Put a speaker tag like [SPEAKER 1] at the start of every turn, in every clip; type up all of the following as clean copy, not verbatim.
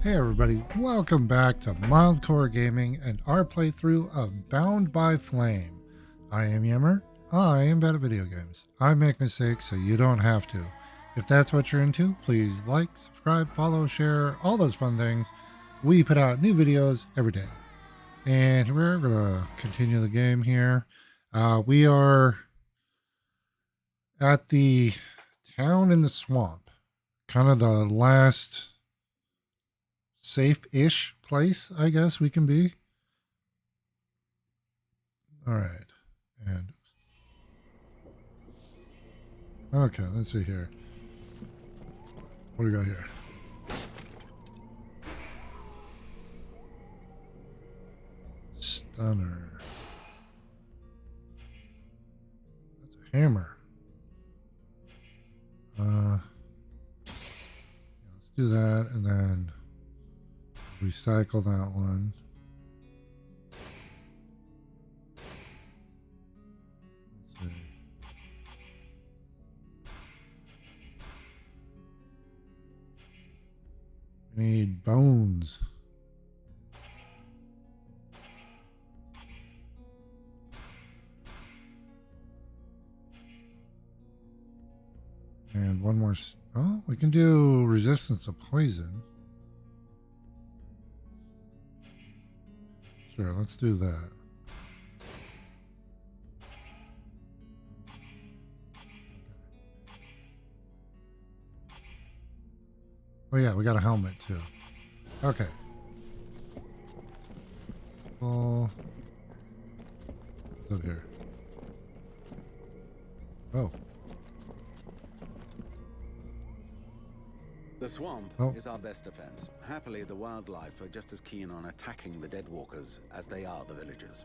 [SPEAKER 1] Hey everybody, welcome back to Mildcore Gaming and our playthrough of Bound by Flame. I am Yemmer. I am bad at video games. I make mistakes so you don't have to. If that's what you're into, please like, subscribe, follow, share, all those fun things. We put out new videos every day. And we're going to continue the game here. We are at the town in the swamp. Kind of the last safe-ish place, I guess we can be. All right. And okay, let's see here. What do we got here? Stunner. That's a hammer. Yeah, let's do that and then recycle that one. Let's see. We need bones. And one more. Oh, we can do resistance to poison. Sure, let's do that. Oh yeah, we got a helmet too. Okay. Oh, what's up here? Oh.
[SPEAKER 2] The swamp is our best defense. Happily, the wildlife are just as keen on attacking the dead walkers as they are the villagers.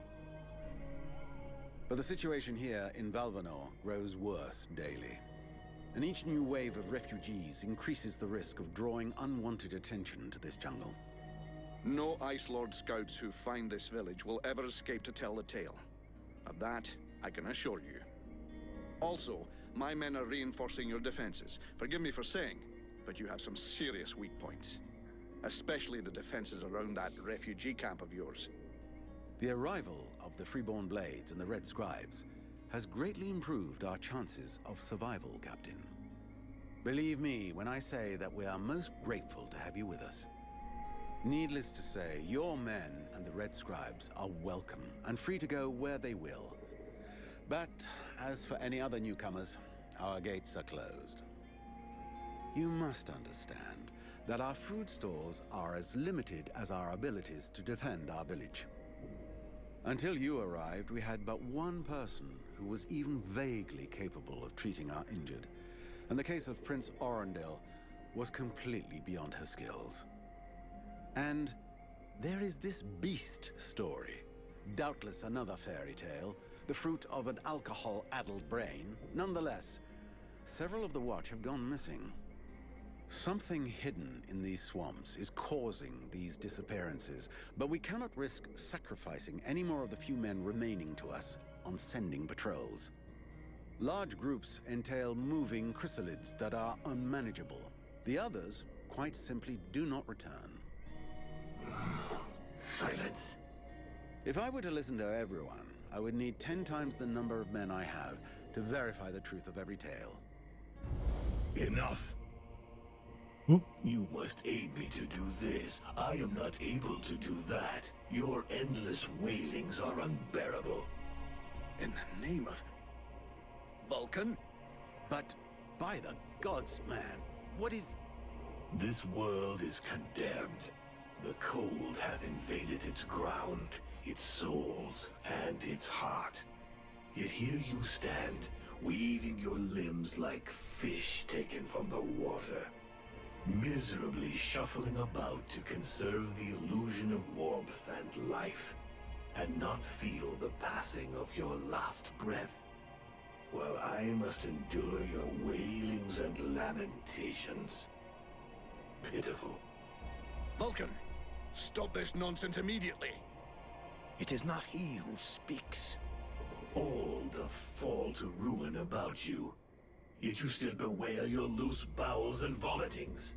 [SPEAKER 2] But the situation here in Valvanor grows worse daily. And each new wave of refugees increases the risk of drawing unwanted attention to this jungle.
[SPEAKER 3] No Ice Lord scouts who find this village will ever escape to tell the tale. Of that, I can assure you. Also, my men are reinforcing your defenses. Forgive me for saying, but you have some serious weak points. Especially the defenses around that refugee camp of yours.
[SPEAKER 2] The arrival of the Freeborn Blades and the Red Scribes has greatly improved our chances of survival, Captain. Believe me when I say that we are most grateful to have you with us. Needless to say, your men and the Red Scribes are welcome and free to go where they will. But as for any other newcomers, our gates are closed. You must understand that our food stores are as limited as our abilities to defend our village. Until you arrived, we had but one person who was even vaguely capable of treating our injured, and the case of Prince Orendil was completely beyond her skills. And there is this beast story, doubtless another fairy tale, the fruit of an alcohol-addled brain. Nonetheless, several of the Watch have gone missing. Something hidden in these swamps is causing these disappearances, but we cannot risk sacrificing any more of the few men remaining to us on sending patrols. Large groups entail moving chrysalids that are unmanageable. The others, quite simply, do not return.
[SPEAKER 4] Silence.
[SPEAKER 2] If I were to listen to everyone, I would need 10 times the number of men I have to verify the truth of every tale.
[SPEAKER 4] Enough.
[SPEAKER 1] Oh.
[SPEAKER 4] You must aid me to do this. I am not able to do that. Your endless wailings are unbearable.
[SPEAKER 3] In the name of Vulcan?
[SPEAKER 2] But by the gods, man, what is...
[SPEAKER 4] This world is condemned. The cold hath invaded its ground, its souls, and its heart. Yet here you stand, weaving your limbs like fish taken from the water, miserably shuffling about to conserve the illusion of warmth and life, and not feel the passing of your last breath, while I must endure your wailings and lamentations. Pitiful.
[SPEAKER 3] Vulcan, stop this nonsense immediately.
[SPEAKER 5] It is not he who speaks.
[SPEAKER 4] All doth fall to ruin about you, yet you still bewail your loose bowels and vomitings.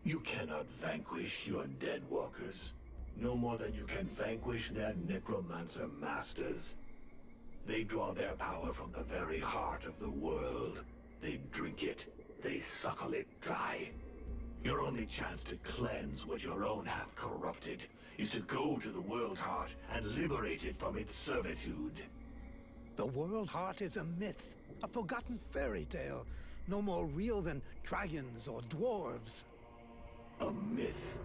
[SPEAKER 4] You cannot vanquish your dead walkers, no more than you can vanquish their necromancer masters. They draw their power from the very heart of the world. They drink it, they suckle it dry. Your only chance to cleanse what your own hath corrupted is to go to the World Heart and liberate it from its servitude.
[SPEAKER 5] The World Heart is a myth, a forgotten fairy tale, no more real than dragons or dwarves.
[SPEAKER 4] A myth.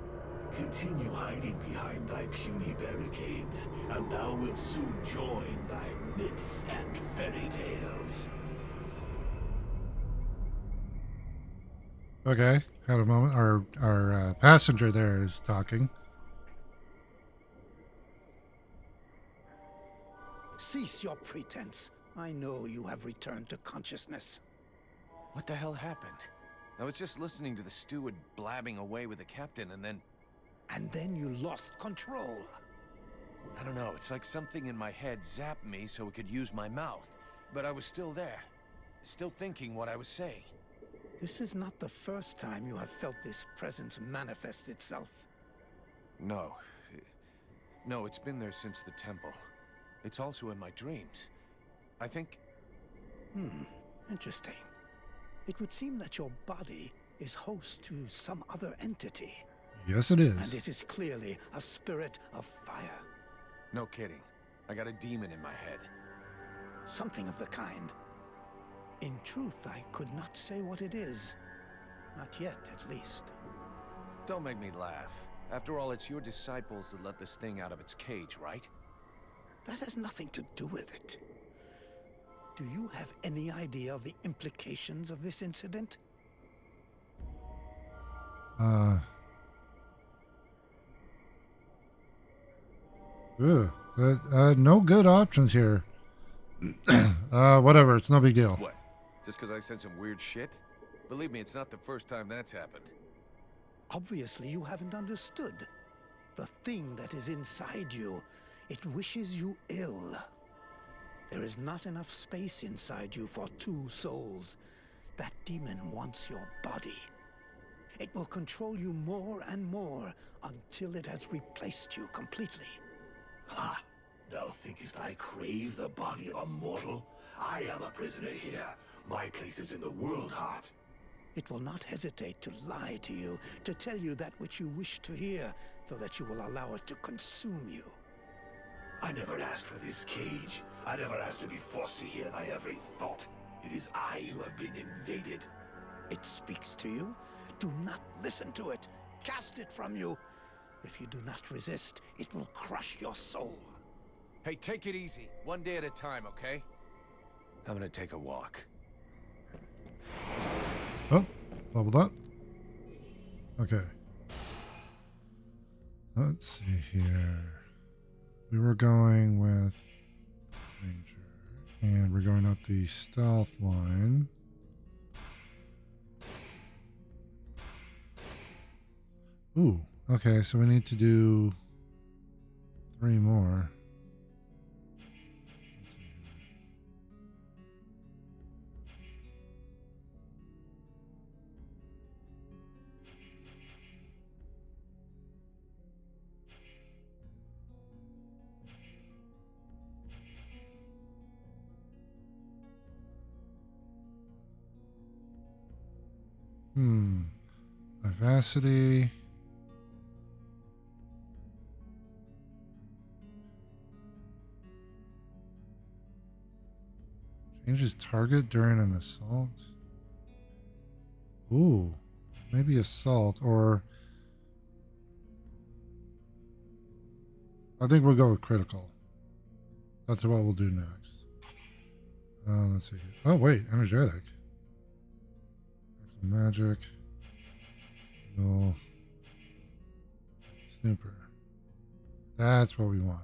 [SPEAKER 4] Continue hiding behind thy puny barricades, and thou wilt soon join thy myths and fairy tales.
[SPEAKER 1] Okay, had a moment. Our passenger there is talking.
[SPEAKER 5] Cease your pretense. I know you have returned to consciousness.
[SPEAKER 6] What the hell happened? I was just listening to the steward blabbing away with the captain and then...
[SPEAKER 5] And then you lost control.
[SPEAKER 6] I don't know, it's like something in my head zapped me so it could use my mouth. But I was still there. Still thinking what I was saying.
[SPEAKER 5] This is not the first time you have felt this presence manifest itself.
[SPEAKER 6] No. No, it's been there since the temple. It's also in my dreams. I think...
[SPEAKER 5] Interesting. It would seem that your body is host to some other entity.
[SPEAKER 1] Yes, it is.
[SPEAKER 5] And it is clearly a spirit of fire.
[SPEAKER 6] No kidding. I got a demon in my head.
[SPEAKER 5] Something of the kind. In truth, I could not say what it is. Not yet, at least.
[SPEAKER 6] Don't make me laugh. After all, it's your disciples that let this thing out of its cage, right?
[SPEAKER 5] That has nothing to do with it. Do you have any idea of the implications of this incident?
[SPEAKER 1] No good options here. Whatever, it's no big deal.
[SPEAKER 6] What? Just because I said some weird shit? Believe me, it's not the first time that's happened.
[SPEAKER 5] Obviously, you haven't understood. The thing that is inside you, it wishes you ill. There is not enough space inside you for two souls. That demon wants your body. It will control you more and more until it has replaced you completely.
[SPEAKER 4] Ha! Thou thinkest I crave the body of a mortal? I am a prisoner here. My place is in the World Heart.
[SPEAKER 5] It will not hesitate to lie to you, to tell you that which you wish to hear, so that you will allow it to consume you.
[SPEAKER 4] I never asked for this cage. I never asked to be forced to hear thy every thought. It is I who have been invaded.
[SPEAKER 5] It speaks to you. Do not listen to it. Cast it from you. If you do not resist, it will crush your soul.
[SPEAKER 6] Hey, take it easy. One day at a time, okay? I'm gonna take a walk.
[SPEAKER 1] Oh, leveled up. Okay. Let's see here. We were going with Ranger, and we're going up the stealth line. Ooh, okay, so we need to do 3 more. Vivacity. Changes target during an assault. Ooh, maybe assault, or I think we'll go with critical. That's what we'll do next. Let's see. Oh wait, energetic. Magic. No. Snooper. That's what we want.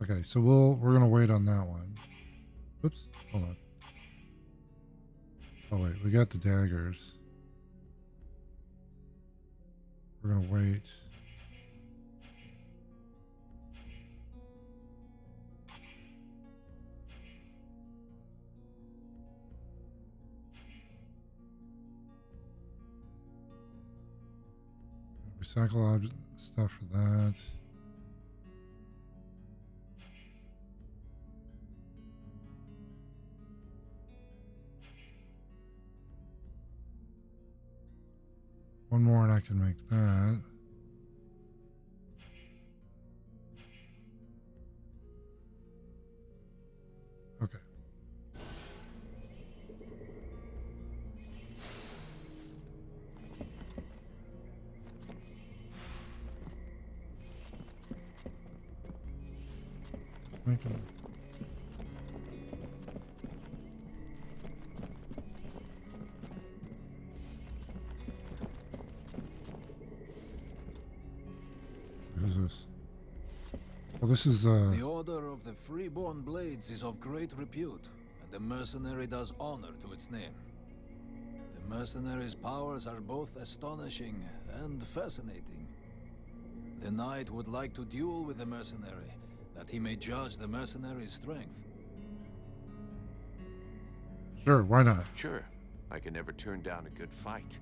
[SPEAKER 1] Okay, so we're gonna wait on that one. Oops, hold on. Oh wait, we got the daggers. We're gonna wait. Recycle object stuff for that. One more and I can make that. Okay. Make it. Who's this? Well, this is
[SPEAKER 7] The Order of the Freeborn Blades is of great repute, and the mercenary does honor to its name. The mercenary's powers are both astonishing and fascinating. The knight would like to duel with the mercenary, that he may judge the mercenary's strength.
[SPEAKER 1] sure. Why not?
[SPEAKER 6] Sure, I can never turn down a good fight.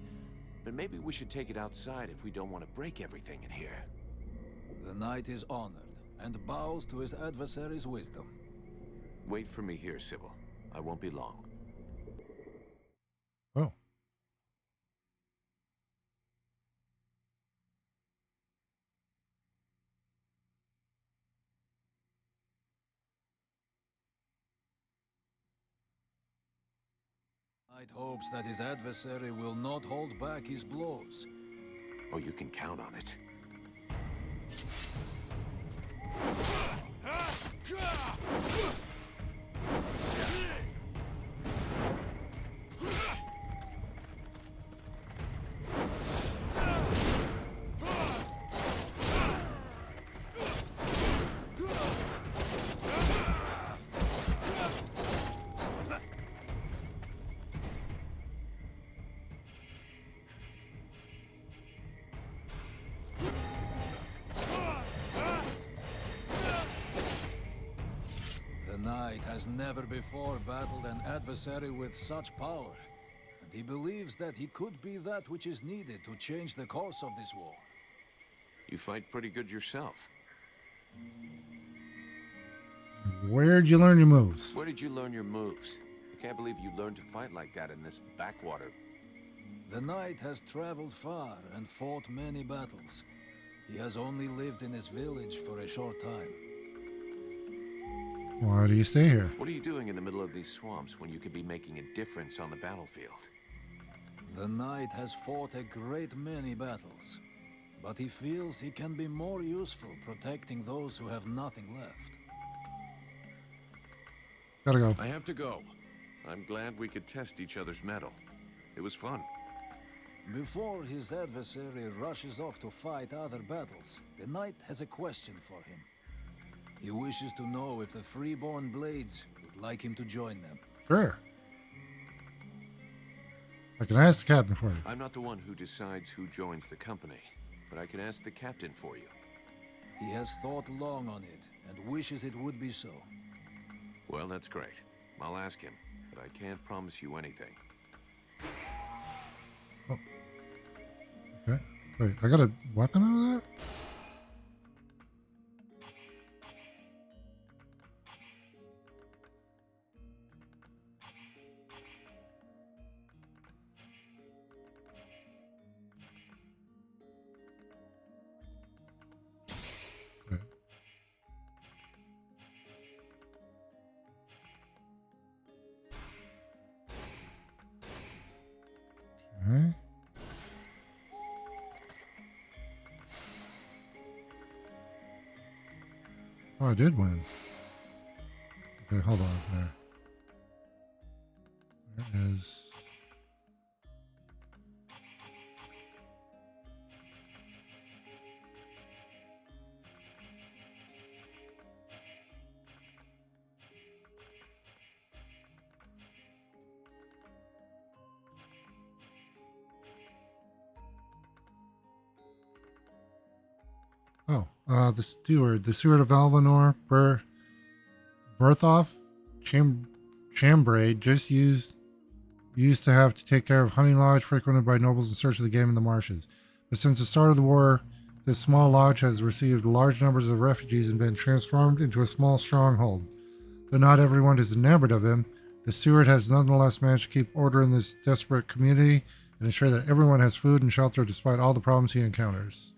[SPEAKER 6] But maybe we should take it outside if we don't want to break everything in here.
[SPEAKER 7] The knight is honored, and bows to his adversary's wisdom.
[SPEAKER 6] Wait for me here, Sybil. I won't be long.
[SPEAKER 1] Oh.
[SPEAKER 7] Knight hopes that his adversary will not hold back his blows.
[SPEAKER 6] Oh, you can count on it.
[SPEAKER 7] The knight has never before battled an adversary with such power, and he believes that he could be that which is needed to change the course of this war.
[SPEAKER 6] You fight pretty good yourself.
[SPEAKER 1] Where'd you learn your moves?
[SPEAKER 6] Where did you learn your moves? I can't believe you learned to fight like that in this backwater.
[SPEAKER 7] The knight has traveled far and fought many battles. He has only lived in his village for a short time.
[SPEAKER 1] Why do you stay here?
[SPEAKER 6] What are you doing in the middle of these swamps when you could be making a difference on the battlefield?
[SPEAKER 7] The knight has fought a great many battles, but he feels he can be more useful protecting those who have nothing left.
[SPEAKER 1] Gotta go.
[SPEAKER 6] I have to go. I'm glad we could test each other's mettle. It was fun.
[SPEAKER 7] Before his adversary rushes off to fight other battles, the knight has a question for him. He wishes to know if the Freeborn Blades would like him to join them.
[SPEAKER 1] Sure. I can ask the captain for you.
[SPEAKER 6] I'm not the one who decides who joins the company, but I can ask the captain for you.
[SPEAKER 7] He has thought long on it, and wishes it would be so.
[SPEAKER 6] Well, that's great. I'll ask him, but I can't promise you anything.
[SPEAKER 1] Okay. Wait, I got a weapon out of that? Okay. Okay. Oh, I did win. Okay, hold on there. There is. Oh, the steward of Alvanor, Berthoff, Chambray, just used to have to take care of hunting lodge frequented by nobles in search of the game in the marshes. But since the start of the war, this small lodge has received large numbers of refugees and been transformed into a small stronghold. Though not everyone is enamored of him, the steward has nonetheless managed to keep order in this desperate community and ensure that everyone has food and shelter despite all the problems he encounters.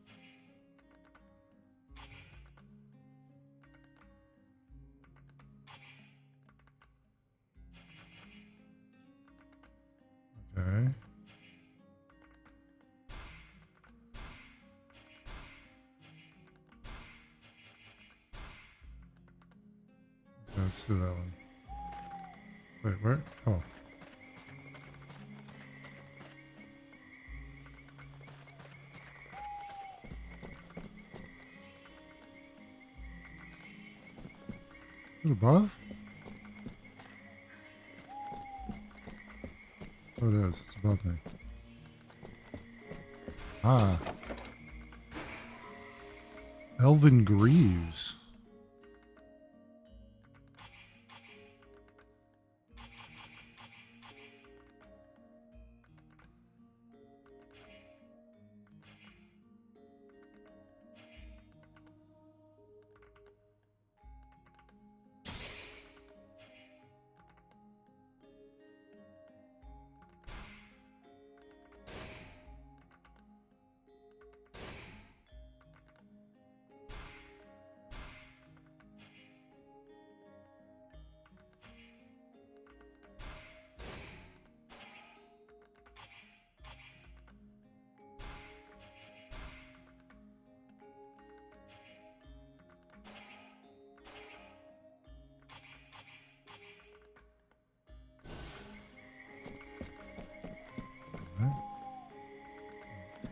[SPEAKER 1] Okay. Let's do that one. Wait, where? Oh. Is it above? Oh, it is. It's above me. Ah. Elvin Greaves.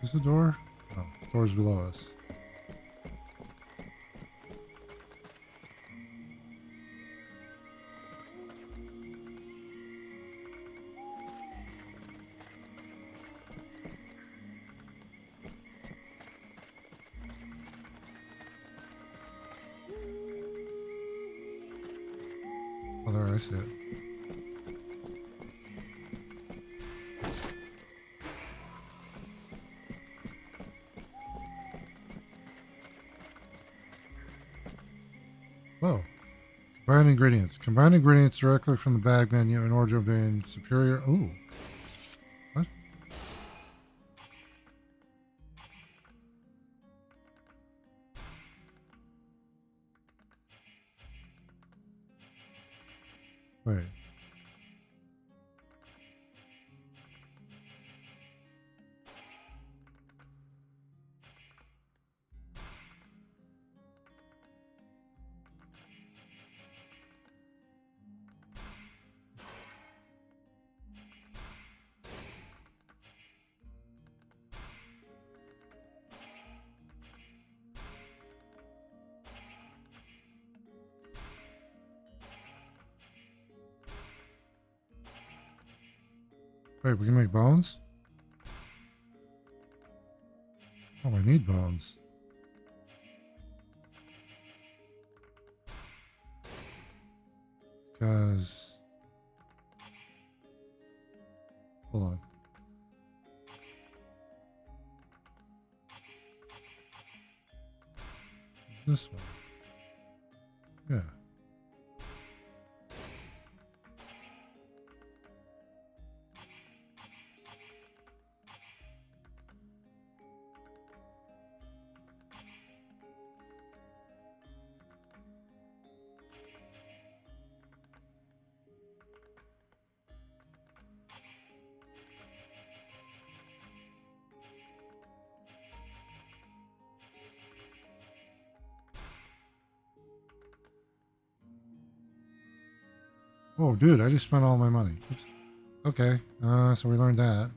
[SPEAKER 1] Is the door? Oh, door's below us. Oh, there, I see it. Whoa. Combine ingredients. Combine ingredients directly from the bag menu in order to obtain superior... Ooh. What? Wait. Wait, we can make bones? Oh, I need bones. Because... Hold on. This one. Yeah. Oh, dude, I just spent all my money. Oops. Okay, so we learned that.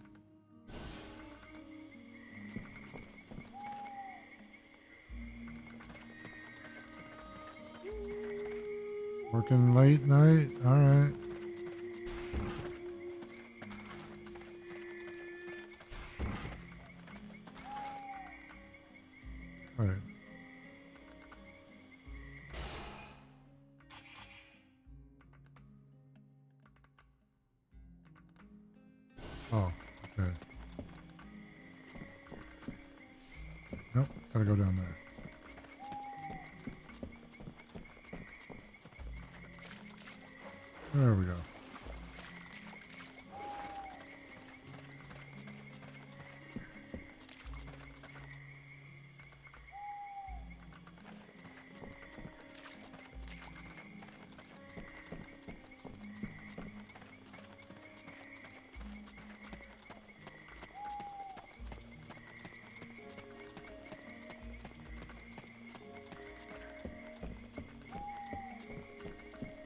[SPEAKER 1] Working late night? Alright. Alright. Oh, okay. gotta go down there. There we go.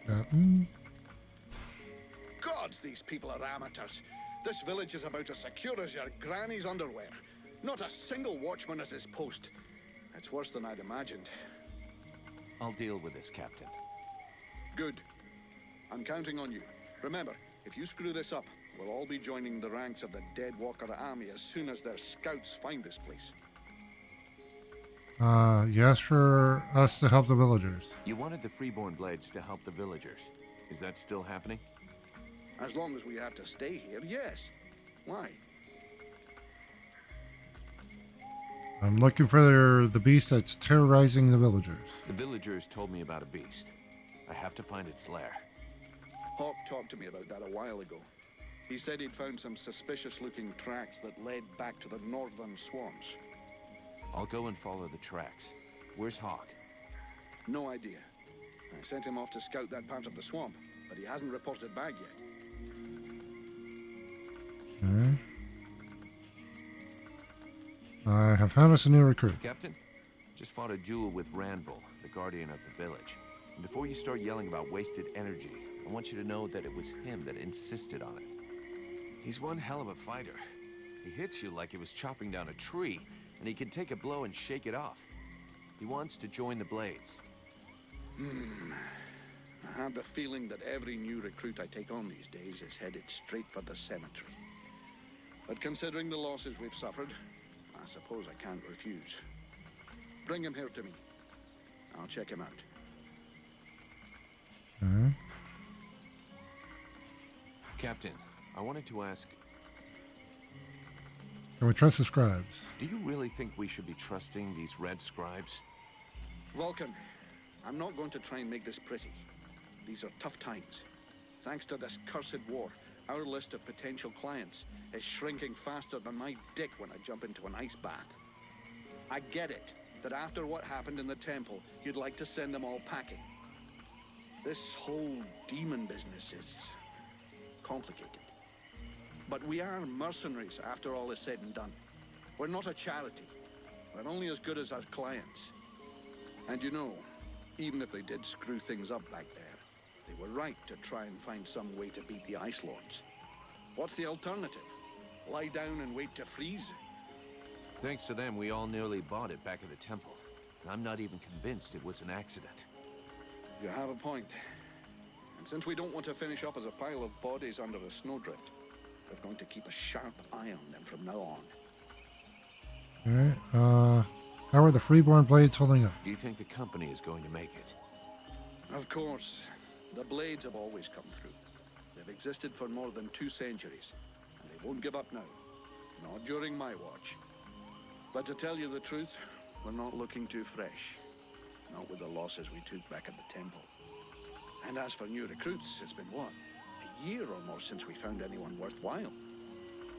[SPEAKER 1] Captain?
[SPEAKER 3] Gods, these people are amateurs. This village is about as secure as your granny's underwear. Not a single watchman at his post. It's worse than I'd imagined.
[SPEAKER 6] I'll deal with this, Captain.
[SPEAKER 3] Good. I'm counting on you. Remember, if you screw this up, we'll all be joining the ranks of the Deadwalker army as soon as their scouts find this place.
[SPEAKER 1] Yes, for us to help the villagers.
[SPEAKER 6] You wanted the Freeborn Blades to help the villagers. Is that still happening?
[SPEAKER 3] As long as we have to stay here, yes. Why?
[SPEAKER 1] I'm looking for the beast that's terrorizing the villagers.
[SPEAKER 6] The villagers told me about a beast. I have to find its lair.
[SPEAKER 3] Hawk talked to me about that a while ago. He said he'd found some suspicious-looking tracks that led back to the northern swamps.
[SPEAKER 6] I'll go and follow the tracks. Where's Hawk?
[SPEAKER 3] No idea. I sent him off to scout that part of the swamp, but he hasn't reported back yet.
[SPEAKER 1] Okay. I have found us a new recruit.
[SPEAKER 6] Captain, just fought a duel with Ranvil, the guardian of the village. And before you start yelling about wasted energy, I want you to know that it was him that insisted on it. He's one hell of a fighter. He hits you like he was chopping down a tree, and he can take a blow and shake it off. He wants to join the Blades.
[SPEAKER 3] I have the feeling that every new recruit I take on these days is headed straight for the cemetery. But considering the losses we've suffered, I suppose I can't refuse. Bring him here to me. I'll check him out.
[SPEAKER 1] Okay.
[SPEAKER 6] Captain, I wanted to ask,
[SPEAKER 1] Can we trust the scribes?
[SPEAKER 6] do you really think we should be trusting these red scribes?
[SPEAKER 3] Vulcan, I'm not going to try and make this pretty. These are tough times. Thanks to this cursed war, our list of potential clients is shrinking faster than my dick when I jump into an ice bath. I get it, that after what happened in the temple, you'd like to send them all packing. This whole demon business is complicated. But we are mercenaries after all is said and done. We're not a charity. We're only as good as our clients. And you know, even if they did screw things up back there, they were right to try and find some way to beat the Ice Lords. What's the alternative? Lie down and wait to freeze?
[SPEAKER 6] Thanks to them, we all nearly bought it back at the temple. And I'm not even convinced it was an accident.
[SPEAKER 3] You have a point. And since we don't want to finish up as a pile of bodies under a snowdrift, we're going to keep a sharp eye on them from now on.
[SPEAKER 1] Okay. How are the Freeborn Blades holding up?
[SPEAKER 6] Do you think the company is going to make it?
[SPEAKER 3] Of course. The Blades have always come through. They've existed for more than 2 centuries, and they won't give up now. Not during my watch. But to tell you the truth, we're not looking too fresh. Not with the losses we took back at the temple. And as for new recruits, it's been what? A year or more since we found anyone worthwhile.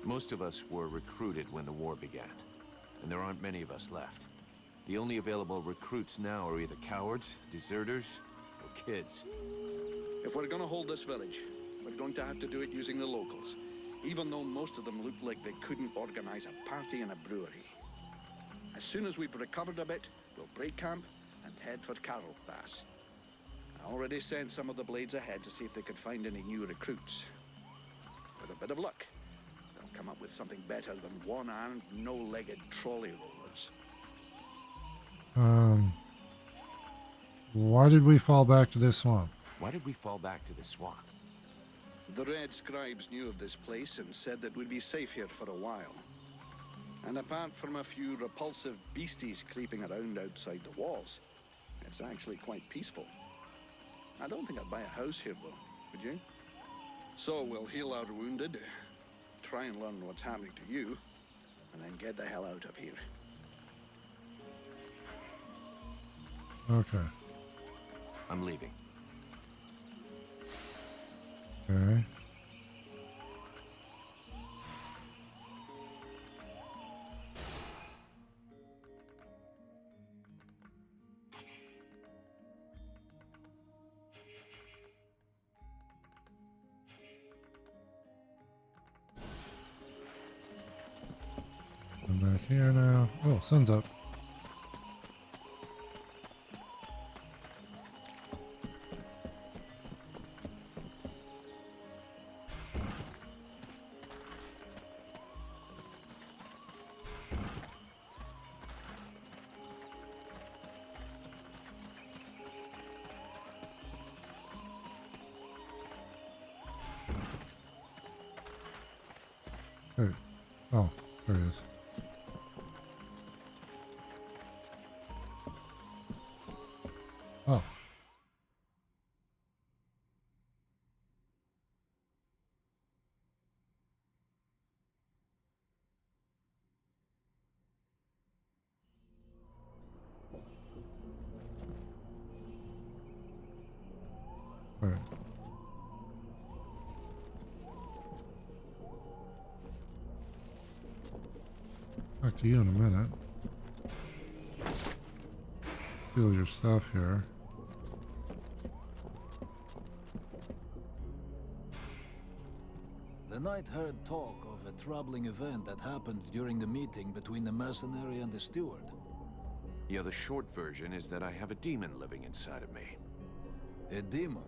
[SPEAKER 6] Most of us were recruited when the war began, and there aren't many of us left. The only available recruits now are either cowards, deserters, or kids.
[SPEAKER 3] If we're gonna hold this village, we're going to have to do it using the locals, even though most of them look like they couldn't organize a party in a brewery. As soon as we've recovered a bit, we'll break camp and head for Carroll Pass. I already sent some of the Blades ahead to see if they could find any new recruits. With a bit of luck, they'll come up with something better than one-armed, no-legged trolley rollers.
[SPEAKER 1] Why did we fall back to this swamp?
[SPEAKER 6] Why did we fall back to the swamp?
[SPEAKER 3] The Red Scribes knew of this place and said that we'd be safe here for a while. And apart from a few repulsive beasties creeping around outside the walls, it's actually quite peaceful. I don't think I'd buy a house here, though, would you? So we'll heal our wounded, try and learn what's happening to you, and then get the hell out of here.
[SPEAKER 1] Okay.
[SPEAKER 6] I'm leaving.
[SPEAKER 1] Okay. I'm back here now. Oh, sun's up. Hey. Oh, there it is. Oh. All right. Back to you in a minute. Feel your stuff here.
[SPEAKER 7] The knight heard talk of a troubling event that happened during the meeting between the mercenary and the steward.
[SPEAKER 6] Yeah, the short version is that I have a demon living inside of me.
[SPEAKER 7] A demon?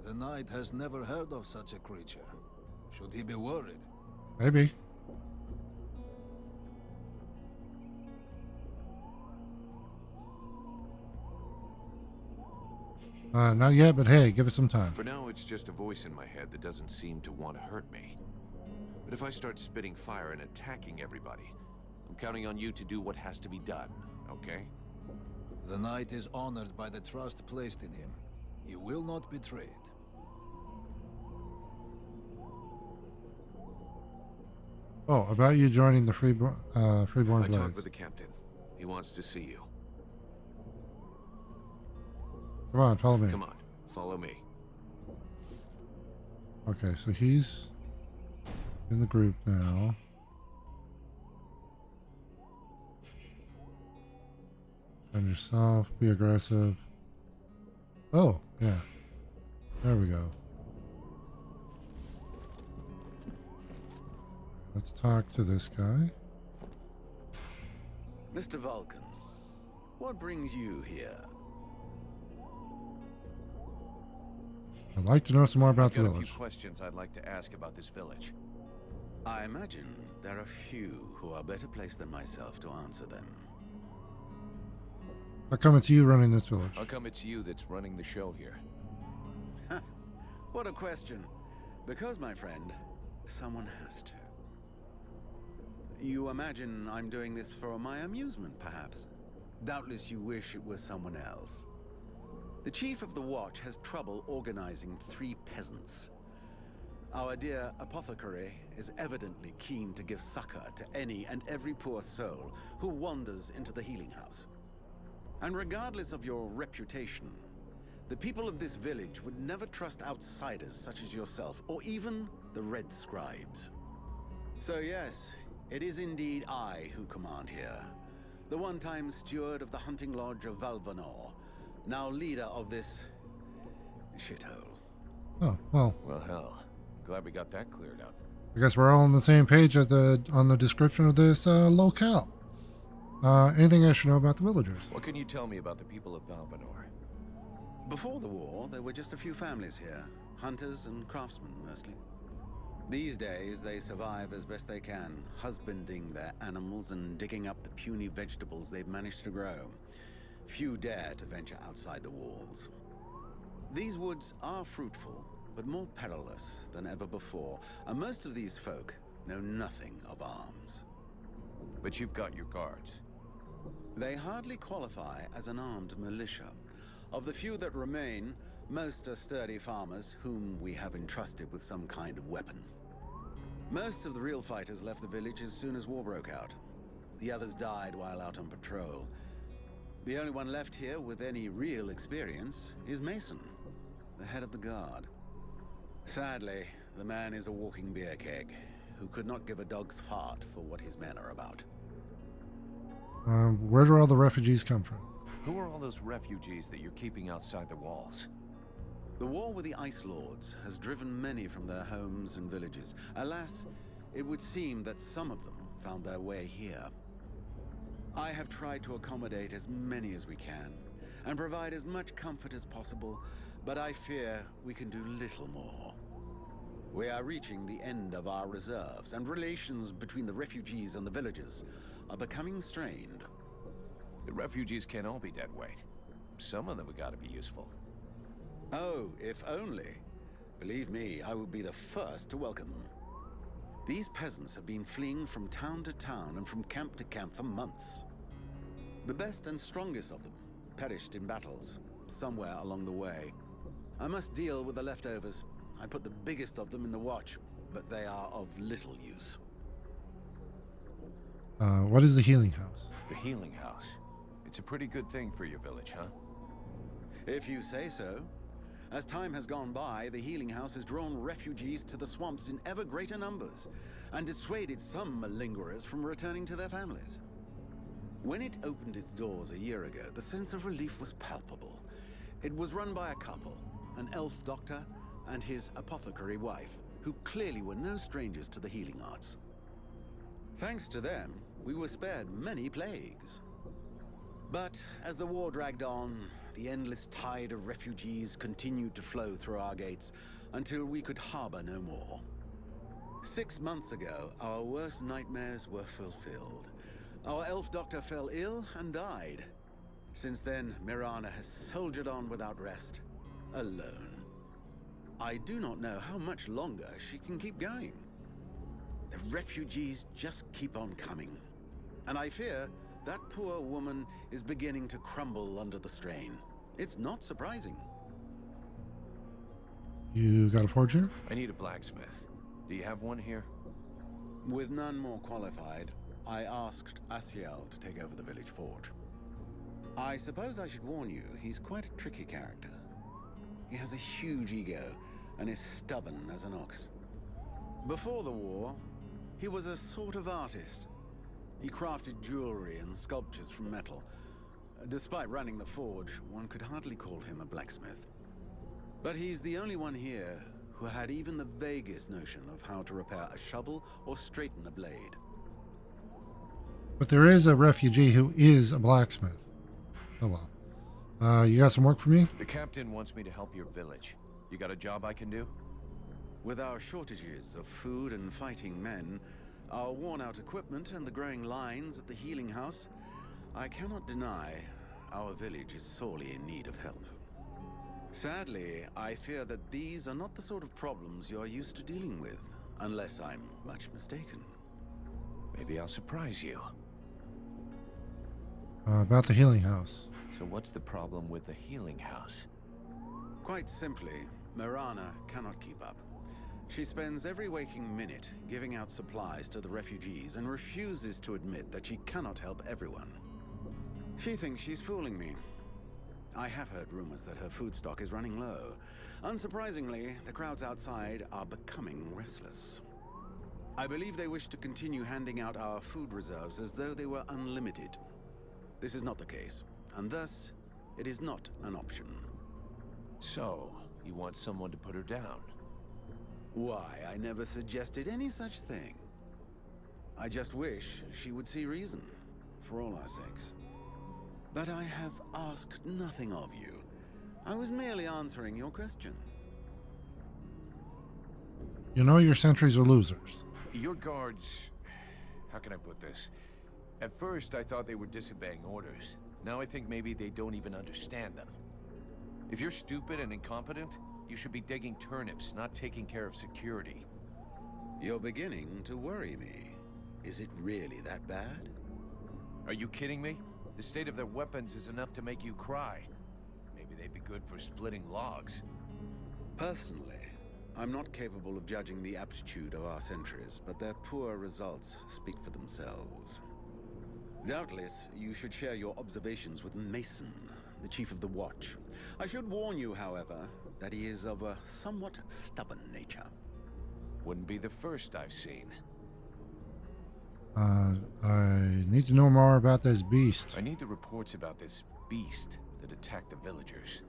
[SPEAKER 7] The knight has never heard of such a creature. Should he be worried?
[SPEAKER 1] Maybe. Not yet, but hey, give it some time.
[SPEAKER 6] For now, it's just a voice in my head that doesn't seem to want to hurt me. But if I start spitting fire and attacking everybody, I'm counting on you to do what has to be done, okay?
[SPEAKER 7] The knight is honored by the trust placed in him. He will not betray it.
[SPEAKER 1] Oh, about you joining the Freeborn
[SPEAKER 6] I
[SPEAKER 1] Blades.
[SPEAKER 6] talked with the captain. He wants to see you.
[SPEAKER 1] Come on, follow me.
[SPEAKER 6] Come on, follow me.
[SPEAKER 1] Okay, so he's in the group now. Defend yourself, be aggressive. Oh, yeah. There we go. Let's talk to this guy.
[SPEAKER 2] Mr. Vulcan, what brings you here?
[SPEAKER 1] I'd like to know some more about
[SPEAKER 6] I've
[SPEAKER 1] the
[SPEAKER 6] got a
[SPEAKER 1] village.
[SPEAKER 6] few questions I'd like to ask about this village.
[SPEAKER 2] I imagine there are few who are better placed than myself to answer them.
[SPEAKER 1] How come it's you running this village?
[SPEAKER 6] How come it's you that's running the show here?
[SPEAKER 2] What a question. Because, my friend, someone has to. You imagine I'm doing this for my amusement, perhaps? Doubtless you wish it was someone else. The Chief of the Watch has trouble organizing 3 peasants. Our dear apothecary is evidently keen to give succor to any and every poor soul who wanders into the healing house. And regardless of your reputation, the people of this village would never trust outsiders such as yourself, or even the Red Scribes. So yes, it is indeed I who command here. The one-time steward of the hunting lodge of Valvanor, now leader of this shithole.
[SPEAKER 1] Oh, well,
[SPEAKER 6] Well, hell. Glad we got that cleared up.
[SPEAKER 1] I guess we're all on the same page on the description of this locale. Anything I should know about the villagers?
[SPEAKER 6] What can you tell me about the people of Valvanor?
[SPEAKER 2] Before the war, there were just a few families here. Hunters and craftsmen, mostly. These days, they survive as best they can, husbanding their animals and digging up the puny vegetables they've managed to grow. Few dare to venture outside the walls. These woods are fruitful, but more perilous than ever before, and most of these folk know nothing of arms.
[SPEAKER 6] But you've got your guards.
[SPEAKER 2] They hardly qualify as an armed militia. Of the few that remain, most are sturdy farmers whom we have entrusted with some kind of weapon. Most of the real fighters left the village as soon as war broke out. The others died while out on patrol. The only one left here with any real experience is Mason, the head of the guard. Sadly, the man is a walking beer keg, who could not give a dog's fart for what his men are about.
[SPEAKER 1] Where do all the refugees come from?
[SPEAKER 6] Who are all those refugees that you're keeping outside the walls?
[SPEAKER 2] The war with the Ice Lords has driven many from their homes and villages. Alas, it would seem that some of them found their way here. I have tried to accommodate as many as we can, and provide as much comfort as possible, but I fear we can do little more. We are reaching the end of our reserves, and relations between the refugees and the villagers are becoming strained.
[SPEAKER 6] The refugees can't all be dead weight. Some of them have got to be useful.
[SPEAKER 2] Oh, if only. Believe me, I would be the first to welcome them. These peasants have been fleeing from town to town and from camp to camp for months. The best and strongest of them perished in battles, somewhere along the way. I must deal with the leftovers. I put the biggest of them in the watch, but they are of little use.
[SPEAKER 1] What is the healing house?
[SPEAKER 6] The healing house. It's a pretty good thing for your village, huh?
[SPEAKER 2] If you say so. As time has gone by, the healing house has drawn refugees to the swamps in ever greater numbers, and dissuaded some malingerers from returning to their families. When it opened its doors a year ago, the sense of relief was palpable. It was run by a couple, an elf doctor and his apothecary wife, who clearly were no strangers to the healing arts. Thanks to them, we were spared many plagues. But as the war dragged on, the endless tide of refugees continued to flow through our gates until we could harbor no more. 6 months ago, our worst nightmares were fulfilled. Our elf doctor fell ill and died. Since then, Mirana has soldiered on without rest, alone. I do not know how much longer she can keep going. The refugees just keep on coming, and I fear that poor woman is beginning to crumble under the strain. It's not surprising.
[SPEAKER 1] You got a forger?
[SPEAKER 6] I need a blacksmith. Do you have one here?
[SPEAKER 2] With none more qualified, I asked Asiel to take over the village forge. I suppose I should warn you, he's quite a tricky character. He has a huge ego and is stubborn as an ox. Before the war, he was a sort of artist. He crafted jewelry and sculptures from metal. Despite running the forge, one could hardly call him a blacksmith. But he's the only one here who had even the vaguest notion of how to repair a shovel or straighten a blade.
[SPEAKER 1] But there is a refugee who is a blacksmith. Oh well. You got some work for me?
[SPEAKER 6] The captain wants me to help your village. You got a job I can do?
[SPEAKER 2] With our shortages of food and fighting men, our worn-out equipment and the growing lines at the healing house, I cannot deny our village is sorely in need of help. Sadly, I fear that these are not the sort of problems you're used to dealing with, unless I'm much mistaken.
[SPEAKER 6] Maybe I'll surprise you.
[SPEAKER 1] About the healing house.
[SPEAKER 6] So what's the problem with the healing house?
[SPEAKER 2] Quite simply, Mirana cannot keep up. She spends every waking minute giving out supplies to the refugees and refuses to admit that she cannot help everyone. She thinks she's fooling me. I have heard rumors that her food stock is running low. Unsurprisingly, the crowds outside are becoming restless. I believe they wish to continue handing out our food reserves as though they were unlimited. This is not the case, and thus, it is not an option.
[SPEAKER 6] So, you want someone to put her down?
[SPEAKER 2] Why, I never suggested any such thing. I just wish she would see reason, for all our sakes. But I have asked nothing of you. I was merely answering your question.
[SPEAKER 1] You know your sentries are losers.
[SPEAKER 6] Your guards... How can I put this? At first, I thought they were disobeying orders. Now I think maybe they don't even understand them. If you're stupid and incompetent, you should be digging turnips, not taking care of security.
[SPEAKER 2] You're beginning to worry me. Is it really that bad?
[SPEAKER 6] Are you kidding me? The state of their weapons is enough to make you cry. Maybe they'd be good for splitting logs.
[SPEAKER 2] Personally, I'm not capable of judging the aptitude of our sentries, but their poor results speak for themselves. Doubtless, you should share your observations with Mason, the chief of the Watch. I should warn you, however, that he is of a somewhat stubborn nature.
[SPEAKER 6] Wouldn't be the first I've seen.
[SPEAKER 1] I need to know more about this beast.
[SPEAKER 6] I need the reports about this beast that attacked the villagers.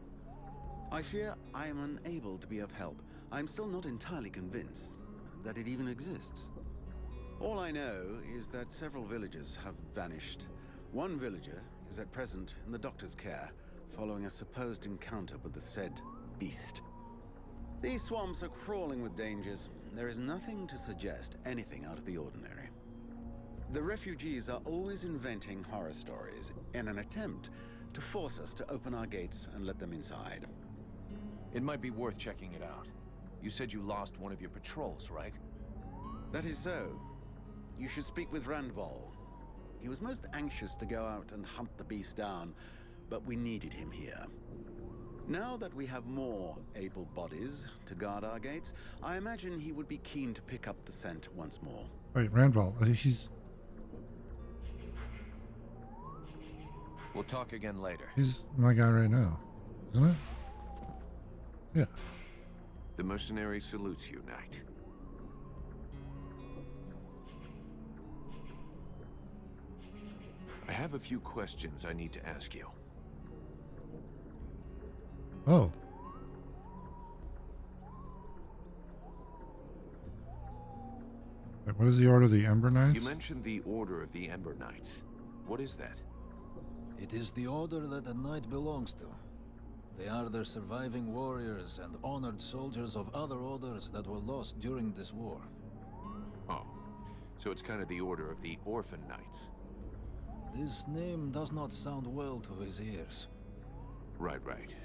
[SPEAKER 2] I fear I am unable to be of help. I'm still not entirely convinced that it even exists. All I know is that several villagers have vanished. One villager is at present in the doctor's care, following a supposed encounter with the said beast. These swamps are crawling with dangers. There is nothing to suggest anything out of the ordinary. The refugees are always inventing horror stories in an attempt to force us to open our gates and let them inside.
[SPEAKER 6] It might be worth checking it out. You said you lost one of your patrols, right?
[SPEAKER 2] That is so. You should speak with Randval. He was most anxious to go out and hunt the beast down, but we needed him here. Now that we have more able bodies to guard our gates, I imagine he would be keen to pick up the scent once more.
[SPEAKER 1] Wait, Randval. He's
[SPEAKER 6] We'll talk again later.
[SPEAKER 1] my guy right now, isn't it? Yeah.
[SPEAKER 6] The mercenary salutes you, Knight. I have a few questions I need to ask you.
[SPEAKER 1] Oh. Wait, what is the Order of the Ember Knights?
[SPEAKER 6] You mentioned the Order of the Ember Knights. What is that?
[SPEAKER 7] It is the order that a knight belongs to. They are the surviving warriors and honored soldiers of other orders that were lost during this war.
[SPEAKER 6] Oh, so it's kind of the Order of the Orphan Knights.
[SPEAKER 7] This name does not sound well to his ears.
[SPEAKER 6] Right.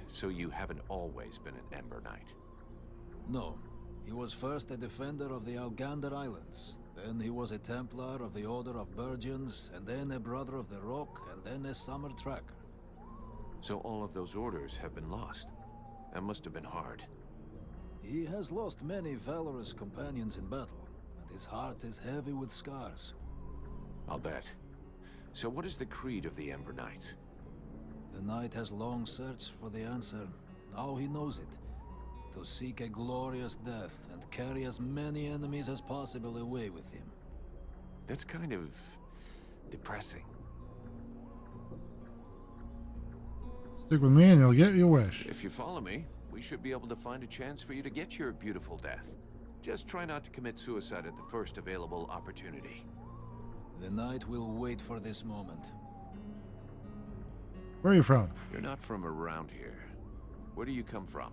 [SPEAKER 6] So you haven't always been an Ember Knight.
[SPEAKER 7] No. He was first a defender of the Algander Islands. Then he was a Templar of the Order of Burgians, and then a Brother of the Rock, and then a Summer Tracker.
[SPEAKER 6] So all of those orders have been lost. That must have been hard.
[SPEAKER 7] He has lost many valorous companions in battle, and his heart is heavy with scars.
[SPEAKER 6] I'll bet. So what is the creed of the Ember Knights?
[SPEAKER 7] The knight has long searched for the answer. Now he knows it. To seek a glorious death and carry as many enemies as possible away with him.
[SPEAKER 6] That's kind of depressing.
[SPEAKER 1] Stick with me and you'll get your wish.
[SPEAKER 6] If you follow me, we should be able to find a chance for you to get your beautiful death. Just try not to commit suicide at the first available opportunity.
[SPEAKER 7] The knight will wait for this moment.
[SPEAKER 1] Where are you from?
[SPEAKER 6] You're not from around here. Where do you come from?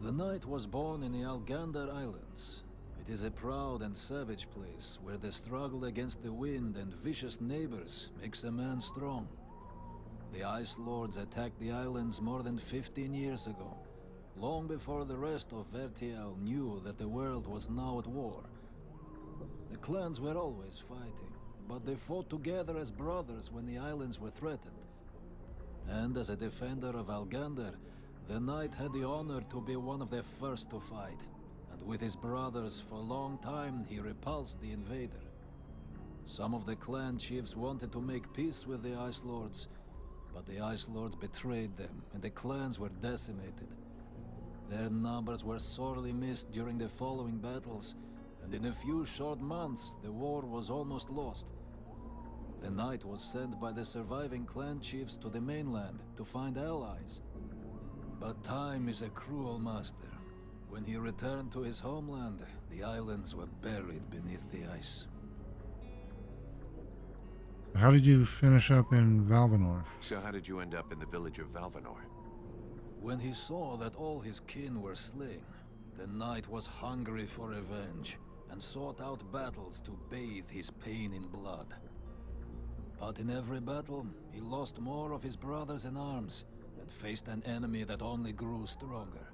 [SPEAKER 7] The knight was born in the Algander Islands. It is a proud and savage place where the struggle against the wind and vicious neighbors makes a man strong. The Ice Lords attacked the islands more than 15 years ago, long before the rest of Vertial knew that the world was now at war. The clans were always fighting, but they fought together as brothers when the islands were threatened. And as a defender of Algander, the knight had the honor to be one of the first to fight, and with his brothers for a long time he repulsed the invader. Some of the clan chiefs wanted to make peace with the Ice Lords, but the Ice Lords betrayed them, and the clans were decimated. Their numbers were sorely missed during the following battles, and in a few short months the war was almost lost. The knight was sent by the surviving clan chiefs to the mainland to find allies. But time is a cruel master. When he returned to his homeland, the islands were buried beneath the ice.
[SPEAKER 1] How did you finish up in Valvanor?
[SPEAKER 6] So how did you end up in the village of Valvanor?
[SPEAKER 7] When he saw that all his kin were slain, the knight was hungry for revenge and sought out battles to bathe his pain in blood. But in every battle, he lost more of his brothers in arms and faced an enemy that only grew stronger.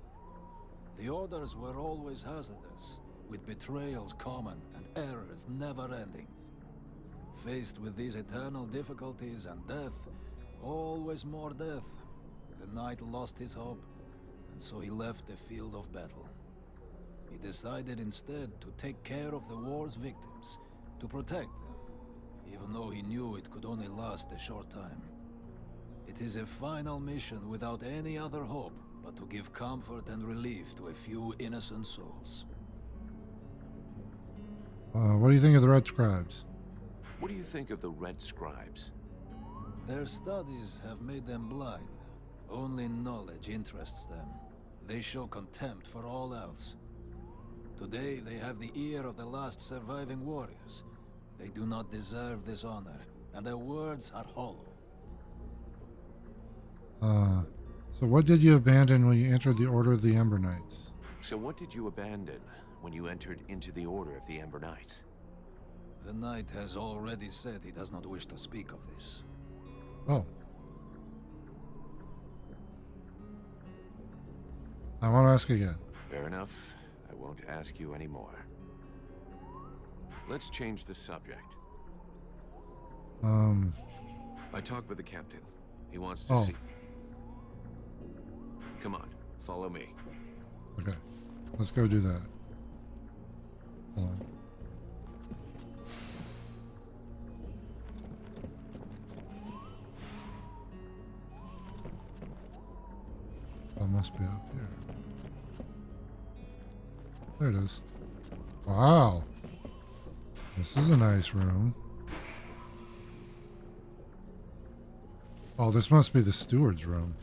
[SPEAKER 7] The orders were always hazardous, with betrayals common and errors never-ending. Faced with these eternal difficulties and death, always more death, the knight lost his hope, and so he left the field of battle. He decided instead to take care of the war's victims, to protect them. even though he knew it could only last a short time. It is a final mission without any other hope but to give comfort and relief to a few innocent souls.
[SPEAKER 1] What do you think of the Red Scribes?
[SPEAKER 6] What do you think of the Red Scribes?
[SPEAKER 7] Their studies have made them blind. Only knowledge interests them. They show contempt for all else. Today, they have the ear of the last surviving warriors. They do not deserve this honor, and their words are hollow.
[SPEAKER 1] So what did you abandon when you entered the Order of the Ember Knights?
[SPEAKER 6] So what did you abandon when you entered into the Order of the Ember Knights?
[SPEAKER 7] The knight has already said he does not wish to speak of this.
[SPEAKER 1] Oh. I want to ask again.
[SPEAKER 6] Fair enough. I won't ask you anymore. Let's change the subject. I talked with the captain. He wants to see... Come on, follow me.
[SPEAKER 1] Okay. Let's go do that. Hold on. I must be up here. There it is. Wow. This is a nice room. Oh, this must be the steward's room.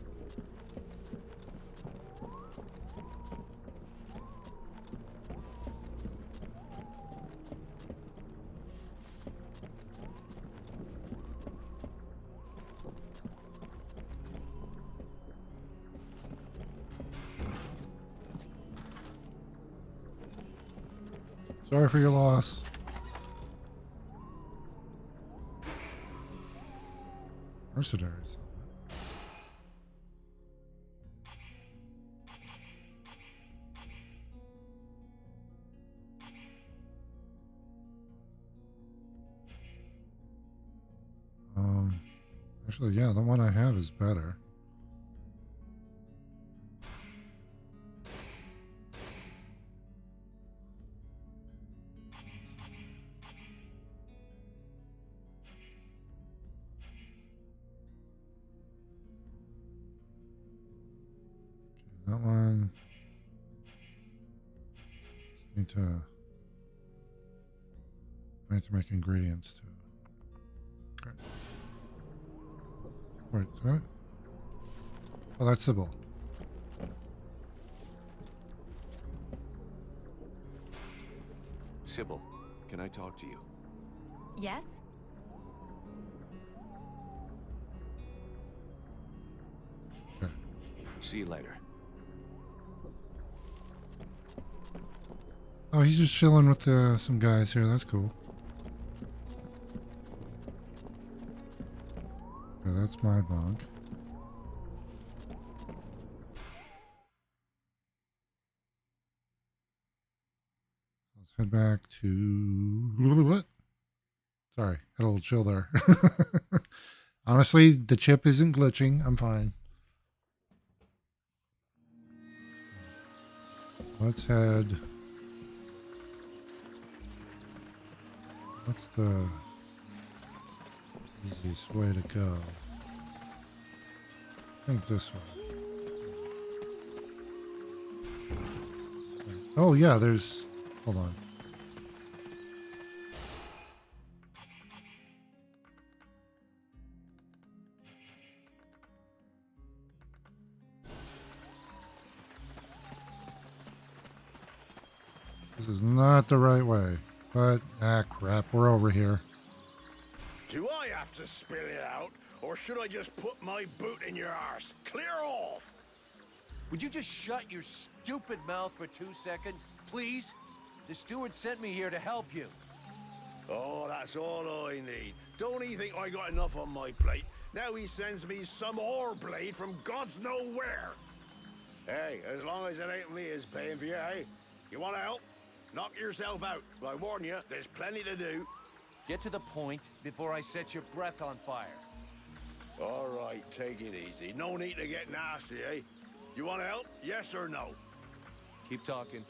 [SPEAKER 1] Sorry for your loss. Mercenaries. Actually, yeah, the one I have is better. That one. Need to. I need to make ingredients too. Okay. Wait, is that? Oh, that's Sybil.
[SPEAKER 6] Sybil, can I talk to you?
[SPEAKER 8] Yes?
[SPEAKER 1] Okay.
[SPEAKER 6] See you later.
[SPEAKER 1] Oh, he's just chilling with some guys here. That's cool. Okay, that's my bunk. Let's head back to... What? Sorry, had a little chill there. Honestly, the chip isn't glitching. I'm fine. Let's head... What's the easiest way to go? I think this way. Oh yeah, there's... Hold on. This is not the right way. But, crap, we're over here.
[SPEAKER 4] Do I have to spill it out, or should I just put my boot in your arse? Clear off!
[SPEAKER 6] Would you just shut your stupid mouth for 2 seconds, please? The steward sent me here to help you.
[SPEAKER 4] Oh, that's all I need. Don't he think I got enough on my plate? Now he sends me some ore blade from God's know where. Hey, as long as it ain't Leah's paying for you, hey? You want to help? Knock yourself out. But I warn you, there's plenty to do.
[SPEAKER 6] Get to the point before I set your breath on fire.
[SPEAKER 4] All right, take it easy. No need to get nasty, eh? You want to help? Yes or no?
[SPEAKER 6] Keep talking.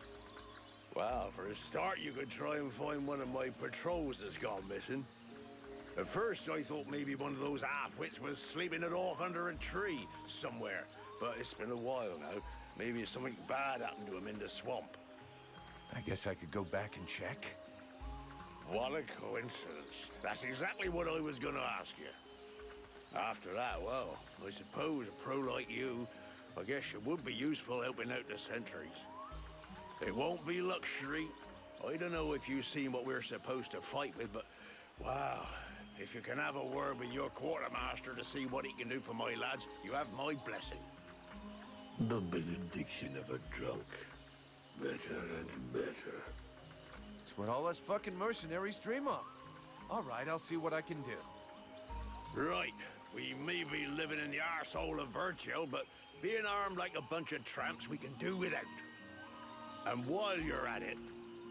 [SPEAKER 4] Well, for a start, you could try and find one of my patrols that's gone missing. At first, I thought maybe one of those half-wits was sleeping it off under a tree somewhere. But it's been a while now. Maybe something bad happened to him in the swamp.
[SPEAKER 6] I guess I could go back and check.
[SPEAKER 4] What a coincidence. That's exactly what I was gonna ask you. After that, well, I suppose a pro like you, I guess it would be useful helping out the sentries. It won't be luxury. I don't know if you've seen what we're supposed to fight with, but wow, if you can have a word with your quartermaster to see what he can do for my lads, you have my blessing. The benediction of a drunk. Better and better.
[SPEAKER 6] It's what all us fucking mercenaries dream of. All right, I'll see what I can do.
[SPEAKER 4] Right. We may be living in the arsehole of Virgil, but being armed like a bunch of tramps, we can do without. And while you're at it,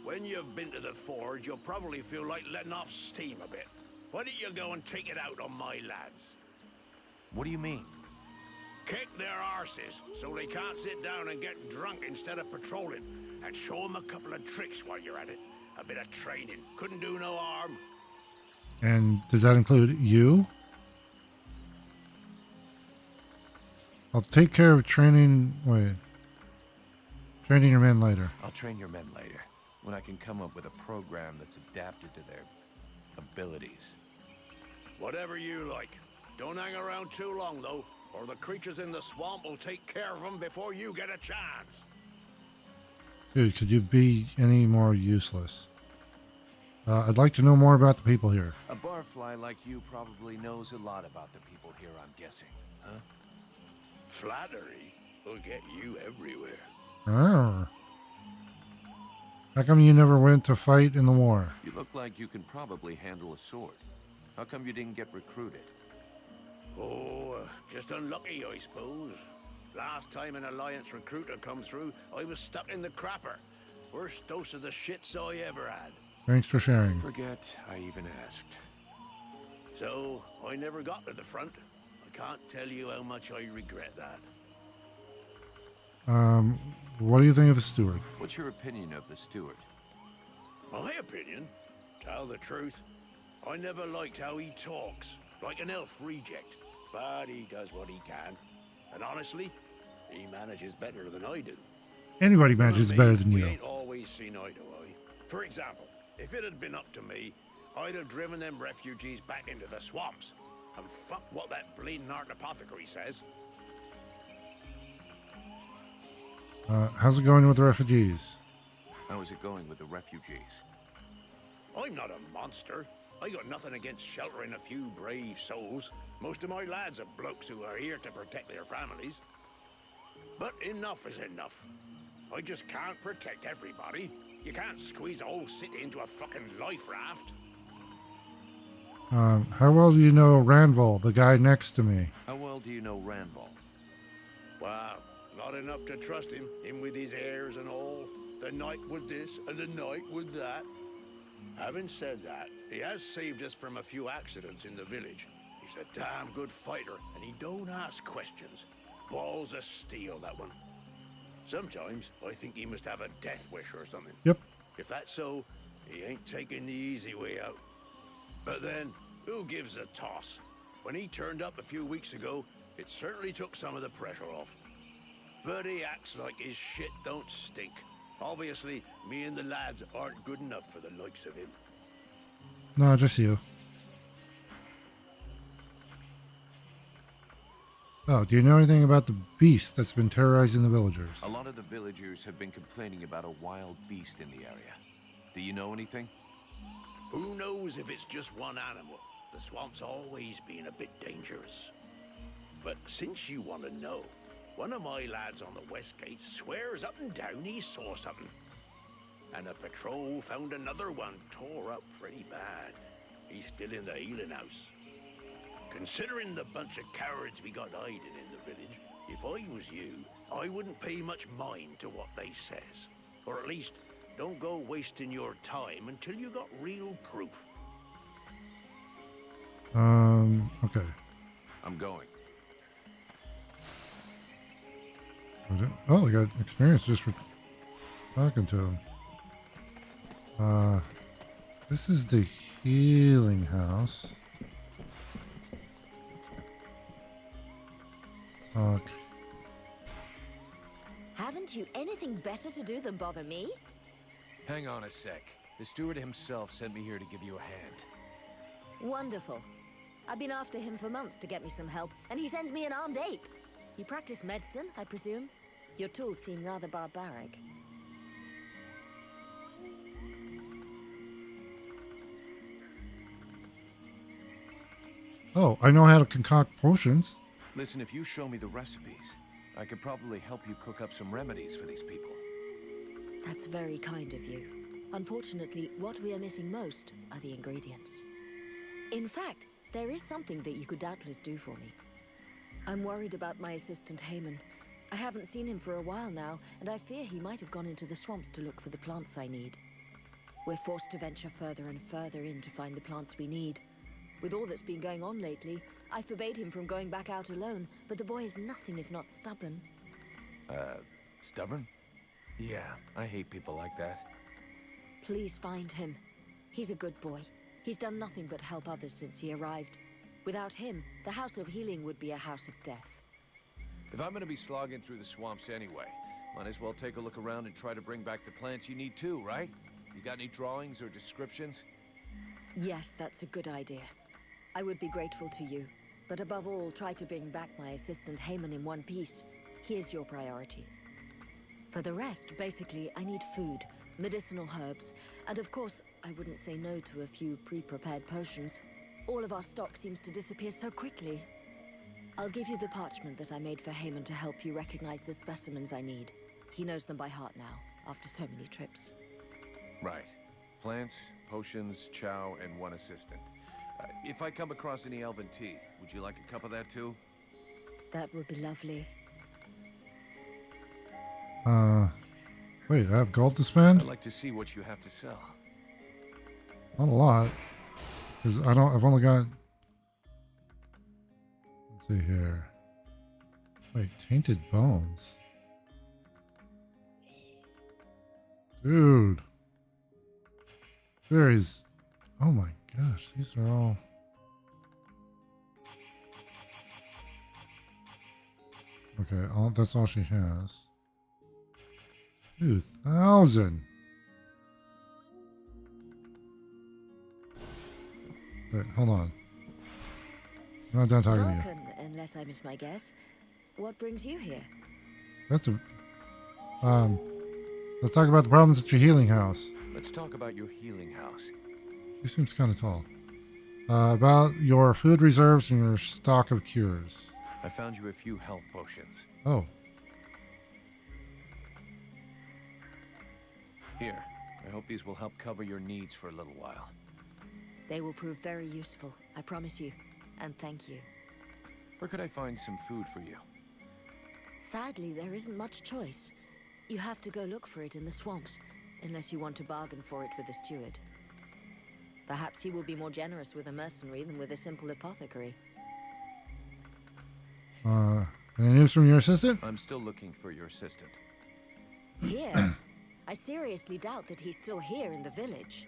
[SPEAKER 4] when you've been to the forge, you'll probably feel like letting off steam a bit. Why don't you go and take it out on my lads?
[SPEAKER 6] What do you mean?
[SPEAKER 4] Kick their arses so they can't sit down and get drunk instead of patrolling. And show them a couple of tricks while you're at it. A bit of training. Couldn't do no harm.
[SPEAKER 1] And does that include you? I'll take care of training. Wait. Training your men later.
[SPEAKER 6] I'll train your men later, when I can come up with a program that's adapted to their abilities.
[SPEAKER 4] Whatever you like. Don't hang around too long, though, or the creatures in the swamp will take care of them before you get a chance.
[SPEAKER 1] Dude, could you be any more useless? I'd like to know more about the people here.
[SPEAKER 6] A barfly like you probably knows a lot about the people here, I'm guessing, huh?
[SPEAKER 4] Flattery will get you everywhere.
[SPEAKER 1] Oh. How come you never went to fight in the war?
[SPEAKER 6] You look like you can probably handle a sword. How come you didn't get recruited?
[SPEAKER 4] Oh, just unlucky, I suppose. Last time an Alliance recruiter come through, I was stuck in the crapper. Worst dose of the shits I ever had.
[SPEAKER 1] Thanks for sharing.
[SPEAKER 6] Forget I even asked.
[SPEAKER 4] So, I never got to the front. I can't tell you how much I regret that.
[SPEAKER 1] What do you think of the steward?
[SPEAKER 6] What's your opinion of the steward?
[SPEAKER 4] My opinion? Tell the truth, I never liked how he talks. Like an elf reject. But he does what he can. And honestly, he manages better than I do.
[SPEAKER 1] Anybody manages better than
[SPEAKER 4] We
[SPEAKER 1] you.
[SPEAKER 4] ain't always seen eye to eye. For example, if it had been up to me, I'd have driven them refugees back into the swamps. And fuck what that bleeding art apothecary says.
[SPEAKER 1] How's it going with the refugees?
[SPEAKER 6] How is it going with the refugees?
[SPEAKER 4] I'm not a monster. I got nothing against sheltering a few brave souls. Most of my lads are blokes who are here to protect their families. But enough is enough. I just can't protect everybody. You can't squeeze a whole city into a fucking life raft.
[SPEAKER 1] How well do you know Ranval, the guy next to me?
[SPEAKER 6] How well do you know Ranval?
[SPEAKER 4] Wow, not enough to trust him. Him with his airs and all. The night with this and the night with that. Having said that, he has saved us from a few accidents in the village. He's a damn good fighter, and he don't ask questions. Balls of steel, that one. Sometimes I think he must have a death wish or something.
[SPEAKER 1] Yep.
[SPEAKER 4] If that's so, he ain't taking the easy way out. But then, who gives a toss? When he turned up a few weeks ago, it certainly took some of the pressure off. But he acts like his shit don't stink. Obviously, me and the lads aren't good enough for the likes of him.
[SPEAKER 1] No, just you. Oh, do you know anything about the beast that's been terrorizing the villagers?
[SPEAKER 6] A lot of the villagers have been complaining about a wild beast in the area. Do you know anything?
[SPEAKER 4] Who knows if it's just one animal? The swamp's always been a bit dangerous. But since you want to know, one of my lads on the west gate swears up and down he saw something. And a patrol found another one tore up pretty bad. He's still in the healing house. Considering the bunch of cowards we got hiding in the village, if I was you, I wouldn't pay much mind to what they says. Or at least, don't go wasting your time until you got real proof.
[SPEAKER 1] Okay.
[SPEAKER 6] I'm going.
[SPEAKER 1] Oh, I got experience just for talking to him. This is the healing house. Fuck.
[SPEAKER 8] Haven't you anything better to do than bother me?
[SPEAKER 6] Hang on a sec. The steward himself sent me here to give you a hand.
[SPEAKER 8] Wonderful. I've been after him for months to get me some help, and he sends me an armed ape. You practice medicine, I presume? Your tools seem rather barbaric.
[SPEAKER 1] Oh, I know how to concoct potions.
[SPEAKER 6] Listen, if you show me the recipes, I could probably help you cook up some remedies for these people.
[SPEAKER 8] That's very kind of you. Unfortunately, what we are missing most are the ingredients. In fact, there is something that you could doubtless do for me. I'm worried about my assistant Haman. I haven't seen him for a while now, and I fear he might have gone into the swamps to look for the plants I need. We're forced to venture further and further in to find the plants we need. With all that's been going on lately, I forbade him from going back out alone, but the boy is nothing if not stubborn.
[SPEAKER 6] Stubborn? Yeah, I hate people like that.
[SPEAKER 8] Please find him. He's a good boy. He's done nothing but help others since he arrived. Without him, the House of Healing would be a house of death.
[SPEAKER 6] If I'm gonna be slogging through the swamps anyway, might as well take a look around and try to bring back the plants you need too, right? You got any drawings or descriptions?
[SPEAKER 8] Yes, that's a good idea. I would be grateful to you, but above all, try to bring back my assistant Haman in one piece. He is your priority. For the rest, basically, I need food, medicinal herbs, and of course, I wouldn't say no to a few pre-prepared potions. All of our stock seems to disappear so quickly. I'll give you the parchment that I made for Haman to help you recognize the specimens I need. He knows them by heart now, after so many trips.
[SPEAKER 6] Right. Plants, potions, chow, and one assistant. If I come across any elven tea, would you like a cup of that too?
[SPEAKER 8] That would be lovely.
[SPEAKER 1] Wait, I have gold to spend?
[SPEAKER 6] I'd like to see what you have to sell.
[SPEAKER 1] Not a lot. Because I've only got... Let's see here. Wait, tainted bones. Dude. There is... Oh my gosh, these are all... Okay, that's all she has. 2,000. Wait, hold on. I'm not done talking to you.
[SPEAKER 8] Vulcan, unless I miss my guess. What brings you here?
[SPEAKER 1] That's a... Let's talk about the problems at your healing house.
[SPEAKER 6] Let's talk about your healing house.
[SPEAKER 1] She seems kind of tall. About your food reserves and your stock of cures.
[SPEAKER 6] I found you a few health potions.
[SPEAKER 1] Oh.
[SPEAKER 6] Here, I hope these will help cover your needs for a little while.
[SPEAKER 8] They will prove very useful, I promise you. And thank you.
[SPEAKER 6] Where could I find some food for you?
[SPEAKER 8] Sadly, there isn't much choice. You have to go look for it in the swamps, unless you want to bargain for it with the steward. Perhaps he will be more generous with a mercenary than with a simple apothecary.
[SPEAKER 1] Any news from your assistant?
[SPEAKER 6] I'm still looking for your assistant.
[SPEAKER 8] Here? I seriously doubt that he's still here in the village.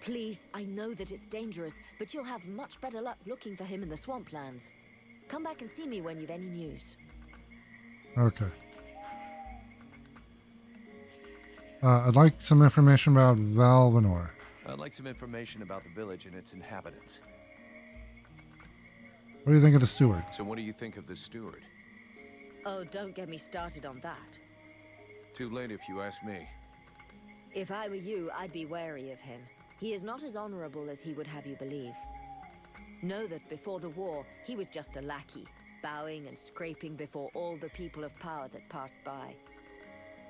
[SPEAKER 8] Please, I know that it's dangerous, but you'll have much better luck looking for him in the swamplands. Come back and see me when you've any news.
[SPEAKER 1] Okay. I'd like some information about Valvanor.
[SPEAKER 6] I'd like some information about the village and its inhabitants.
[SPEAKER 1] What do you think of the steward?
[SPEAKER 6] So what do you think of the steward?
[SPEAKER 8] Oh, don't get me started on that.
[SPEAKER 6] Too late if you ask me.
[SPEAKER 8] If I were you, I'd be wary of him. He is not as honorable as he would have you believe. Know that before the war, he was just a lackey, bowing and scraping before all the people of power that passed by.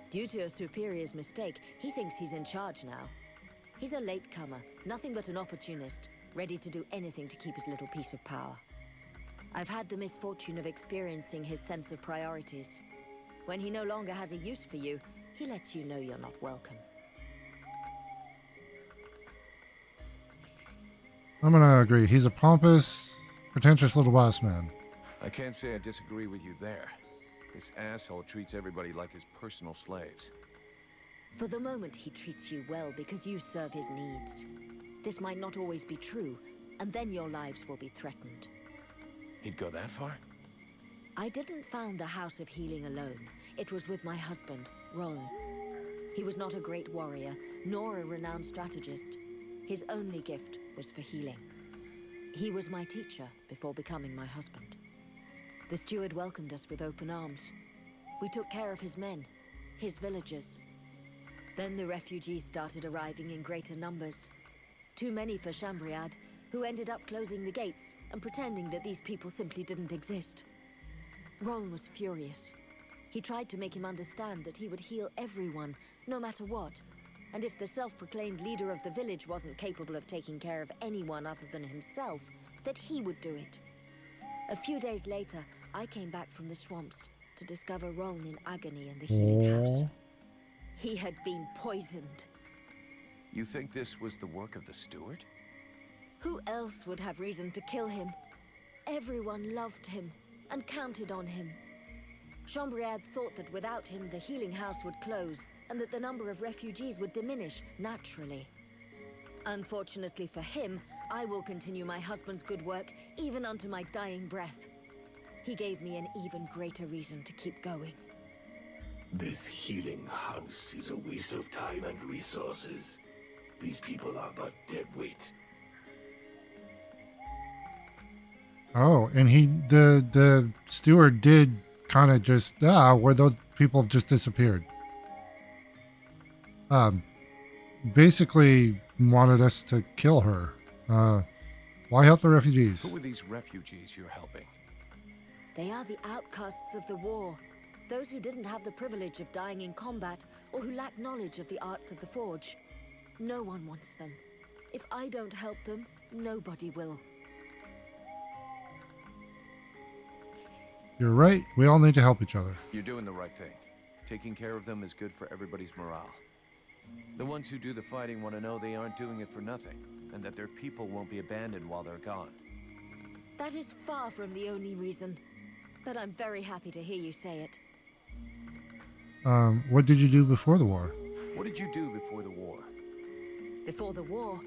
[SPEAKER 8] Due to a superior's mistake, he thinks he's in charge now. He's a latecomer, nothing but an opportunist, ready to do anything to keep his little piece of power. I've had the misfortune of experiencing his sense of priorities. When he no longer has a use for you, he lets you know you're not welcome.
[SPEAKER 1] I'm gonna agree. He's a pompous, pretentious little boss man.
[SPEAKER 6] I can't say I disagree with you there. This asshole treats everybody like his personal slaves.
[SPEAKER 8] For the moment, he treats you well because you serve his needs. This might not always be true, and then your lives will be threatened.
[SPEAKER 6] He'd go that far?
[SPEAKER 8] I didn't found the House of Healing alone. It was with my husband, Ron. He was not a great warrior, nor a renowned strategist. His only gift was for healing. He was my teacher before becoming my husband. The steward welcomed us with open arms. We took care of his men, his villagers. Then the refugees started arriving in greater numbers. Too many for Chambriad, who ended up closing the gates and pretending that these people simply didn't exist. Ron was furious. He tried to make him understand that he would heal everyone, no matter what. And if the self-proclaimed leader of the village wasn't capable of taking care of anyone other than himself, that he would do it. A few days later, I came back from the swamps to discover Ron in agony in the healing house. He had been poisoned.
[SPEAKER 6] You think this was the work of the steward?
[SPEAKER 8] Who else would have reason to kill him? Everyone loved him and counted on him. Chambriad thought that without him, the healing house would close and that the number of refugees would diminish naturally. Unfortunately for him, I will continue my husband's good work even unto my dying breath. He gave me an even greater reason to keep going.
[SPEAKER 4] This healing house is a waste of time and resources. These people are but dead weight.
[SPEAKER 1] Oh, and the steward did kind of just, where those people just disappeared. Basically wanted us to kill her. Why help the refugees?
[SPEAKER 6] Who are these refugees you're helping?
[SPEAKER 8] They are the outcasts of the war. Those who didn't have the privilege of dying in combat or who lack knowledge of the arts of the forge. No one wants them. If I don't help them, nobody will.
[SPEAKER 1] You're right. We all need to help each other.
[SPEAKER 6] You're doing the right thing. Taking care of them is good for everybody's morale. The ones who do the fighting want to know they aren't doing it for nothing, and that their people won't be abandoned while they're gone.
[SPEAKER 8] That is far from the only reason. But I'm very happy to hear you say it.
[SPEAKER 1] What did you do before the war?
[SPEAKER 6] What did you do before the war?
[SPEAKER 8] Before the war?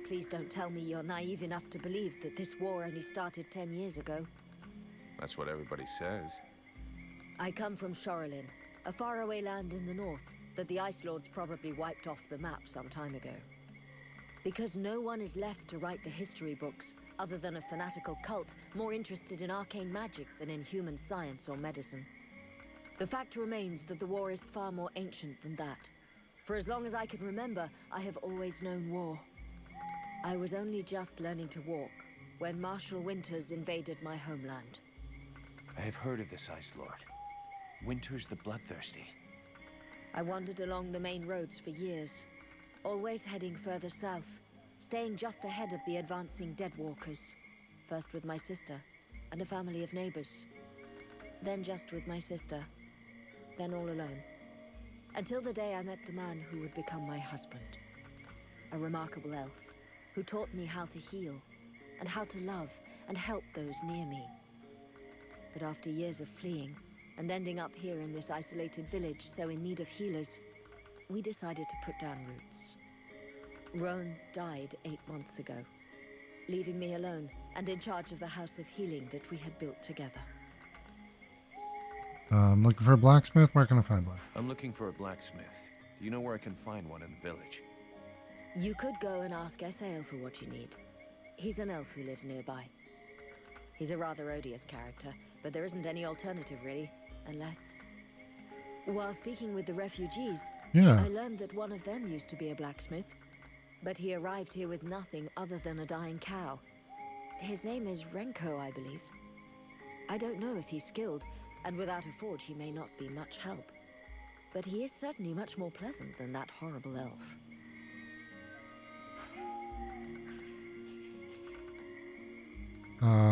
[SPEAKER 8] Please don't tell me you're naive enough to believe that this war only started 10 years ago.
[SPEAKER 6] That's what everybody says.
[SPEAKER 8] I come from Shorelin, a faraway land in the north that the Ice Lords probably wiped off the map some time ago. Because no one is left to write the history books, other than a fanatical cult more interested in arcane magic than in human science or medicine. The fact remains that the war is far more ancient than that. For as long as I can remember, I have always known war. I was only just learning to walk when Marshal Winters invaded my homeland.
[SPEAKER 6] I have heard of this Ice Lord. Winters the Bloodthirsty.
[SPEAKER 8] I wandered along the main roads for years, always heading further south, staying just ahead of the advancing Deadwalkers. First with my sister and a family of neighbors. Then just with my sister. Then all alone. Until the day I met the man who would become my husband. A remarkable elf who taught me how to heal and how to love and help those near me. But after years of fleeing and ending up here in this isolated village so in need of healers, we decided to put down roots. Roan died 8 months ago, leaving me alone and in charge of the House of Healing that we had built together.
[SPEAKER 1] I'm looking for a blacksmith. Where can I find one?
[SPEAKER 6] I'm looking for a blacksmith. Do you know where I can find one in the village?
[SPEAKER 8] You could go and ask Esael for what you need. He's an elf who lives nearby. He's a rather odious character, but there isn't any alternative really, unless... While speaking with the refugees, I learned that one of them used to be a blacksmith, but he arrived here with nothing other than a dying cow. His name is Renko, I believe. I don't know if he's skilled, and without a forge he may not be much help. But he is certainly much more pleasant than that horrible elf.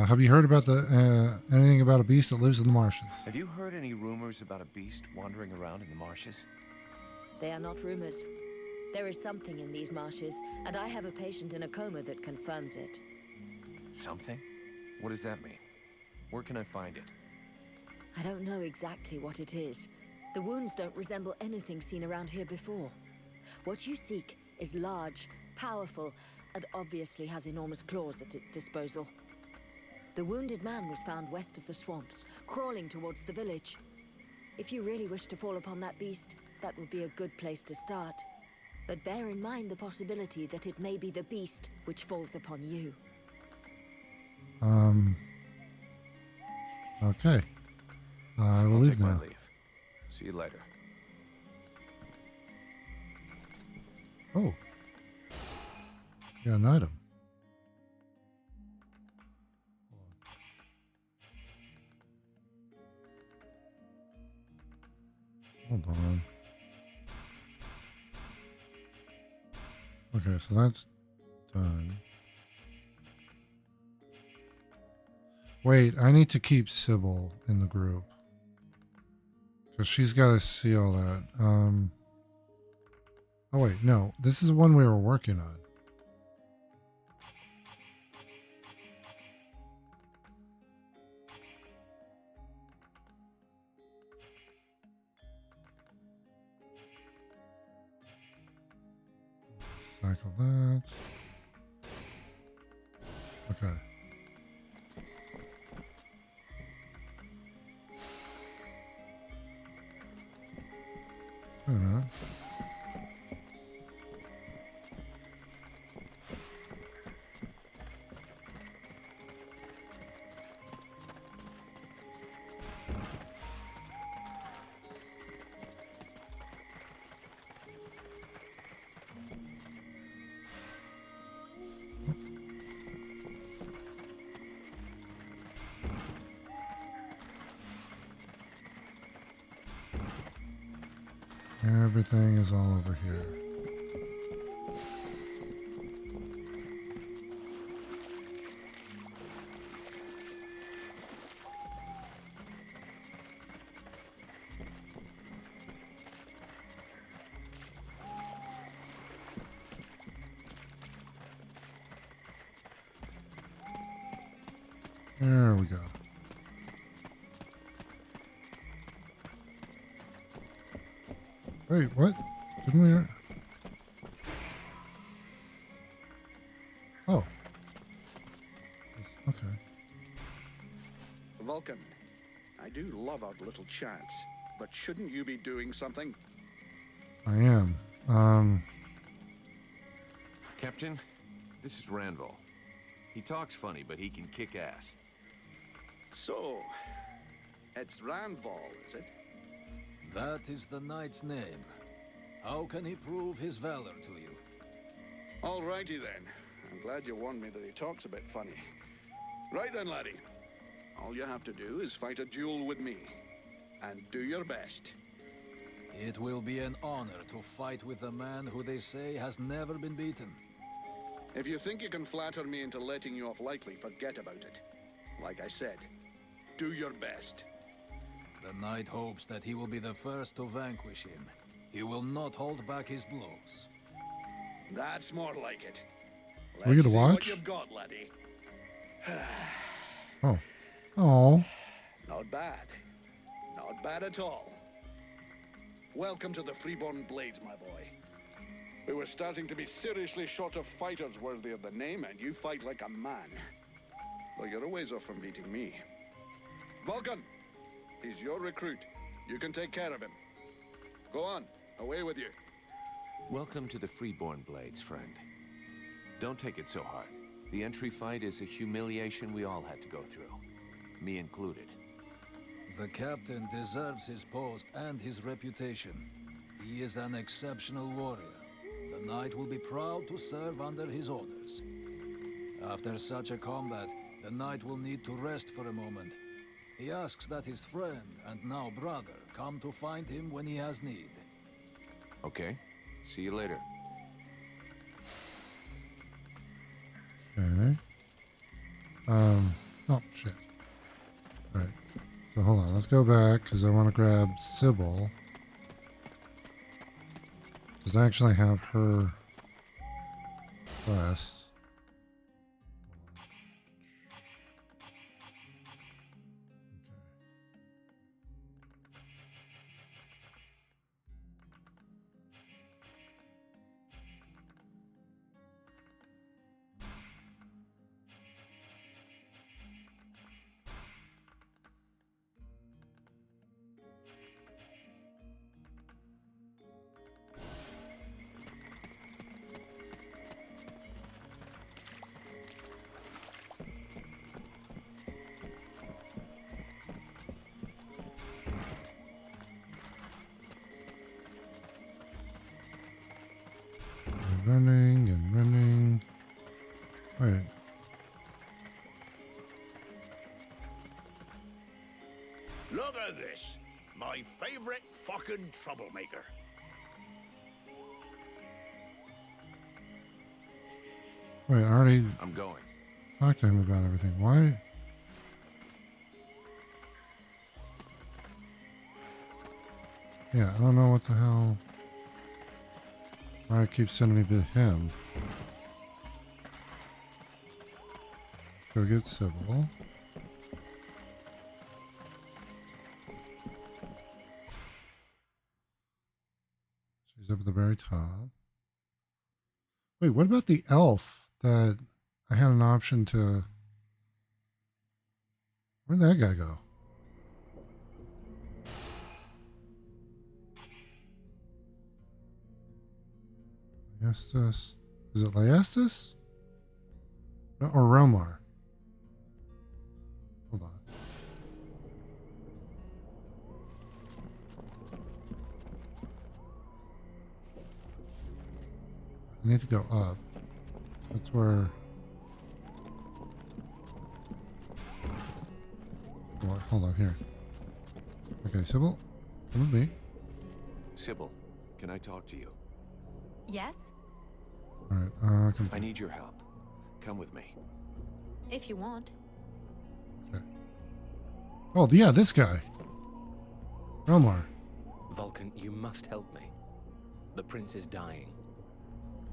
[SPEAKER 1] Have you heard about anything about a beast that lives in the marshes?
[SPEAKER 6] Have you heard any rumors about a beast wandering around in the marshes?
[SPEAKER 8] They are not rumors. There is something in these marshes, and I have a patient in a coma that confirms it.
[SPEAKER 6] Something? What does that mean? Where can I find it?
[SPEAKER 8] I don't know exactly what it is. The wounds don't resemble anything seen around here before. What you seek is large, powerful, and obviously has enormous claws at its disposal. The wounded man was found west of the swamps, crawling towards the village. If you really wish to fall upon that beast, that would be a good place to start. But bear in mind the possibility that it may be the beast which falls upon you.
[SPEAKER 1] Okay. I will
[SPEAKER 6] I'll
[SPEAKER 1] leave
[SPEAKER 6] take my
[SPEAKER 1] now.
[SPEAKER 6] leave. See you later.
[SPEAKER 1] Oh. Got an item. Hold on. Okay, so that's done. Wait, I need to keep Sybil in the group. Because she's got to see all that. Oh wait, no. This is the one we were working on. Cycle that. Okay. Wait a minute. Everything is all over here. There we go. Wait, what? Didn't we? Oh. Okay.
[SPEAKER 3] Vulcan, I do love our little chats, but shouldn't you be doing something?
[SPEAKER 1] I am.
[SPEAKER 6] Captain, this is Ranvil. He talks funny, but he can kick ass.
[SPEAKER 3] So, it's Ranval, is it?
[SPEAKER 7] That is the knight's name. How can he prove his valor to you?
[SPEAKER 3] Alrighty then. I'm glad you warned me that he talks a bit funny. Right then, laddie. All you have to do is fight a duel with me. And do your best.
[SPEAKER 7] It will be an honor to fight with a man who they say has never been beaten.
[SPEAKER 3] If you think you can flatter me into letting you off lightly, forget about it. Like I said, do your best.
[SPEAKER 7] The knight hopes that he will be the first to vanquish him. He will not hold back his blows.
[SPEAKER 3] That's more like it.
[SPEAKER 1] We get to
[SPEAKER 3] see
[SPEAKER 1] watch?
[SPEAKER 3] what you've got, laddie.
[SPEAKER 1] Oh. Oh.
[SPEAKER 3] Not bad. Not bad at all. Welcome to the Freeborn Blades, my boy. We were starting to be seriously short of fighters worthy of the name, and you fight like a man. Though you're a ways off from beating me. Vulcan! He's your recruit. You can take care of him. Go on. Away with you.
[SPEAKER 6] Welcome to the Freeborn Blades, friend. Don't take it so hard. The entry fight is a humiliation we all had to go through. Me included.
[SPEAKER 7] The captain deserves his post and his reputation. He is an exceptional warrior. The knight will be proud to serve under his orders. After such a combat, the knight will need to rest for a moment. He asks that his friend, and now brother, come to find him when he has need.
[SPEAKER 6] Okay. See you later.
[SPEAKER 1] Okay. Oh, shit. Right. So hold on. Let's go back because I want to grab Sybil. Because I actually have her quest. running and running. Wait.
[SPEAKER 4] Look at this. My favorite fucking troublemaker.
[SPEAKER 1] Wait, I already
[SPEAKER 6] I'm going.
[SPEAKER 1] talked to him about everything. Why? Yeah, I don't know what the hell. Why it keeps sending me to him. Go get Sybil. She's up at the very top. Wait, what about the elf that I had an option to... Where'd that guy go? Laestus. Is it Laestus? Or Romar? Hold on. I need to go up. That's where... Hold on, here. Okay, Sybil, come with me.
[SPEAKER 6] Sybil, can I talk to you?
[SPEAKER 9] Yes?
[SPEAKER 1] Alright, come.
[SPEAKER 6] I need your help. Come with me.
[SPEAKER 9] If you want.
[SPEAKER 1] Okay. Oh, yeah, this guy. Romar.
[SPEAKER 10] Vulcan, you must help me. The prince is dying.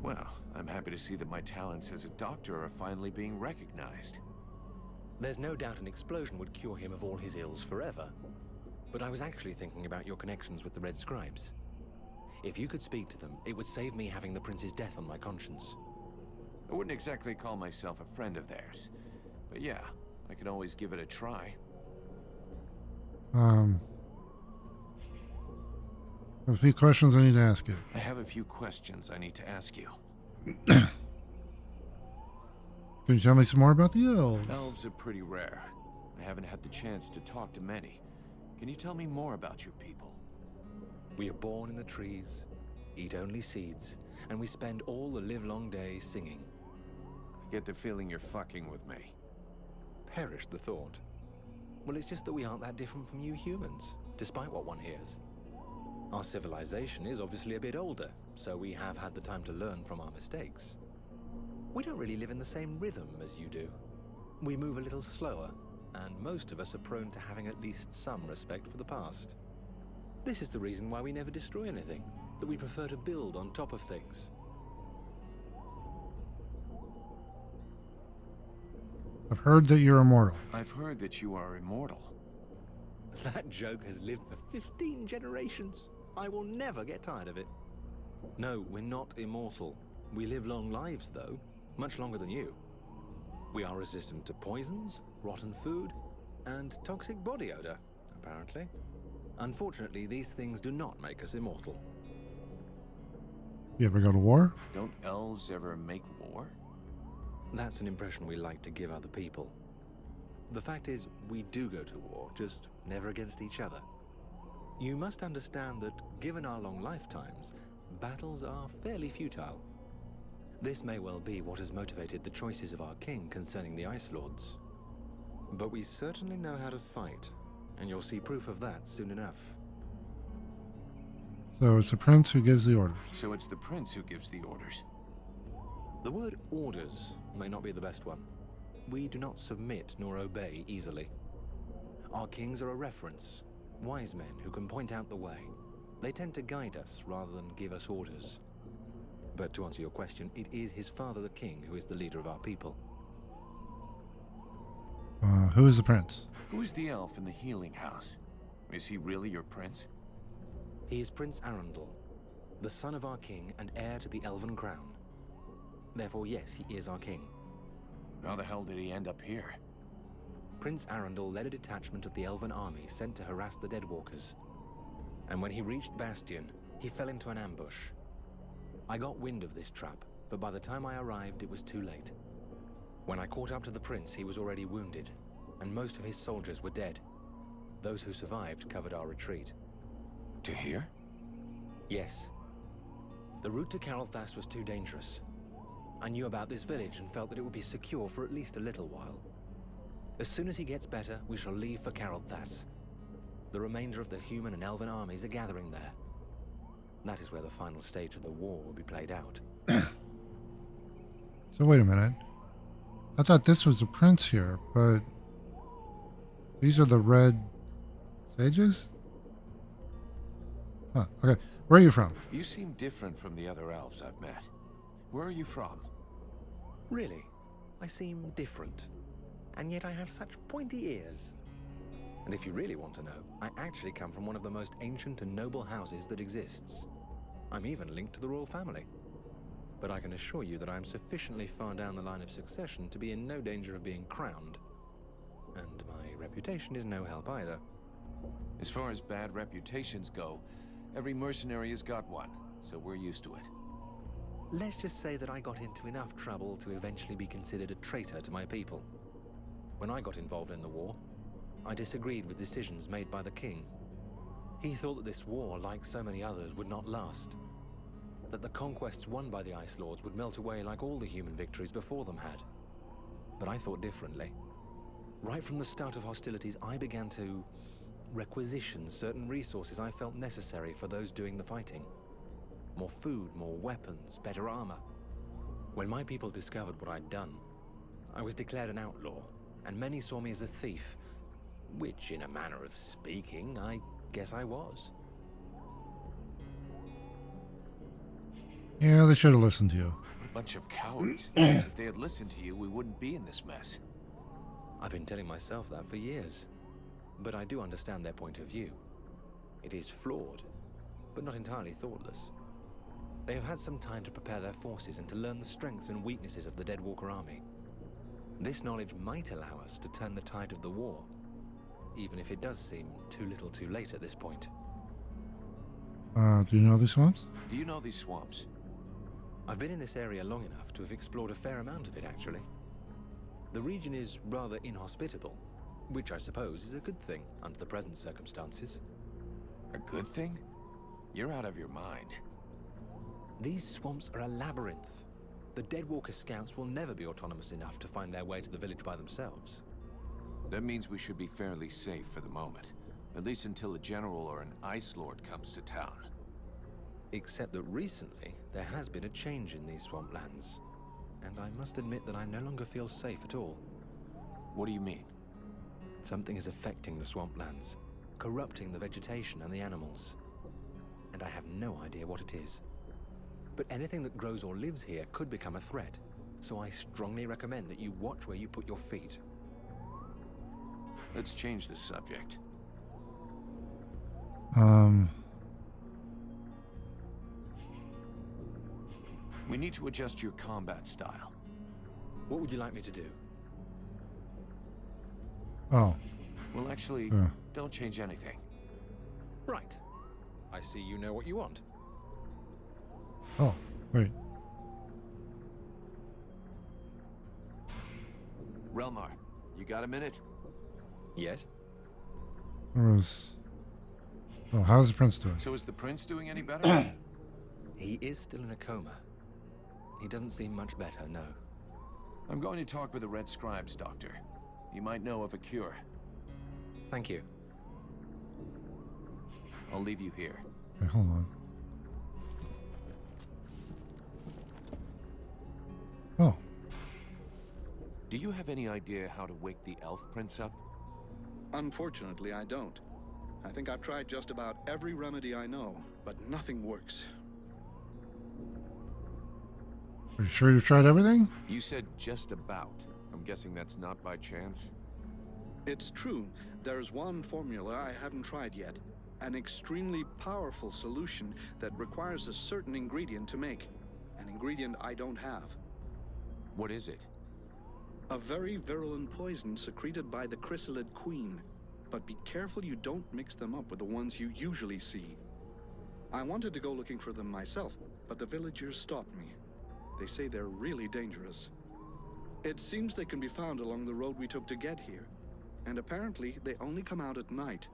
[SPEAKER 6] Well, I'm happy to see that my talents as a doctor are finally being recognized.
[SPEAKER 10] There's no doubt an explosion would cure him of all his ills forever. But I was actually thinking about your connections with the Red Scribes. If you could speak to them, it would save me having the prince's death on my conscience.
[SPEAKER 6] I wouldn't exactly call myself a friend of theirs. But yeah, I can always give it a try.
[SPEAKER 1] I have a few questions I need to ask you.
[SPEAKER 6] I have a few questions I need to ask you.
[SPEAKER 1] Can you tell me some more about the elves?
[SPEAKER 6] Elves are pretty rare. I haven't had the chance to talk to many. Can you tell me more about your people?
[SPEAKER 10] We are born in the trees, eat only seeds, and we spend all the livelong day singing.
[SPEAKER 6] I get the feeling you're fucking with me.
[SPEAKER 10] Perish the thought. Well, it's just that we aren't that different from you humans, despite what one hears. Our civilization is obviously a bit older, so we have had the time to learn from our mistakes. We don't really live in the same rhythm as you do. We move a little slower, and most of us are prone to having at least some respect for the past. This is the reason why we never destroy anything, that we prefer to build on top of things.
[SPEAKER 1] I've heard that you're immortal.
[SPEAKER 6] I've heard that you are immortal.
[SPEAKER 10] That joke has lived for 15 generations. I will never get tired of it. No, we're not immortal. We live long lives, though. Much longer than you. We are resistant to poisons, rotten food, and toxic body odor, apparently. Unfortunately, these things do not make us immortal.
[SPEAKER 1] You ever go to war?
[SPEAKER 6] Don't elves ever make war?
[SPEAKER 10] That's an impression we like to give other people. The fact is, we do go to war, just never against each other. You must understand that, given our long lifetimes, battles are fairly futile. This may well be what has motivated the choices of our king concerning the Ice Lords. But we certainly know how to fight, and you'll see proof of that soon enough.
[SPEAKER 1] So it's the prince who gives the orders.
[SPEAKER 6] So it's the prince who gives the orders.
[SPEAKER 10] The word orders may not be the best one. We do not submit nor obey easily. Our kings are a reference, wise men who can point out the way. They tend to guide us rather than give us orders. But to answer your question, it is his father the king who is the leader of our people.
[SPEAKER 1] Who is the prince?
[SPEAKER 6] Who is the elf in the healing house? Is he really your prince?
[SPEAKER 10] He is Prince Arundel, the son of our king and heir to the Elven crown. Therefore, yes, he is our king.
[SPEAKER 6] How the hell did he end up here?
[SPEAKER 10] Prince Arundel led a detachment of the Elven army sent to harass the Deadwalkers. And when he reached Bastion, he fell into an ambush. I got wind of this trap, but by the time I arrived, it was too late. When I caught up to the prince, he was already wounded, and most of his soldiers were dead. Those who survived covered our retreat.
[SPEAKER 6] To here?
[SPEAKER 10] Yes. The route to Carolthas was too dangerous. I knew about this village and felt that it would be secure for at least a little while. As soon as he gets better, we shall leave for Carolthas. The remainder of the human and elven armies are gathering there. That is where the final stage of the war will be played out.
[SPEAKER 1] So wait a minute. I thought this was the prince here, but these are the red sages? Huh, okay. Where are you from?
[SPEAKER 6] You seem different from the other elves I've met. Where are you from?
[SPEAKER 10] Really? I seem different. And yet I have such pointy ears. And if you really want to know, I actually come from one of the most ancient and noble houses that exists. I'm even linked to the royal family. But I can assure you that I am sufficiently far down the line of succession to be in no danger of being crowned. And my reputation is no help either.
[SPEAKER 6] As far as bad reputations go, every mercenary has got one, so we're used to it.
[SPEAKER 10] Let's just say that I got into enough trouble to eventually be considered a traitor to my people. When I got involved in the war, I disagreed with decisions made by the king. He thought that this war, like so many others, would not last. That the conquests won by the Ice Lords would melt away like all the human victories before them had. But I thought differently. Right from the start of hostilities, I began to requisition certain resources I felt necessary for those doing the fighting. More food, more weapons, better armor. When my people discovered what I'd done, I was declared an outlaw, and many saw me as a thief, which, in a manner of speaking, I guess I was.
[SPEAKER 1] Yeah, they should have listened to you.
[SPEAKER 6] A bunch of cowards. If they had listened to you, we wouldn't be in this mess.
[SPEAKER 10] I've been telling myself that for years, but I do understand their point of view. It is flawed, but not entirely thoughtless. They have had some time to prepare their forces and to learn the strengths and weaknesses of the Deadwalker army. This knowledge might allow us to turn the tide of the war, even if it does seem too little too late at this point.
[SPEAKER 1] Do you know these swamps?
[SPEAKER 6] Do you know these swamps?
[SPEAKER 10] I've been in this area long enough to have explored a fair amount of it, actually. The region is rather inhospitable, which I suppose is a good thing under the present circumstances.
[SPEAKER 6] A good thing? You're out of your mind.
[SPEAKER 10] These swamps are a labyrinth. The Deadwalker scouts will never be autonomous enough to find their way to the village by themselves.
[SPEAKER 6] That means we should be fairly safe for the moment. At least until a general or an Ice Lord comes to town.
[SPEAKER 10] Except that recently, there has been a change in these swamplands. And I must admit that I no longer feel safe at all.
[SPEAKER 6] What do you mean?
[SPEAKER 10] Something is affecting the swamplands, corrupting the vegetation and the animals. And I have no idea what it is. But anything that grows or lives here could become a threat. So I strongly recommend that you watch where you put your feet.
[SPEAKER 6] Let's change the subject. We need to adjust your combat style.
[SPEAKER 10] What would you like me to do?
[SPEAKER 1] Oh.
[SPEAKER 6] Well, actually, don't change anything.
[SPEAKER 10] Right. I see you know what you want.
[SPEAKER 1] Oh, wait.
[SPEAKER 6] Relmar, you got a minute?
[SPEAKER 10] Yes?
[SPEAKER 1] Where was... Oh, how's the prince doing?
[SPEAKER 6] So is the prince doing any better?
[SPEAKER 10] He is still in a coma. He doesn't seem much better, no.
[SPEAKER 6] I'm going to talk with the Red Scribes, Doctor. You might know of a cure.
[SPEAKER 10] Thank you.
[SPEAKER 6] I'll leave you here.
[SPEAKER 1] Okay, hold on. Oh.
[SPEAKER 6] Do you have any idea how to wake the Elf Prince up?
[SPEAKER 3] Unfortunately, I don't. I think I've tried just about every remedy I know, but nothing works.
[SPEAKER 1] Are you sure you've tried everything?
[SPEAKER 6] You said just about. I'm guessing that's not by chance?
[SPEAKER 3] It's true. There's one formula I haven't tried yet. An extremely powerful solution that requires a certain ingredient to make. An ingredient I don't have.
[SPEAKER 6] What is it?
[SPEAKER 3] A very virulent poison secreted by the Chrysalid Queen. But be careful you don't mix them up with the ones you usually see. I wanted to go looking for them myself, but the villagers stopped me. They say they're really dangerous. It seems they can be found along the road we took to get here. And apparently, they only come out at night.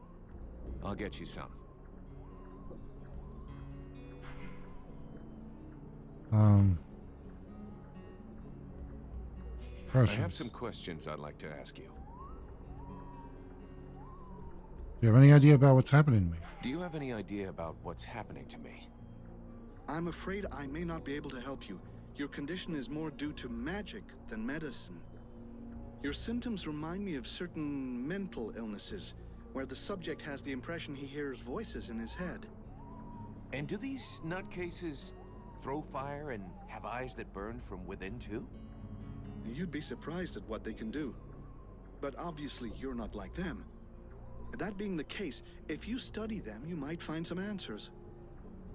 [SPEAKER 6] I'll get you some. I have
[SPEAKER 1] Questions.
[SPEAKER 6] some questions I'd like to ask you.
[SPEAKER 1] Do you have any idea about what's happening to me?
[SPEAKER 6] Do you have any idea about what's happening to me?
[SPEAKER 3] I'm afraid I may not be able to help you. Your condition is more due to magic than medicine. Your symptoms remind me of certain mental illnesses, where the subject has the impression he hears voices in his head.
[SPEAKER 6] And do these nutcases throw fire and have eyes that burn from within too?
[SPEAKER 3] You'd be surprised at what they can do. But obviously you're not like them. That being the case, if you study them, you might find some answers.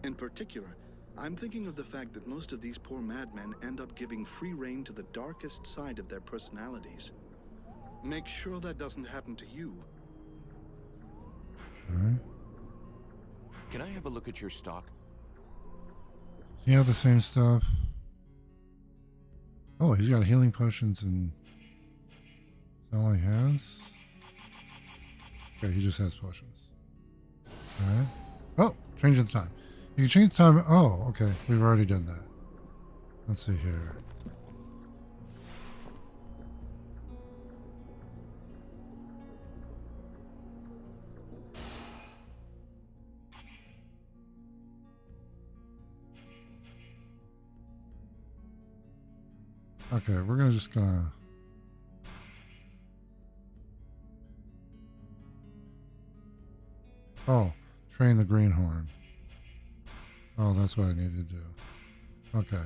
[SPEAKER 3] In particular, I'm thinking of the fact that most of these poor madmen end up giving free rein to the darkest side of their personalities. Make sure that doesn't happen to you.
[SPEAKER 1] Alright.
[SPEAKER 6] Can I have a look at your stock?
[SPEAKER 1] You have the same stuff. Oh, he's got healing potions and that's all he has. Okay, he just has potions. Alright. Oh, changing the time. You can change the time. Oh, okay. We've already done that. Let's see here. Okay, we're just gonna. Oh, train the greenhorn. Oh, that's what I need to do. Okay.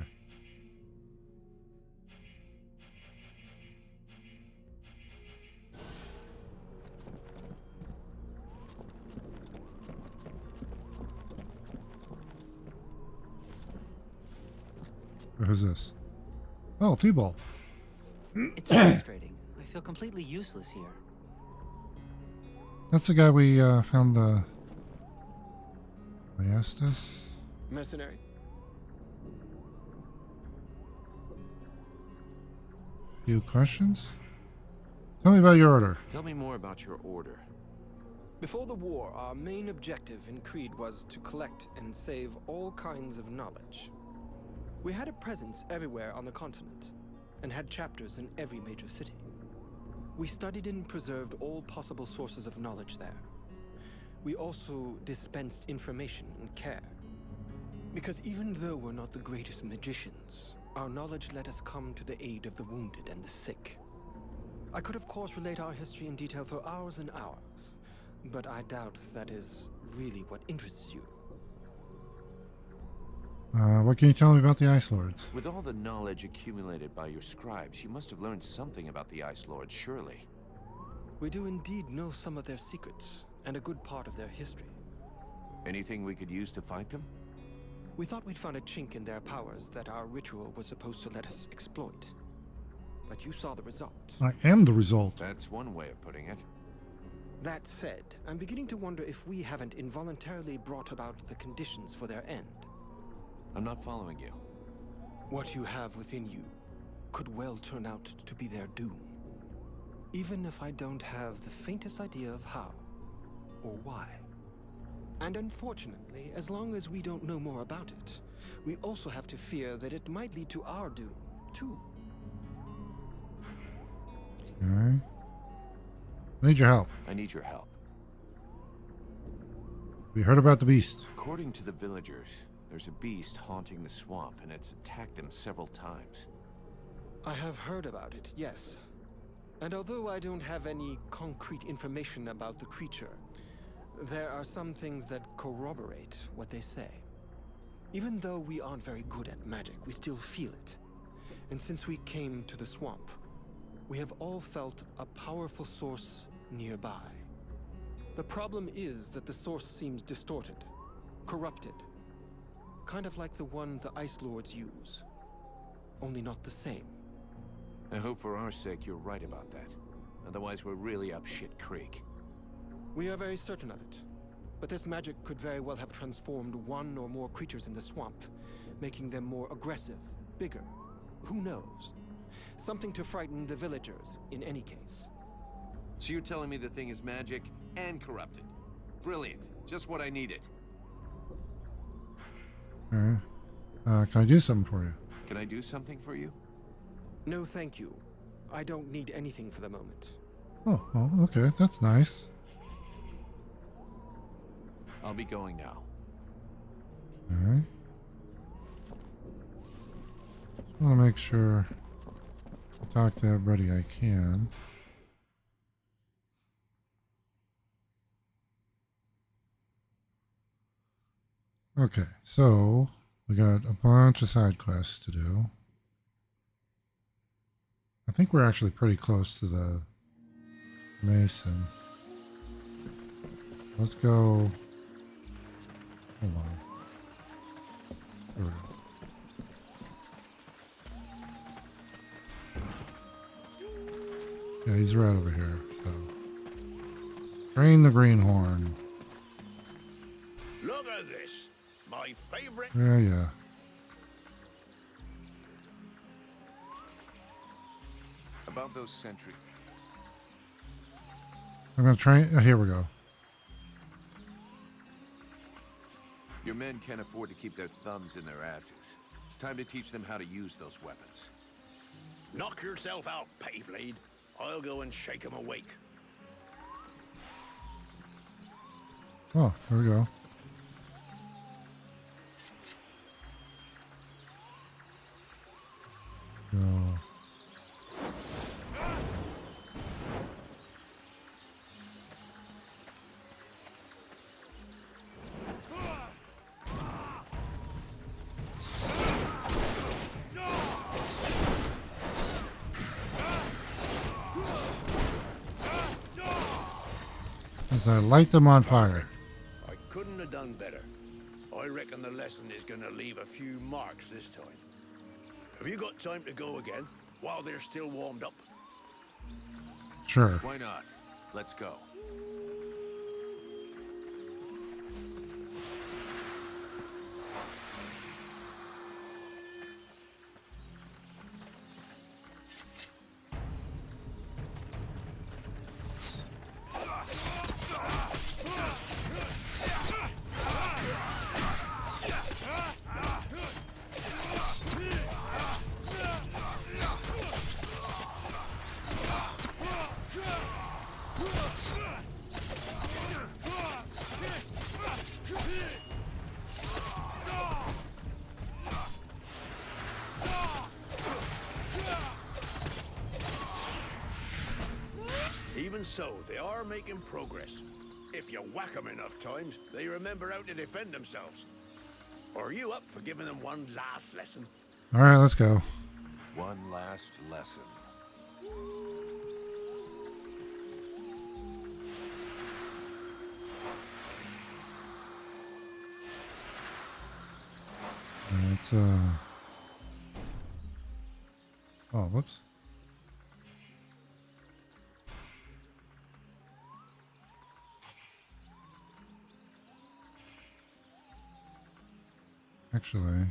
[SPEAKER 1] Who's this? Oh, Theobald.
[SPEAKER 11] It's frustrating. I feel completely useless here.
[SPEAKER 1] That's the guy we found the. Estes?
[SPEAKER 12] Mercenary.
[SPEAKER 1] Few questions? Tell me about your order.
[SPEAKER 6] Tell me more about your order.
[SPEAKER 12] Before the war, our main objective in Creed was to collect and save all kinds of knowledge. We had a presence everywhere on the continent, and had chapters in every major city. We studied and preserved all possible sources of knowledge there. We also dispensed information and care. Because even though we're not the greatest magicians, our knowledge let us come to the aid of the wounded and the sick. I could of course relate our history in detail for hours and hours, but I doubt that is really what interests you.
[SPEAKER 1] What can you tell me about the Ice Lords?
[SPEAKER 6] With all the knowledge accumulated by your scribes, you must have learned something about the Ice Lords, surely.
[SPEAKER 12] We do indeed know some of their secrets, and a good part of their history.
[SPEAKER 6] Anything we could use to fight them?
[SPEAKER 12] We thought we'd found a chink in their powers that our ritual was supposed to let us exploit. But you saw the result.
[SPEAKER 1] I am the result.
[SPEAKER 6] That's one way of putting it.
[SPEAKER 12] That said, I'm beginning to wonder if we haven't involuntarily brought about the conditions for their end.
[SPEAKER 6] I'm not following you.
[SPEAKER 12] What you have within you could well turn out to be their doom. Even if I don't have the faintest idea of how or why. And unfortunately, as long as we don't know more about it, we also have to fear that it might lead to our doom, too.
[SPEAKER 1] Okay. I need your help.
[SPEAKER 6] I need your help.
[SPEAKER 1] We heard about the beast.
[SPEAKER 6] According to the villagers, there's a beast haunting the swamp, and it's attacked them several times.
[SPEAKER 12] I have heard about it, yes. And although I don't have any concrete information about the creature, there are some things that corroborate what they say. Even though we aren't very good at magic, we still feel it. And since we came to the swamp, we have all felt a powerful source nearby. The problem is that the source seems distorted, corrupted. Kind of like the one the Ice Lords use. Only not the same.
[SPEAKER 6] I hope for our sake you're right about that. Otherwise we're really up shit creek.
[SPEAKER 12] We are very certain of it. But this magic could very well have transformed one or more creatures in the swamp, making them more aggressive, bigger. Who knows? Something to frighten the villagers, in any case.
[SPEAKER 6] So you're telling me the thing is magic and corrupted. Brilliant. Just what I needed.
[SPEAKER 1] Alright. Can I do something for you?
[SPEAKER 6] Can I do something for you?
[SPEAKER 12] No, thank you. I don't need anything for the moment.
[SPEAKER 1] Oh, okay. That's nice.
[SPEAKER 6] I'll be going now.
[SPEAKER 1] Okay. I want to make sure I talk to everybody I can. Okay, so we got a bunch of side quests to do. I think we're actually pretty close to the Mason. Let's go. Hold on. There we go. Yeah, he's right over here. So, drain the greenhorn.
[SPEAKER 4] Look at this. My favorite.
[SPEAKER 1] Yeah.
[SPEAKER 6] About those sentry.
[SPEAKER 1] I'm gonna try. Here we go.
[SPEAKER 6] Your men can't afford to keep their thumbs in their asses. It's time to teach them how to use those weapons.
[SPEAKER 4] Knock yourself out, Payblade. I'll go and shake him awake.
[SPEAKER 1] Oh, there we go. Go. As I light them on fire.
[SPEAKER 4] I couldn't have done better. I reckon the lesson is gonna leave a few marks this time. Have you got time to go again, while they're still warmed up?
[SPEAKER 1] Sure.
[SPEAKER 6] Why not? Let's go.
[SPEAKER 4] Even so, they are making progress. If you whack them enough times, they remember how to defend themselves. Are you up for giving them one last lesson?
[SPEAKER 1] All right, let's go.
[SPEAKER 6] One last lesson.
[SPEAKER 1] Let's oh, whoops. Actually,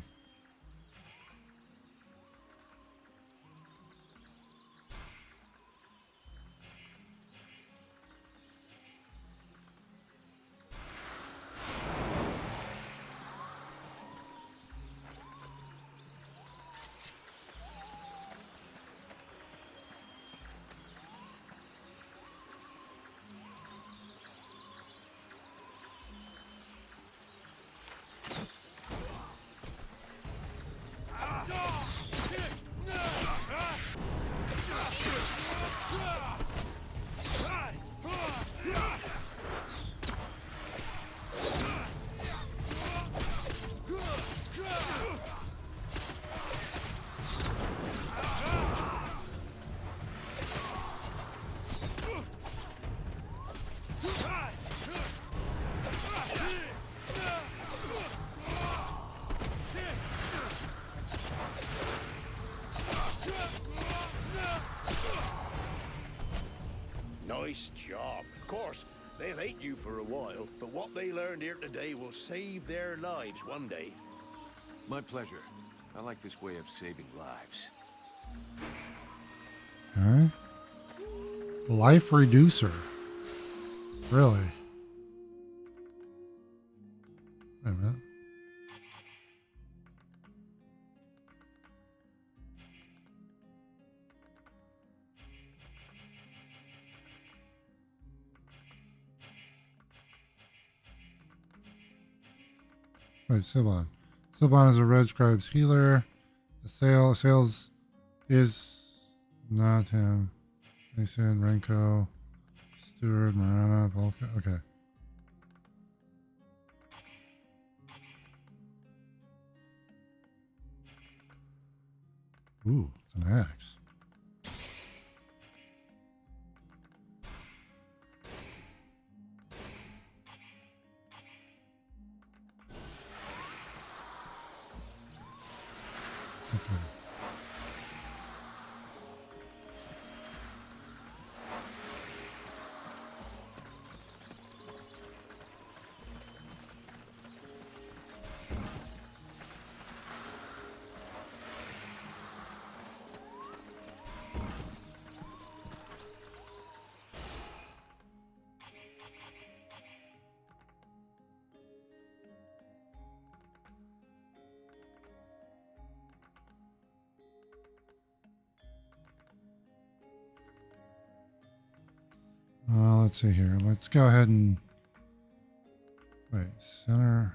[SPEAKER 4] Nice job. Of course, they'll hate you for a while, but what they learned here today will save their lives one day.
[SPEAKER 6] My pleasure. I like this way of saving lives.
[SPEAKER 1] okay. Life reducer. Really? Wait a minute. Wait, Silban. Silban is a Red Scribe's healer. The Sales is not him. Mason, Renko, Stewart, Marana, Volca. Okay. Ooh, it's an axe. Okay. Let's see here. Let's go ahead and wait. Center.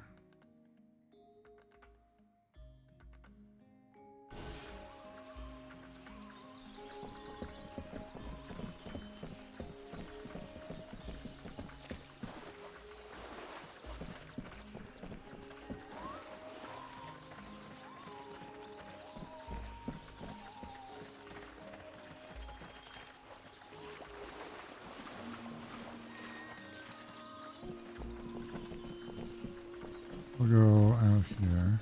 [SPEAKER 1] We'll go out here.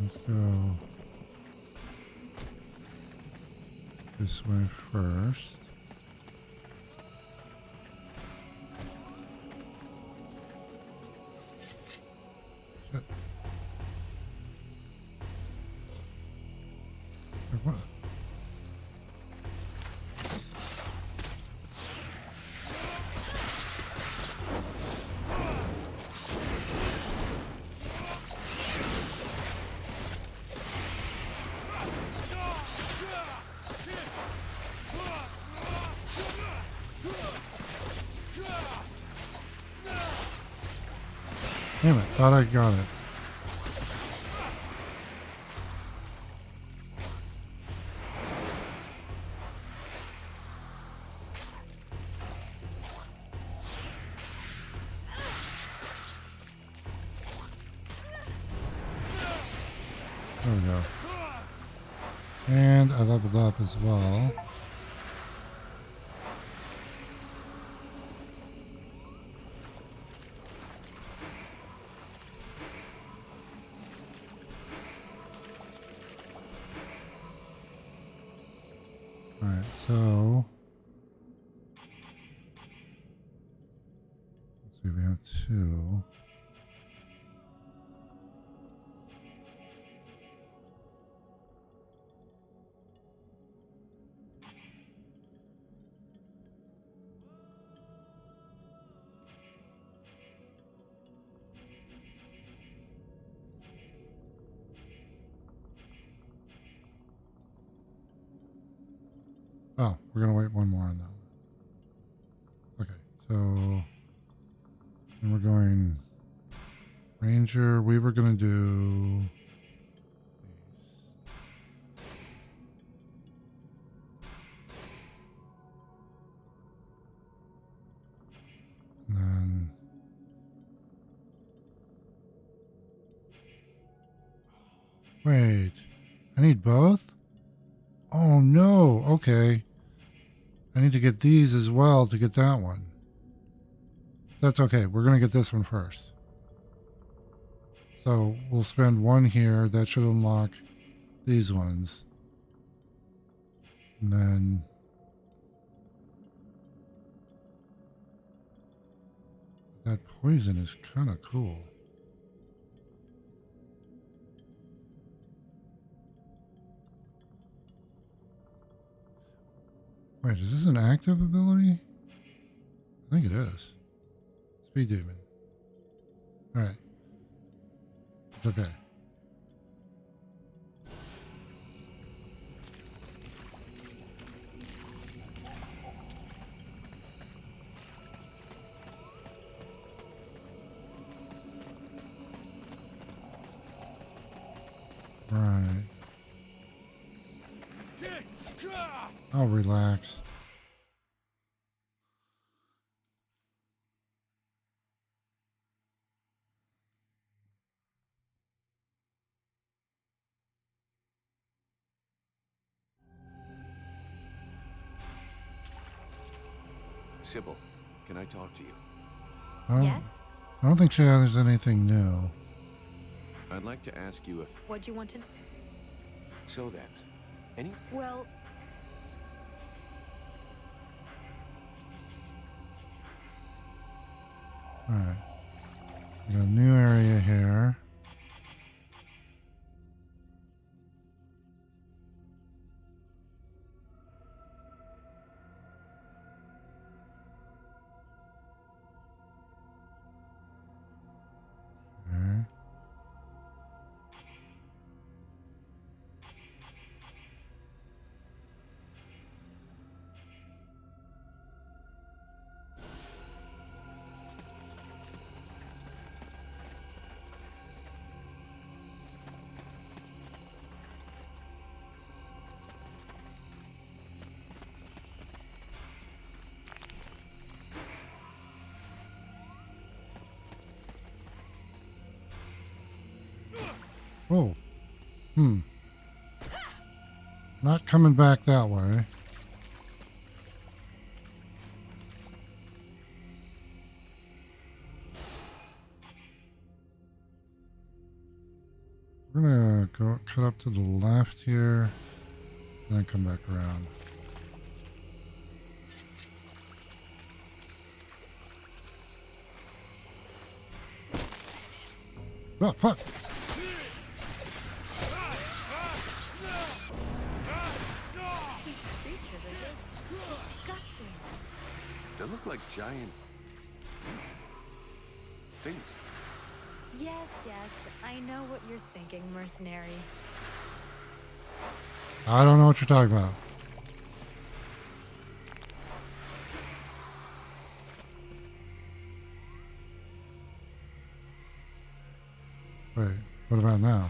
[SPEAKER 1] Let's go this way first. Shit. What? Damn it, thought I got it. There we go. And I leveled up as well. Alright, so let's see, we have two. Oh, we're gonna wait one more on that one. Okay, so and we're going Ranger. We were gonna do these. And then wait, I need both? Oh no, okay. I need to get these as well to get that one. That's okay, we're gonna get this one first. So we'll spend one here, that should unlock these ones. And then that poison is kind of cool. Wait, is this an active ability? I think it is. Speed demon. Alright. It's okay. Right. I'll relax.
[SPEAKER 6] Sybil, can I talk to you?
[SPEAKER 9] Yes?
[SPEAKER 1] I don't think she has anything new.
[SPEAKER 6] I'd like to ask you if...
[SPEAKER 9] What do you want to know?
[SPEAKER 6] So then, any...
[SPEAKER 9] Well,
[SPEAKER 1] Alright. We got a new area here. Okay. Oh. Not coming back that way. We're gonna go cut up to the left here, and then come back around. Oh, fuck!
[SPEAKER 6] They look like giant... things.
[SPEAKER 9] yes, I know what you're thinking, mercenary.
[SPEAKER 1] I don't know what you're talking about. Wait, what about now?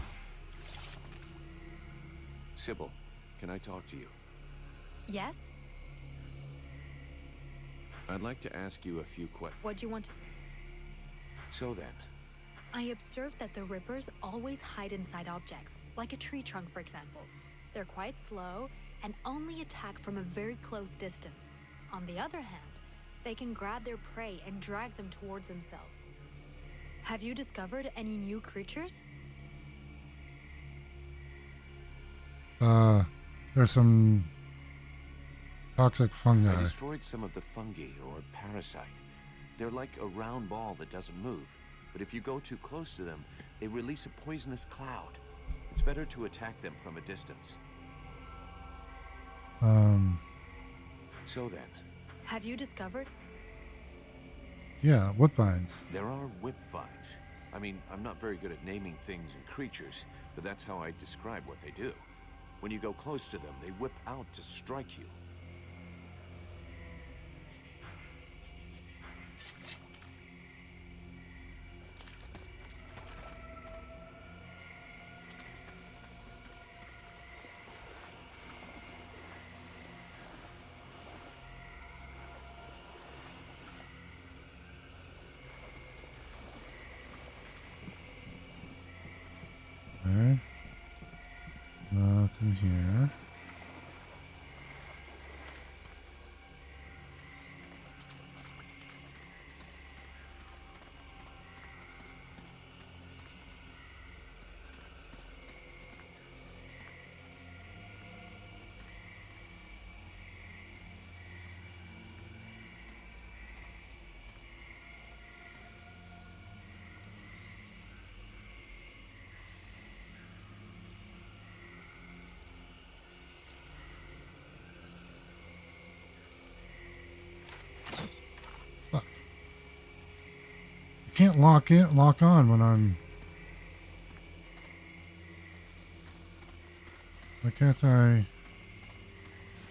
[SPEAKER 6] Sybil, can I talk to you?
[SPEAKER 9] Yes?
[SPEAKER 6] I'd like to ask you a few questions.
[SPEAKER 9] What do you want?
[SPEAKER 6] So then,
[SPEAKER 9] I observed that the Rippers always hide inside objects, like a tree trunk, for example. They're quite slow and only attack from a very close distance. On the other hand, they can grab their prey and drag them towards themselves. Have you discovered any new creatures?
[SPEAKER 1] There's some toxic fungi.
[SPEAKER 6] I destroyed some of the fungi, or parasite. They're like a round ball that doesn't move, but if you go too close to them, they release a poisonous cloud. It's better to attack them from a distance. So then...
[SPEAKER 9] Have you discovered?
[SPEAKER 1] Yeah, whip vines.
[SPEAKER 6] There are whip vines. I mean, I'm not very good at naming things and creatures, but that's how I describe what they do. When you go close to them, they whip out to strike you.
[SPEAKER 1] Okay. Nothing here. can't lock on when I'm... Why can't I...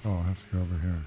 [SPEAKER 1] Oh, I have to go over here.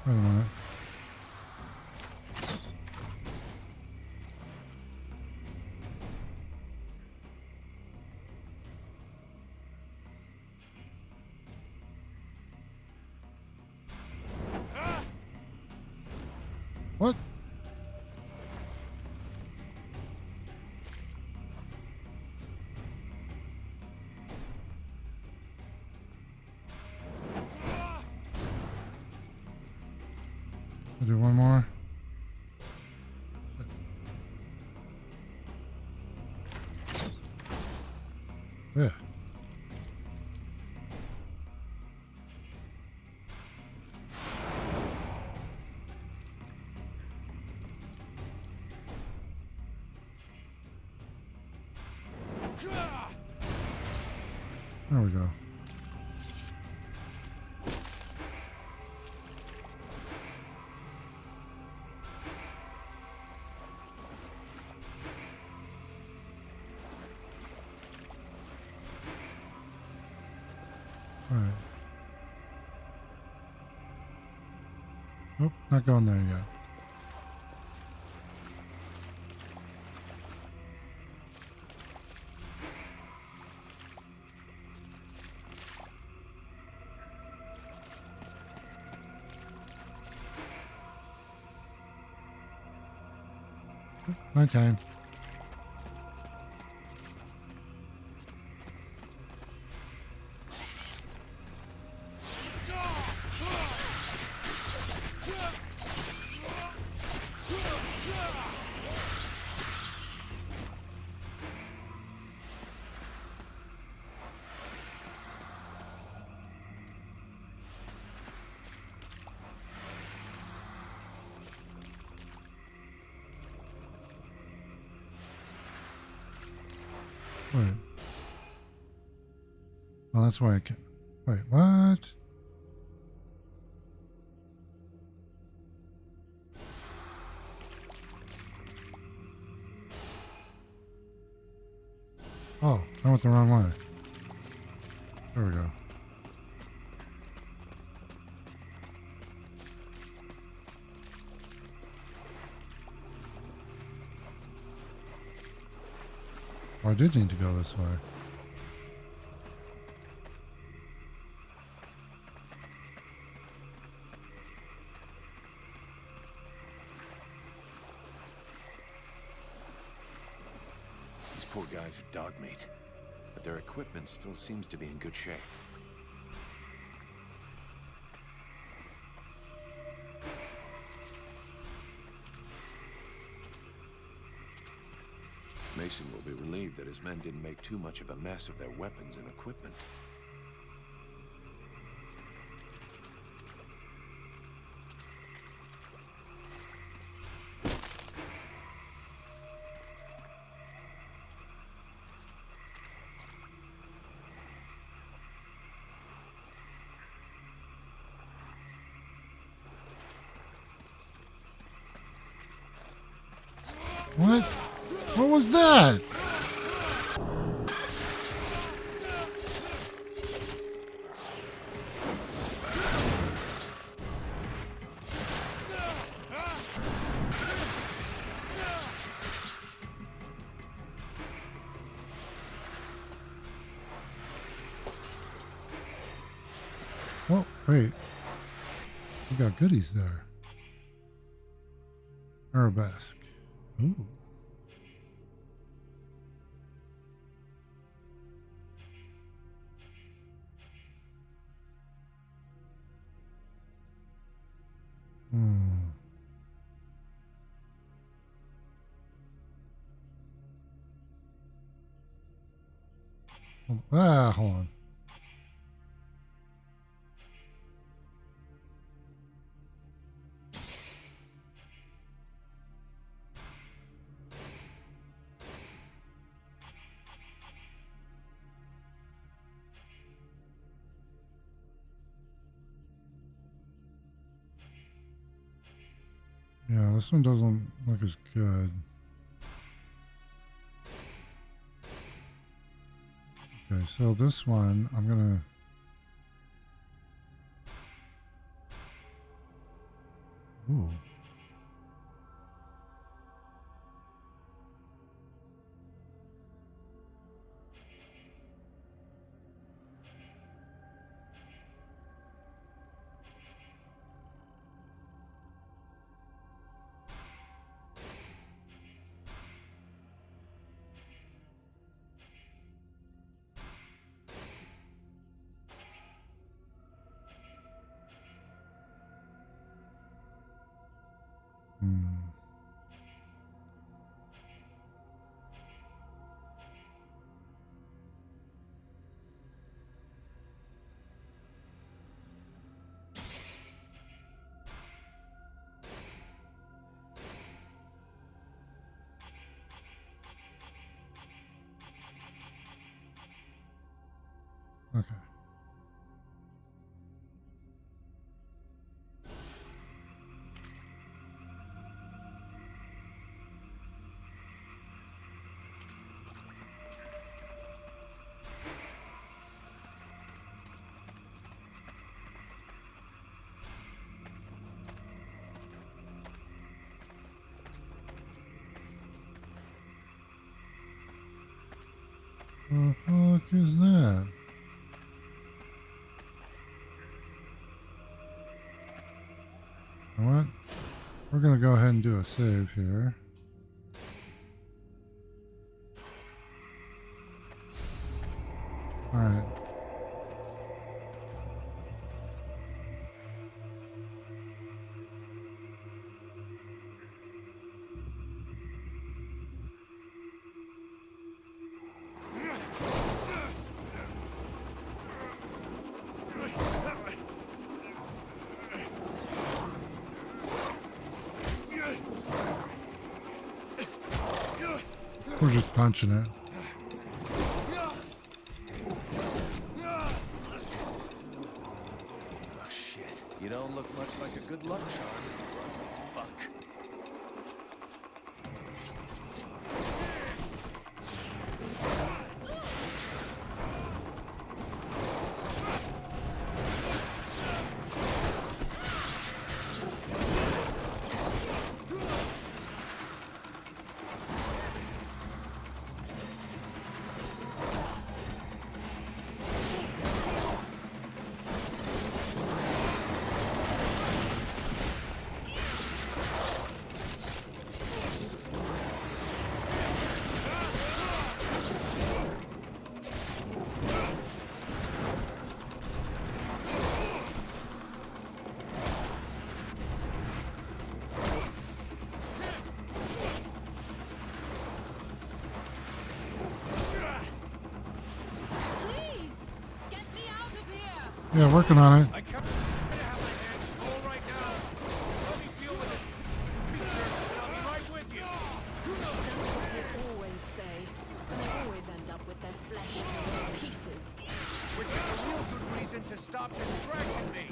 [SPEAKER 1] Wait a minute. What? I'll do one more. Yeah. There we go. All right. Nope, not going there yet. My time. Wait. Well, that's why I can. Wait, what? Oh, I went the wrong way. There we go. Oh, I did need to go this way.
[SPEAKER 6] These poor guys are dog meat, but their equipment still seems to be in good shape. Mason will be relieved that his men didn't make too much of a mess of their weapons and equipment.
[SPEAKER 1] What? What was that? Oh, wait. We got goodies there. Arabesque. Ooh. Hold on. Yeah, this one doesn't look as good. Okay, so this one, I'm gonna... Ooh. Okay. The fuck is that? You know what? We're gonna go ahead and do a save here. Alright. We're just punching it.
[SPEAKER 6] Oh shit. You don't look much like a good luck charm. Fuck. Yeah, working on it.
[SPEAKER 13] Always say, and they always end up with their flesh in pieces.
[SPEAKER 6] Which is a real good reason to stop distracting me.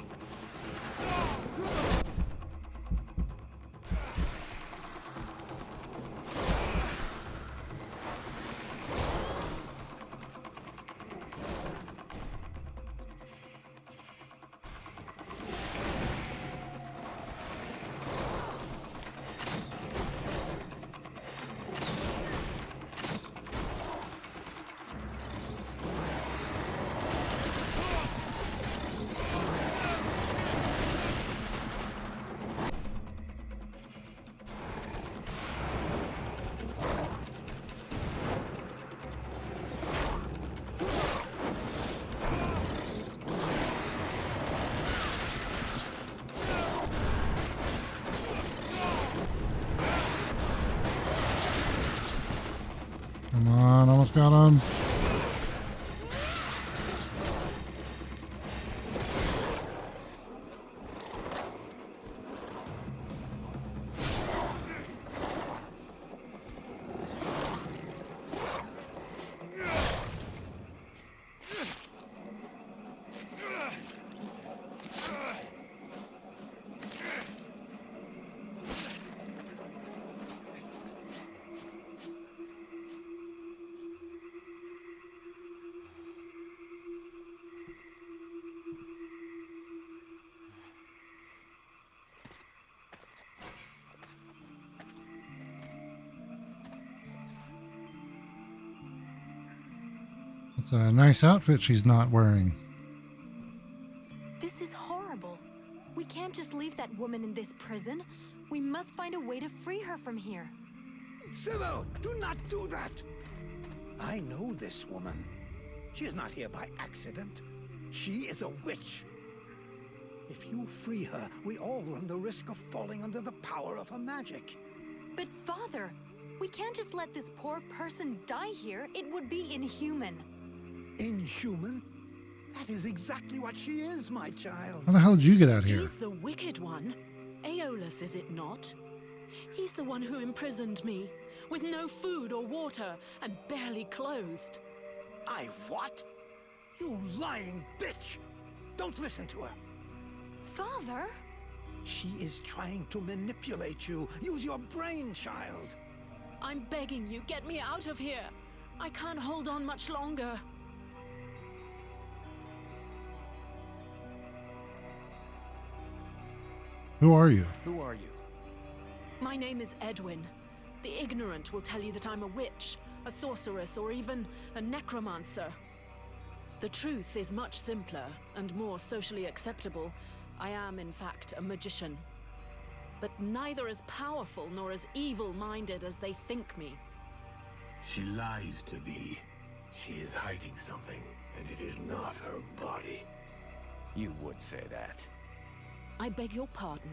[SPEAKER 1] Almost got him. It's a nice outfit she's not wearing.
[SPEAKER 9] This is horrible. We can't just leave that woman in this prison. We must find a way to free her from here.
[SPEAKER 5] Sybil, do not do that! I know this woman. She is not here by accident. She is a witch. If you free her, we all run the risk of falling under the power of her magic.
[SPEAKER 9] But Father, we can't just let this poor person die here. It would be inhuman.
[SPEAKER 5] Inhuman? That is exactly what she is, my child.
[SPEAKER 1] How the hell did you get out here?
[SPEAKER 13] He's the wicked one. Aeolus, is it not? He's the one who imprisoned me, with no food or water, and barely clothed.
[SPEAKER 5] I what? You lying bitch! Don't listen to her.
[SPEAKER 9] Father?
[SPEAKER 5] She is trying to manipulate you. Use your brain, child.
[SPEAKER 13] I'm begging you, get me out of here. I can't hold on much longer.
[SPEAKER 1] Who are you?
[SPEAKER 6] Who are you?
[SPEAKER 13] My name is Edwin. The ignorant will tell you that I'm a witch, a sorceress, or even a necromancer. The truth is much simpler and more socially acceptable. I am, in fact, a magician. But neither as powerful nor as evil-minded as they think me.
[SPEAKER 4] She lies to thee. She is hiding something, and it is not her body.
[SPEAKER 6] You would say that.
[SPEAKER 13] I beg your pardon?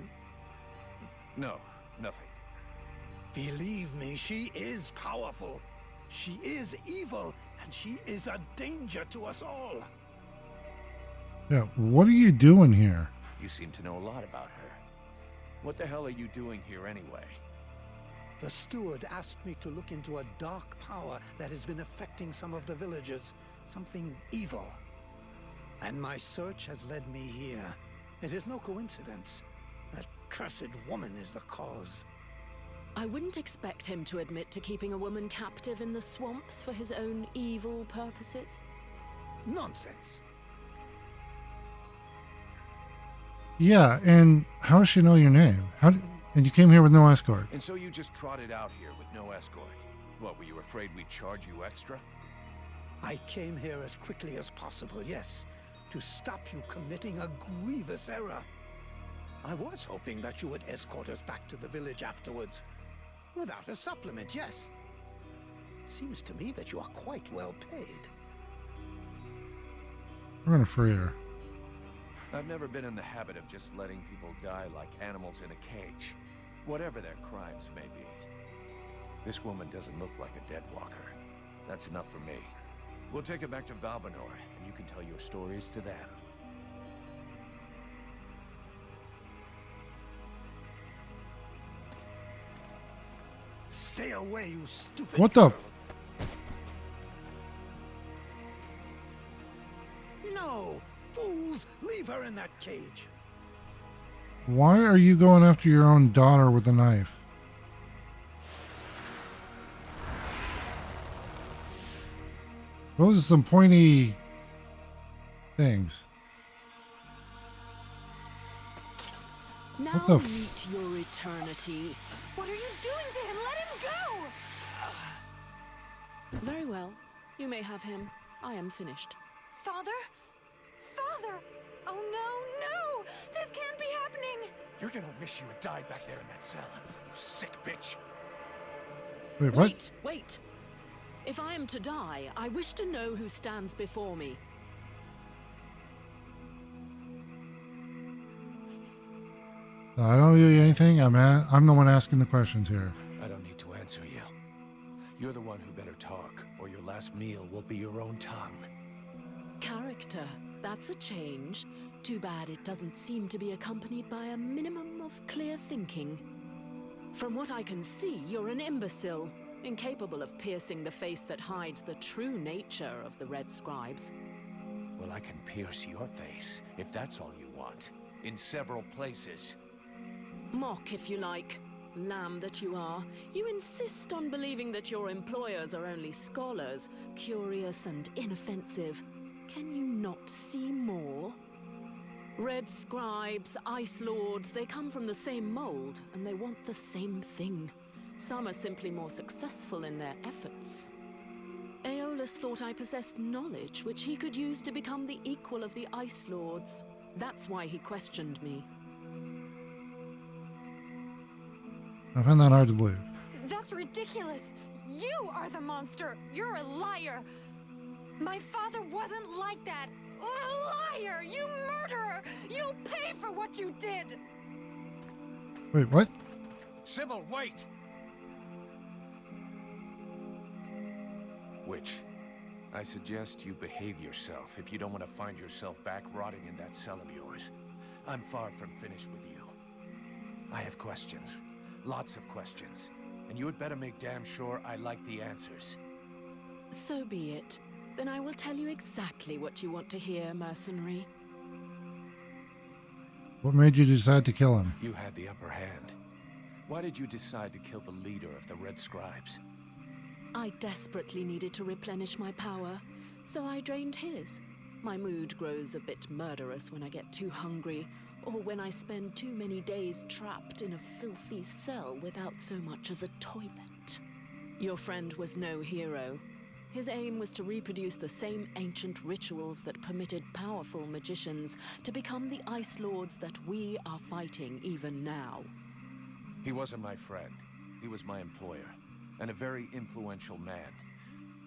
[SPEAKER 6] No, nothing.
[SPEAKER 5] Believe me, she is powerful. She is evil, and she is a danger to us all.
[SPEAKER 1] Yeah, what are you doing here?
[SPEAKER 6] You seem to know a lot about her. What the hell are you doing here anyway?
[SPEAKER 5] The steward asked me to look into a dark power that has been affecting some of the villagers. Something evil. And my search has led me here. It is no coincidence. That cursed woman is the cause.
[SPEAKER 13] I wouldn't expect him to admit to keeping a woman captive in the swamps for his own evil purposes.
[SPEAKER 5] Nonsense.
[SPEAKER 1] Yeah, and how does she know your name? And you came here with no escort.
[SPEAKER 6] And so you just trotted out here with no escort. What, were you afraid we'd charge you extra?
[SPEAKER 5] I came here as quickly as possible, yes, to stop you committing a grievous error. I was hoping that you would escort us back to the village afterwards. Without a supplement, yes. Seems to me that you are quite well paid.
[SPEAKER 1] We're gonna free her.
[SPEAKER 6] I've never been in the habit of just letting people die like animals in a cage, whatever their crimes may be. This woman doesn't look like a dead walker. That's enough for me. We'll take her back to Valvanor, and you can tell your stories to them.
[SPEAKER 5] Stay away, you stupid.
[SPEAKER 1] What the?
[SPEAKER 5] No! Fools! Leave her in that cage.
[SPEAKER 1] Why are you going after your own daughter with a knife? Those are some pointy things.
[SPEAKER 13] Now
[SPEAKER 1] What the
[SPEAKER 13] meet your eternity.
[SPEAKER 9] What are you doing to him? Let him go!
[SPEAKER 13] Very well. You may have him. I am finished.
[SPEAKER 9] Father? Father! Oh no, no! This can't be happening!
[SPEAKER 6] You're gonna wish you had died back there in that cell, you sick bitch.
[SPEAKER 1] Wait, what?
[SPEAKER 13] Wait, wait. If I am to die, I wish to know who stands before me.
[SPEAKER 1] I don't owe you anything. I'm the one asking the questions here.
[SPEAKER 6] I don't need to answer you. You're the one who better talk, or your last meal will be your own tongue.
[SPEAKER 13] Character. That's a change. Too bad it doesn't seem to be accompanied by a minimum of clear thinking. From what I can see, you're an imbecile, incapable of piercing the face that hides the true nature of the Red Scribes.
[SPEAKER 6] Well, I can pierce your face, if that's all you want, in several places.
[SPEAKER 13] Mock, if you like. Lamb that you are, you insist on believing that your employers are only scholars, curious and inoffensive. Can you not see more? Red Scribes, Ice Lords, they come from the same mold, and they want the same thing. Some are simply more successful in their efforts. Aeolus thought I possessed knowledge which he could use to become the equal of the Ice Lords. That's why he questioned me.
[SPEAKER 1] I find that hard to believe.
[SPEAKER 9] That's ridiculous. You are the monster. You're a liar. My father wasn't like that. A liar! You murderer! You'll pay for what you did!
[SPEAKER 1] Wait, what?
[SPEAKER 6] Sybil, wait! Witch, I suggest you behave yourself if you don't want to find yourself back rotting in that cell of yours. I'm far from finished with you. I have questions. Lots of questions. And you had better make damn sure I like the answers.
[SPEAKER 13] So be it. Then I will tell you exactly what you want to hear, mercenary.
[SPEAKER 1] What made you decide to kill him?
[SPEAKER 6] You had the upper hand. Why did you decide to kill the leader of the Red Scribes?
[SPEAKER 13] I desperately needed to replenish my power, so I drained his. My mood grows a bit murderous when I get too hungry, or when I spend too many days trapped in a filthy cell without so much as a toilet. Your friend was no hero. His aim was to reproduce the same ancient rituals that permitted powerful magicians to become the Ice Lords that we are fighting even now.
[SPEAKER 6] He wasn't my friend. He was my employer, and a very influential man.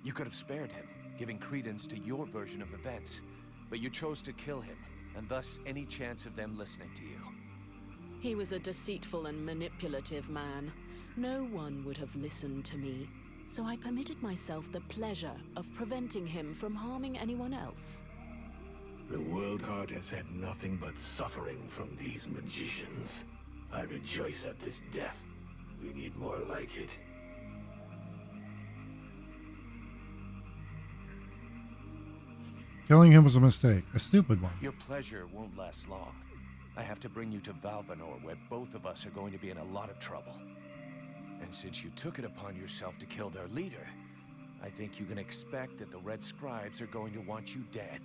[SPEAKER 6] You could have spared him, giving credence to your version of events, but you chose to kill him, and thus any chance of them listening to you.
[SPEAKER 13] He was a deceitful and manipulative man. No one would have listened to me. So I permitted myself the pleasure of preventing him from harming anyone else.
[SPEAKER 4] The World Heart has had nothing but suffering from these magicians. I rejoice at this death. We need more like it.
[SPEAKER 1] Killing him was a mistake, a stupid one.
[SPEAKER 6] Your pleasure won't last long. I have to bring you to Valvanor, where both of us are going to be in a lot of trouble. And since you took it upon yourself to kill their leader, I think you can expect that the Red Scribes are going to want you dead.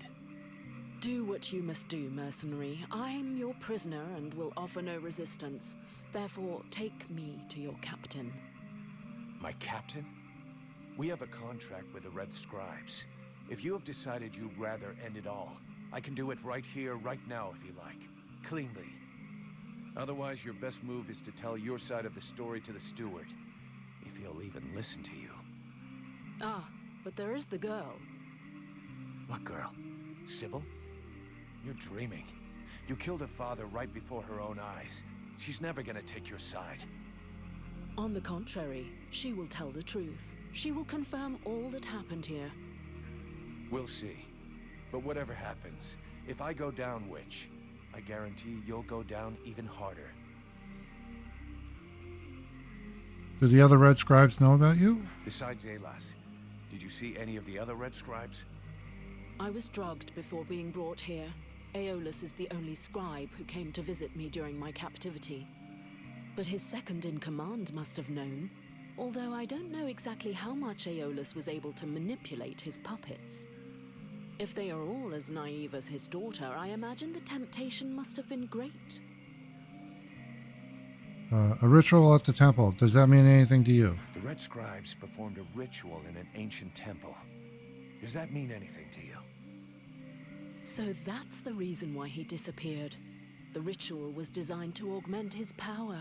[SPEAKER 13] Do what you must do, mercenary. I'm your prisoner and will offer no resistance. Therefore, take me to your captain.
[SPEAKER 6] My captain? We have a contract with the Red Scribes. If you have decided you'd rather end it all, I can do it right here, right now, if you like. Cleanly. Otherwise, your best move is to tell your side of the story to the steward, if he'll even listen to you.
[SPEAKER 13] Ah, but there is the girl.
[SPEAKER 6] What girl? Sybil? You're dreaming. You killed her father right before her own eyes. She's never gonna take your side.
[SPEAKER 13] On the contrary, she will tell the truth. She will confirm all that happened here.
[SPEAKER 6] We'll see. But whatever happens, if I go down, Witch, I guarantee you'll go down even harder.
[SPEAKER 1] Do the other Red Scribes know about you?
[SPEAKER 6] Besides Aelas, did you see any of the other Red Scribes?
[SPEAKER 13] I was drugged before being brought here. Aeolus is the only scribe who came to visit me during my captivity. But his second-in-command must have known, although I don't know exactly how much Aeolus was able to manipulate his puppets. If they are all as naive as his daughter, I imagine the temptation must have been great.
[SPEAKER 1] A ritual at the temple. Does that mean anything to you?
[SPEAKER 6] The Red Scribes performed a ritual in an ancient temple. Does that mean anything to you?
[SPEAKER 13] So that's the reason why he disappeared. The ritual was designed to augment his power.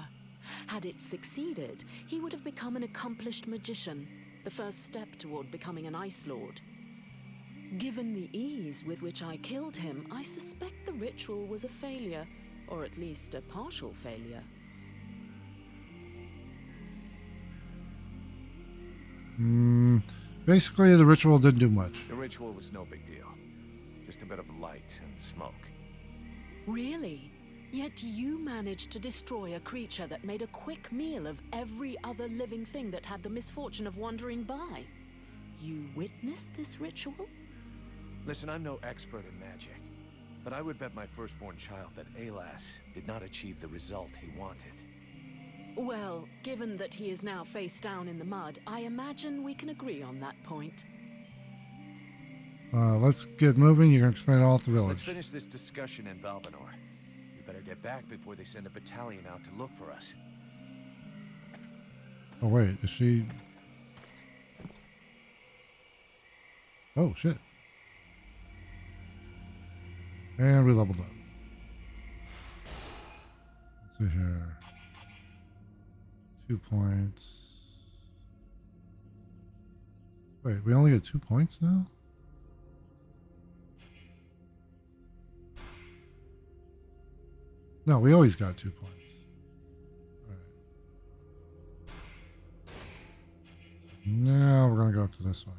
[SPEAKER 13] Had it succeeded, he would have become an accomplished magician, the first step toward becoming an Ice Lord. Given the ease with which I killed him, I suspect the ritual was a failure, or at least a partial failure.
[SPEAKER 1] Basically, the ritual didn't do much.
[SPEAKER 6] The ritual was no big deal. Just a bit of light and smoke.
[SPEAKER 13] Really? Yet you managed to destroy a creature that made a quick meal of every other living thing that had the misfortune of wandering by. You witnessed this ritual?
[SPEAKER 6] Listen, I'm no expert in magic, but I would bet my firstborn child that Alas did not achieve the result he wanted.
[SPEAKER 13] Well, given that he is now face down in the mud, I imagine we can agree on that point.
[SPEAKER 1] Let's get moving. You can explain it all at the village.
[SPEAKER 6] Let's finish this discussion in Valvanor. We better get back before they send a battalion out to look for us.
[SPEAKER 1] Oh, wait. Is she... Oh, shit. And we leveled up. Let's see here. 2 points. Wait, we only get 2 points now? No, we always got 2 points. All right. Now we're going to go up to this one.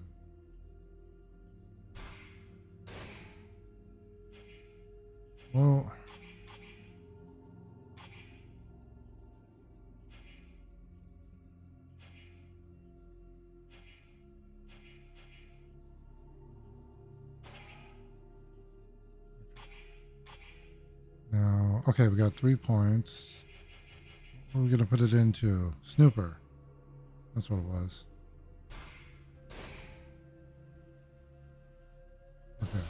[SPEAKER 1] Well... Now, okay, we got 3 points. What are we going to put it into? Snooper. That's what it was. Okay.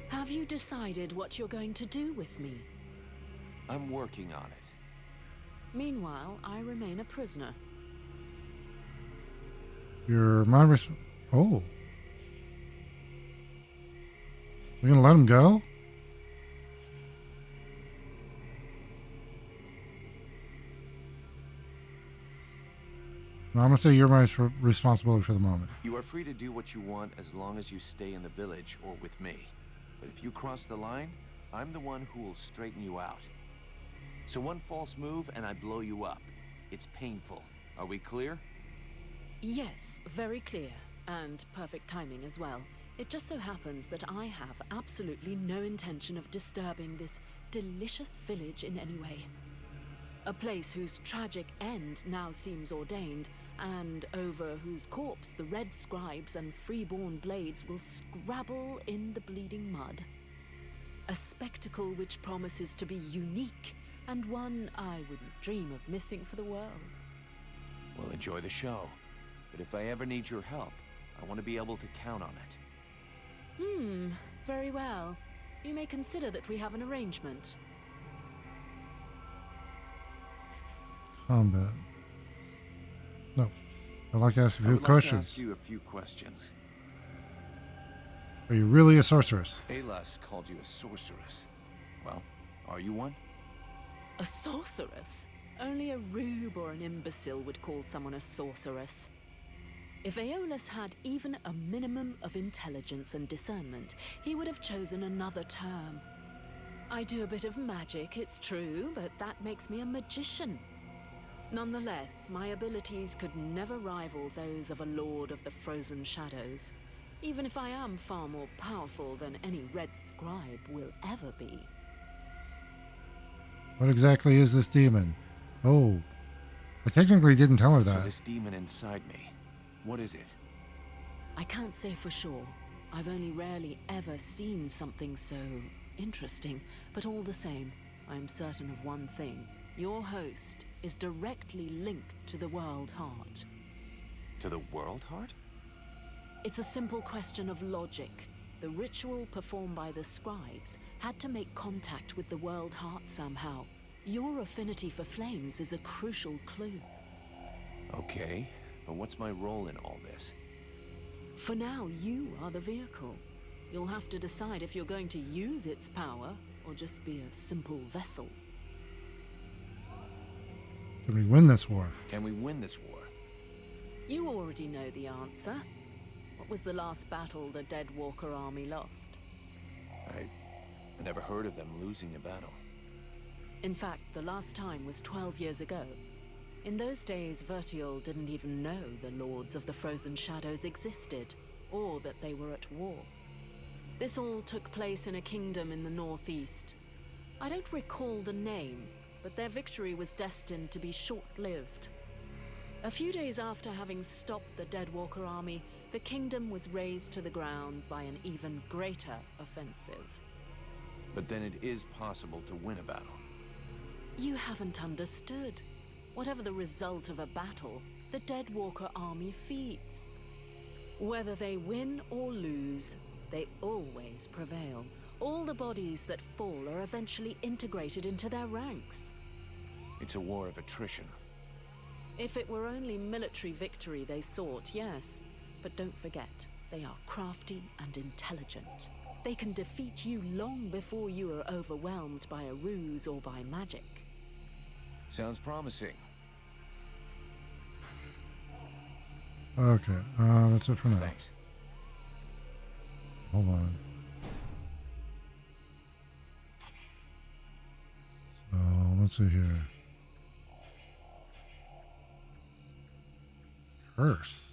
[SPEAKER 13] Have you decided what you're going to do with me?
[SPEAKER 6] I'm working on it.
[SPEAKER 13] Meanwhile, I remain a prisoner.
[SPEAKER 1] Your mind Oh. We're gonna let him go? No, I'm gonna say you're my responsibility for the moment.
[SPEAKER 6] You are free to do what you want as long as you stay in the village or with me. But if you cross the line, I'm the one who will straighten you out. So one false move and I blow you up. It's painful. Are we clear?
[SPEAKER 13] Yes, very clear. And perfect timing as well. It just so happens that I have absolutely no intention of disturbing this delicious village in any way. A place whose tragic end now seems ordained, and over whose corpse the Red Scribes and Freeborn Blades will scrabble in the bleeding mud. A spectacle which promises to be unique, and one I wouldn't dream of missing for the world.
[SPEAKER 6] We'll enjoy the show. But if I ever need your help, I want to be able to count on it.
[SPEAKER 13] Very well. You may consider that we have an arrangement.
[SPEAKER 1] Combat. No. I'd like to ask a few
[SPEAKER 6] I would
[SPEAKER 1] questions.
[SPEAKER 6] like to ask you a few questions.
[SPEAKER 1] Are you really a sorceress?
[SPEAKER 6] Alas called you a sorceress. Well, are you one?
[SPEAKER 13] A sorceress? Only a rube or an imbecile would call someone a sorceress. If Aeolus had even a minimum of intelligence and discernment, he would have chosen another term. I do a bit of magic, it's true, but that makes me a magician. Nonetheless, my abilities could never rival those of a Lord of the Frozen Shadows, even if I am far more powerful than any Red Scribe will ever be.
[SPEAKER 1] What exactly is this demon? Oh, I technically didn't tell her that.
[SPEAKER 6] So this demon inside me, what is it?
[SPEAKER 13] I can't say for sure. I've only rarely ever seen something so interesting, but all the same, I'm certain of one thing. Your host is directly linked to the World Heart.
[SPEAKER 6] To the World Heart?
[SPEAKER 13] It's a simple question of logic. The ritual performed by the scribes had to make contact with the World Heart somehow. Your affinity for flames is a crucial clue.
[SPEAKER 6] Okay, but what's my role in all this?
[SPEAKER 13] For now, you are the vehicle. You'll have to decide if you're going to use its power or just be a simple vessel.
[SPEAKER 1] Can we win this war?
[SPEAKER 6] Can we win this war?
[SPEAKER 13] You already know the answer. What was the last battle the Dead Walker army lost?
[SPEAKER 6] I never heard of them losing a battle.
[SPEAKER 13] In fact, the last time was 12 years ago. In those days, Vertiol didn't even know the Lords of the Frozen Shadows existed, or that they were at war. This all took place in a kingdom in the northeast. I don't recall the name, but their victory was destined to be short-lived. A few days after having stopped the Deadwalker army, the kingdom was razed to the ground by an even greater offensive.
[SPEAKER 6] But then it is possible to win a battle.
[SPEAKER 13] You haven't understood. Whatever the result of a battle, the Deadwalker army feeds. Whether they win or lose, they always prevail. All the bodies that fall are eventually integrated into their ranks.
[SPEAKER 6] It's a war of attrition.
[SPEAKER 13] If it were only military victory they sought, yes. But don't forget, they are crafty and intelligent. They can defeat you long before you are overwhelmed by a ruse or by magic.
[SPEAKER 6] Sounds promising.
[SPEAKER 1] Okay, that's it for now.
[SPEAKER 6] Thanks.
[SPEAKER 1] Hold on. So, let's see here. Curse.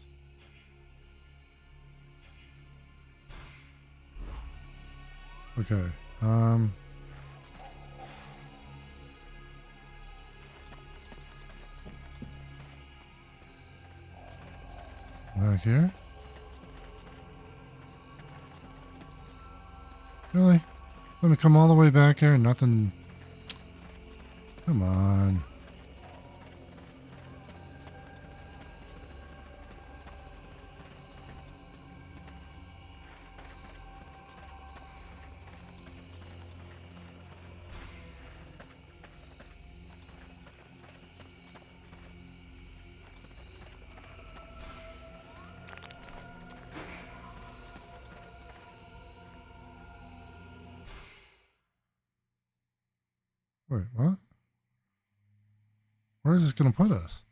[SPEAKER 1] Okay, back here? Really? Let me come all the way back here and nothing. Come on. Wait, what? Where is this going to put us?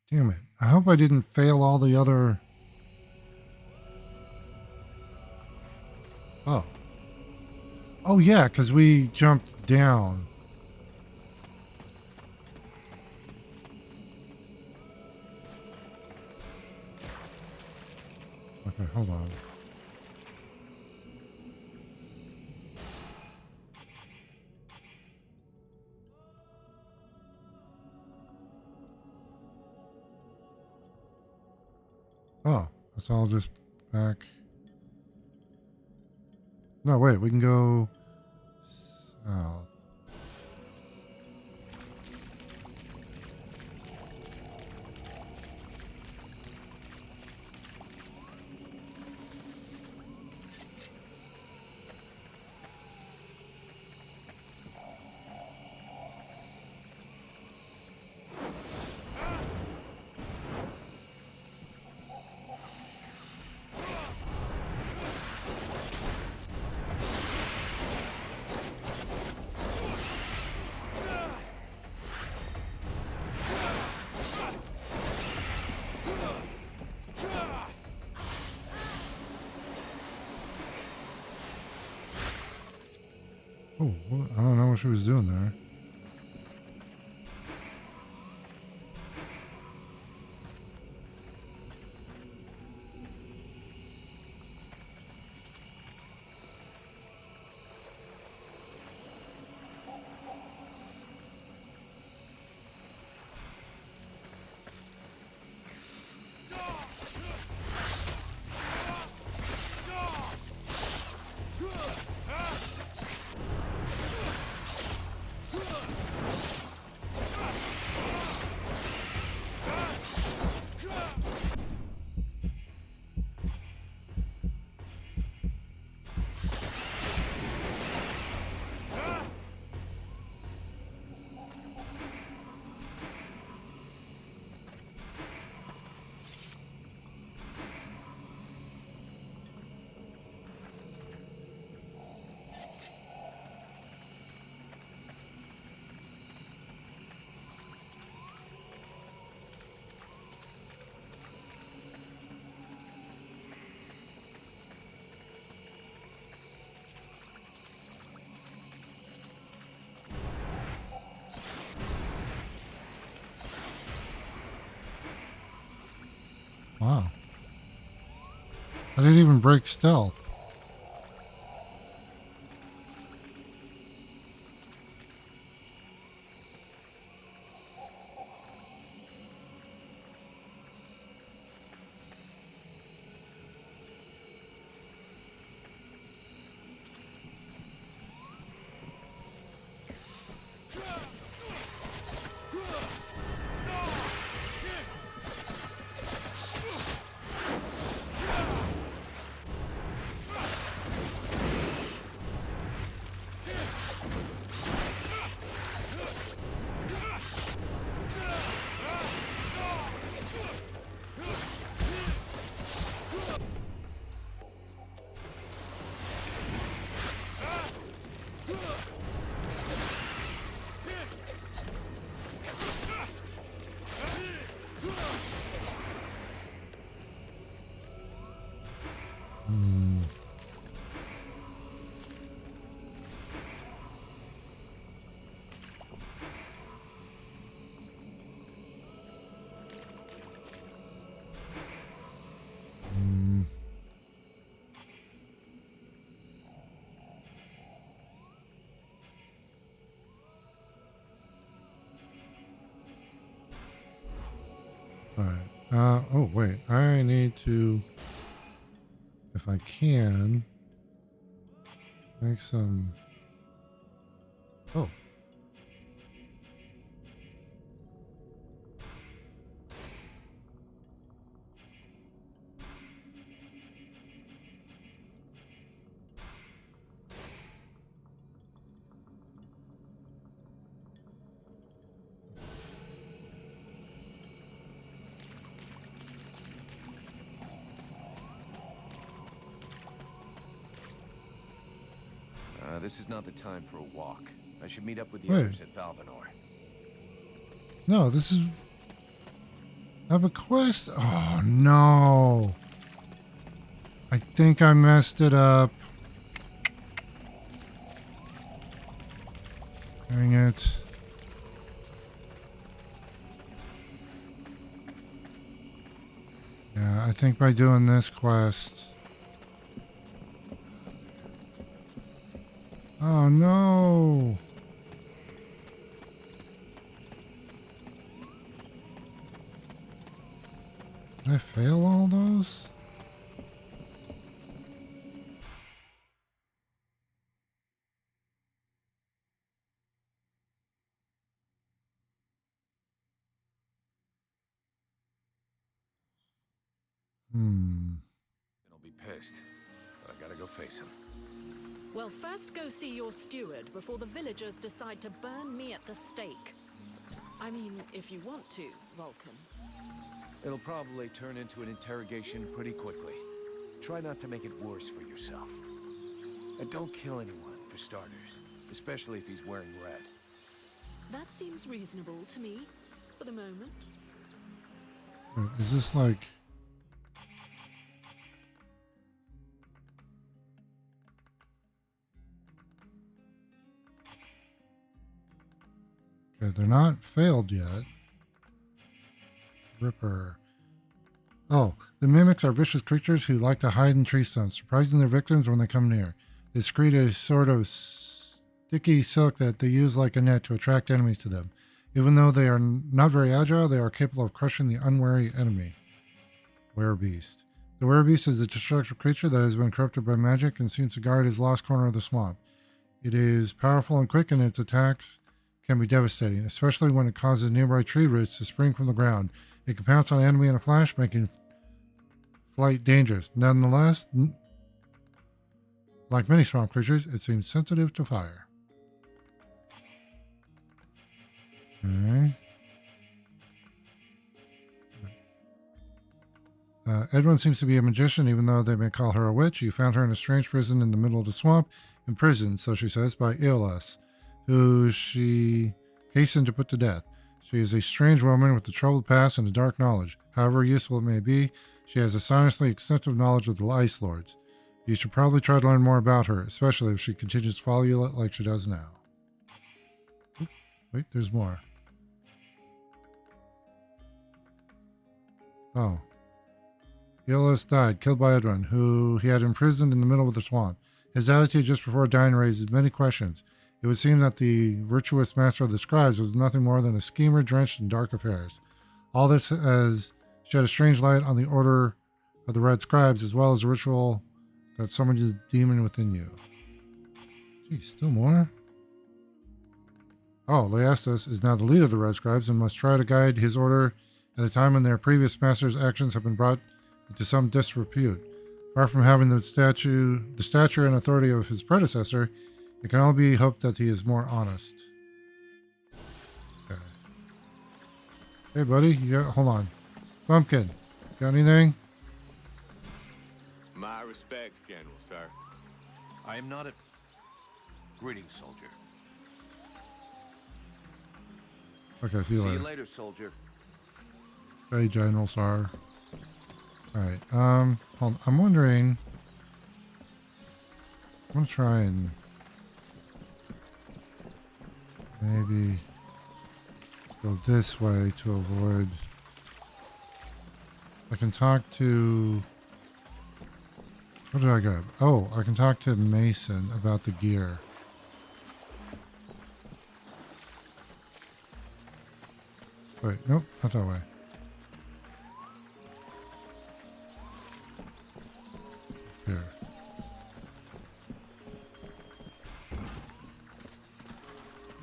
[SPEAKER 1] Damn it. I hope I didn't fail all the other... Oh. Oh, yeah, because we jumped down. Okay, hold on. Oh, that's all just back. No, wait, we can go south. Oh, what? I don't know what she was doing there. I didn't even break stealth. Alright. Oh, wait. I need to, if I can, make some... Oh.
[SPEAKER 6] This is not the time for a walk. I should meet up with the
[SPEAKER 1] Wait.
[SPEAKER 6] others at Valvanor.
[SPEAKER 1] No, this is... I have a quest. Oh, no. I think I messed it up. Dang it. Yeah, I think by doing this quest... Oh, no. Did I fail all those?
[SPEAKER 6] He'll be pissed, but I gotta go face him.
[SPEAKER 13] Well, first go see your steward before the villagers decide to burn me at the stake. I mean, if you want to, Vulcan.
[SPEAKER 6] It'll probably turn into an interrogation pretty quickly. Try not to make it worse for yourself. And don't kill anyone, for starters. Especially if he's wearing red.
[SPEAKER 13] That seems reasonable to me, for the moment.
[SPEAKER 1] Wait, is this like... Okay, they're not failed yet. Ripper. Oh, the mimics are vicious creatures who like to hide in tree stumps, surprising their victims when they come near. They secrete a sort of sticky silk that they use like a net to attract enemies to them. Even though they are not very agile, they are capable of crushing the unwary enemy. Werebeast. The Werebeast is a destructive creature that has been corrupted by magic and seems to guard his lost corner of the swamp. It is powerful and quick, and its attacks can be devastating, especially when it causes nearby tree roots to spring from the ground. It can pounce on an enemy in a flash, making flight dangerous. Nonetheless, like many swamp creatures, it seems sensitive to fire. Okay. Edwin seems to be a magician, even though they may call her a witch. You found her in a strange prison in the middle of the swamp, imprisoned, so she says, by Aeolus, who she hastened to put to death. She is a strange woman with a troubled past and a dark knowledge. However useful it may be, she has a silently extensive knowledge of the Ice Lords. You should probably try to learn more about her, especially if she continues to follow you like she does now. Oop, wait, there's more. Oh. Aeolus died, killed by Edwin, who he had imprisoned in the middle of the swamp. His attitude just before dying raises many questions. It would seem that the virtuous master of the scribes was nothing more than a schemer drenched in dark affairs. All this has shed a strange light on the order of the Red Scribes, as well as the ritual that summoned the demon within you. Geez, still more? Oh, Laestus is now the leader of the Red Scribes and must try to guide his order at a time when their previous master's actions have been brought into some disrepute. Far from having the stature and authority of his predecessor, it can only be hoped that he is more honest. Okay. Hey, buddy, hold on. Pumpkin, got anything?
[SPEAKER 6] My respects, General, sir. I am not a... Greetings, soldier.
[SPEAKER 1] Okay, see
[SPEAKER 6] you later, soldier.
[SPEAKER 1] Hey, General, sir. Alright, hold on. I'm wondering... I'm gonna try and... maybe... go this way to avoid... I can talk to... What did I grab? Oh, I can talk to Mason about the gear. Wait, nope, not that way. Here.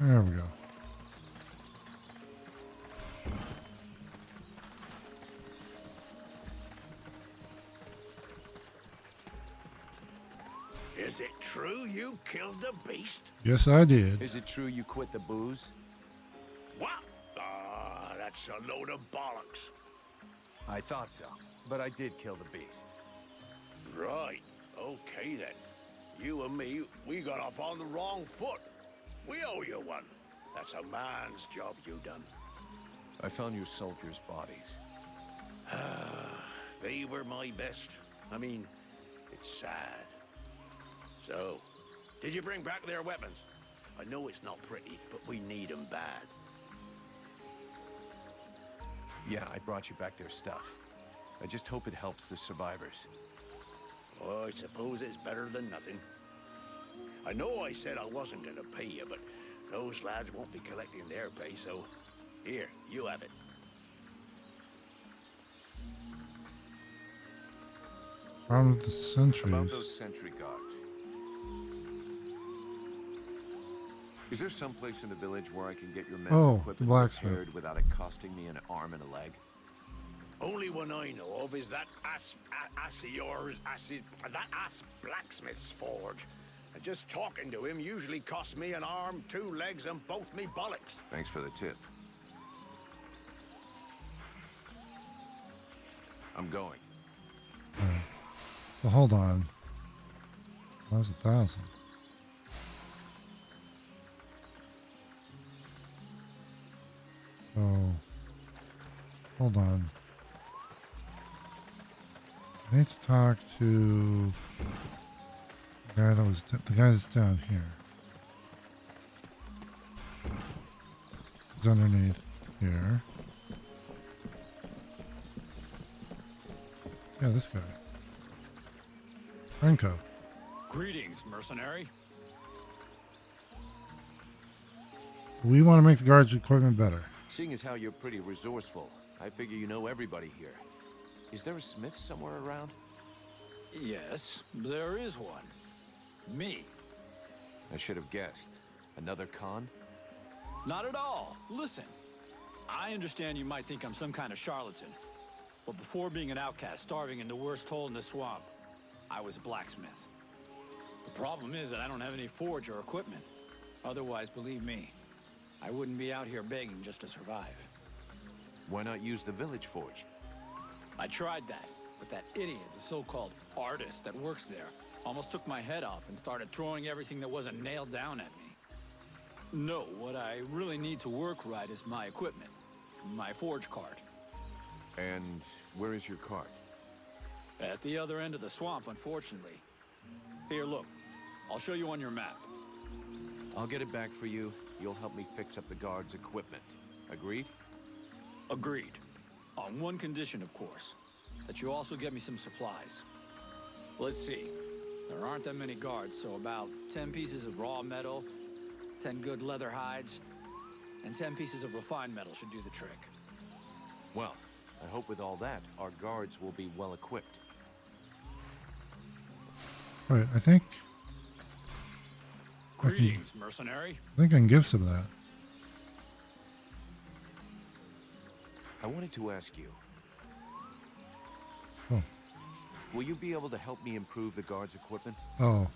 [SPEAKER 1] There we go.
[SPEAKER 4] Is it true you killed the beast?
[SPEAKER 1] Yes, I did.
[SPEAKER 6] Is it true you quit the booze?
[SPEAKER 4] What? That's a load of bollocks.
[SPEAKER 6] I thought so, but I did kill the beast.
[SPEAKER 4] Right. Okay, then. You and me, we got off on the wrong foot. We owe you one. That's a man's job you done.
[SPEAKER 6] I found your soldiers' bodies.
[SPEAKER 4] They were my best. I mean, it's sad. So, did you bring back their weapons? I know it's not pretty, but we need them bad.
[SPEAKER 6] Yeah, I brought you back their stuff. I just hope it helps the survivors.
[SPEAKER 4] Oh, I suppose it's better than nothing. I know I said I wasn't gonna pay you, but those lads won't be collecting their pay, so here, you have it.
[SPEAKER 1] Problem with the sentries.
[SPEAKER 6] About those sentry guards. Is there some place in the village where I can get your men's equipment repaired without it costing me an arm and a leg?
[SPEAKER 4] Only one I know of is that ass blacksmith's forge. And just talking to him usually costs me an arm, 2 legs, and both me bollocks.
[SPEAKER 6] Thanks for the tip. I'm going.
[SPEAKER 1] So hold on. That was 1,000. So, hold on. I need to talk to the guy that was the guy that's down here. He's underneath here. Yeah, this guy. Renko.
[SPEAKER 14] Greetings, mercenary.
[SPEAKER 1] We want to make the guards' equipment better.
[SPEAKER 6] Seeing as how you're pretty resourceful, I figure you know everybody here. Is there a smith somewhere around?
[SPEAKER 14] Yes, there is one. Me.
[SPEAKER 6] I should have guessed. Another con?
[SPEAKER 14] Not at all. Listen, I understand you might think I'm some kind of charlatan, but before being an outcast starving in the worst hole in the swamp, I was a blacksmith. The problem is that I don't have any forge or equipment. Otherwise, believe me, I wouldn't be out here begging just to survive.
[SPEAKER 6] Why not use the village forge?
[SPEAKER 14] I tried that, but that idiot, the so-called artist that works there, almost took my head off and started throwing everything that wasn't nailed down at me. No, what I really need to work right is my equipment. My forge cart.
[SPEAKER 6] And where is your cart?
[SPEAKER 14] At the other end of the swamp, unfortunately. Here, look. I'll show you on your map.
[SPEAKER 6] I'll get it back for you. You'll help me fix up the guards' equipment. Agreed?
[SPEAKER 14] Agreed. On one condition, of course. that you also get me some supplies. Let's see. There aren't that many guards, so about 10 pieces of raw metal, 10 good leather hides, and 10 pieces of refined metal should do the trick.
[SPEAKER 6] Well, I hope with all that, our guards will be well equipped.
[SPEAKER 1] Wait, I think
[SPEAKER 14] Greetings, mercenary.
[SPEAKER 1] I can give some of that.
[SPEAKER 6] I wanted to ask you.
[SPEAKER 1] Oh.
[SPEAKER 6] Will you be able to help me improve the guards' equipment?
[SPEAKER 1] Oh.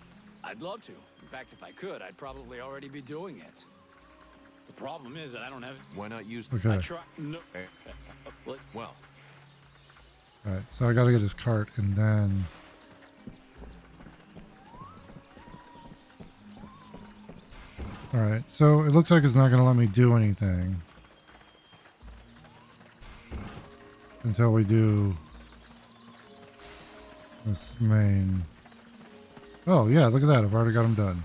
[SPEAKER 14] I'd love to. In fact, if I could, I'd probably already be doing it. The problem is that I don't have...
[SPEAKER 6] Why not use...
[SPEAKER 1] Okay.
[SPEAKER 14] I try... No.
[SPEAKER 6] Well.
[SPEAKER 1] Alright, so I gotta get his cart and then... Alright, so it looks like it's not gonna let me do anything until we do this main... Oh yeah, look at that, I've already got them done.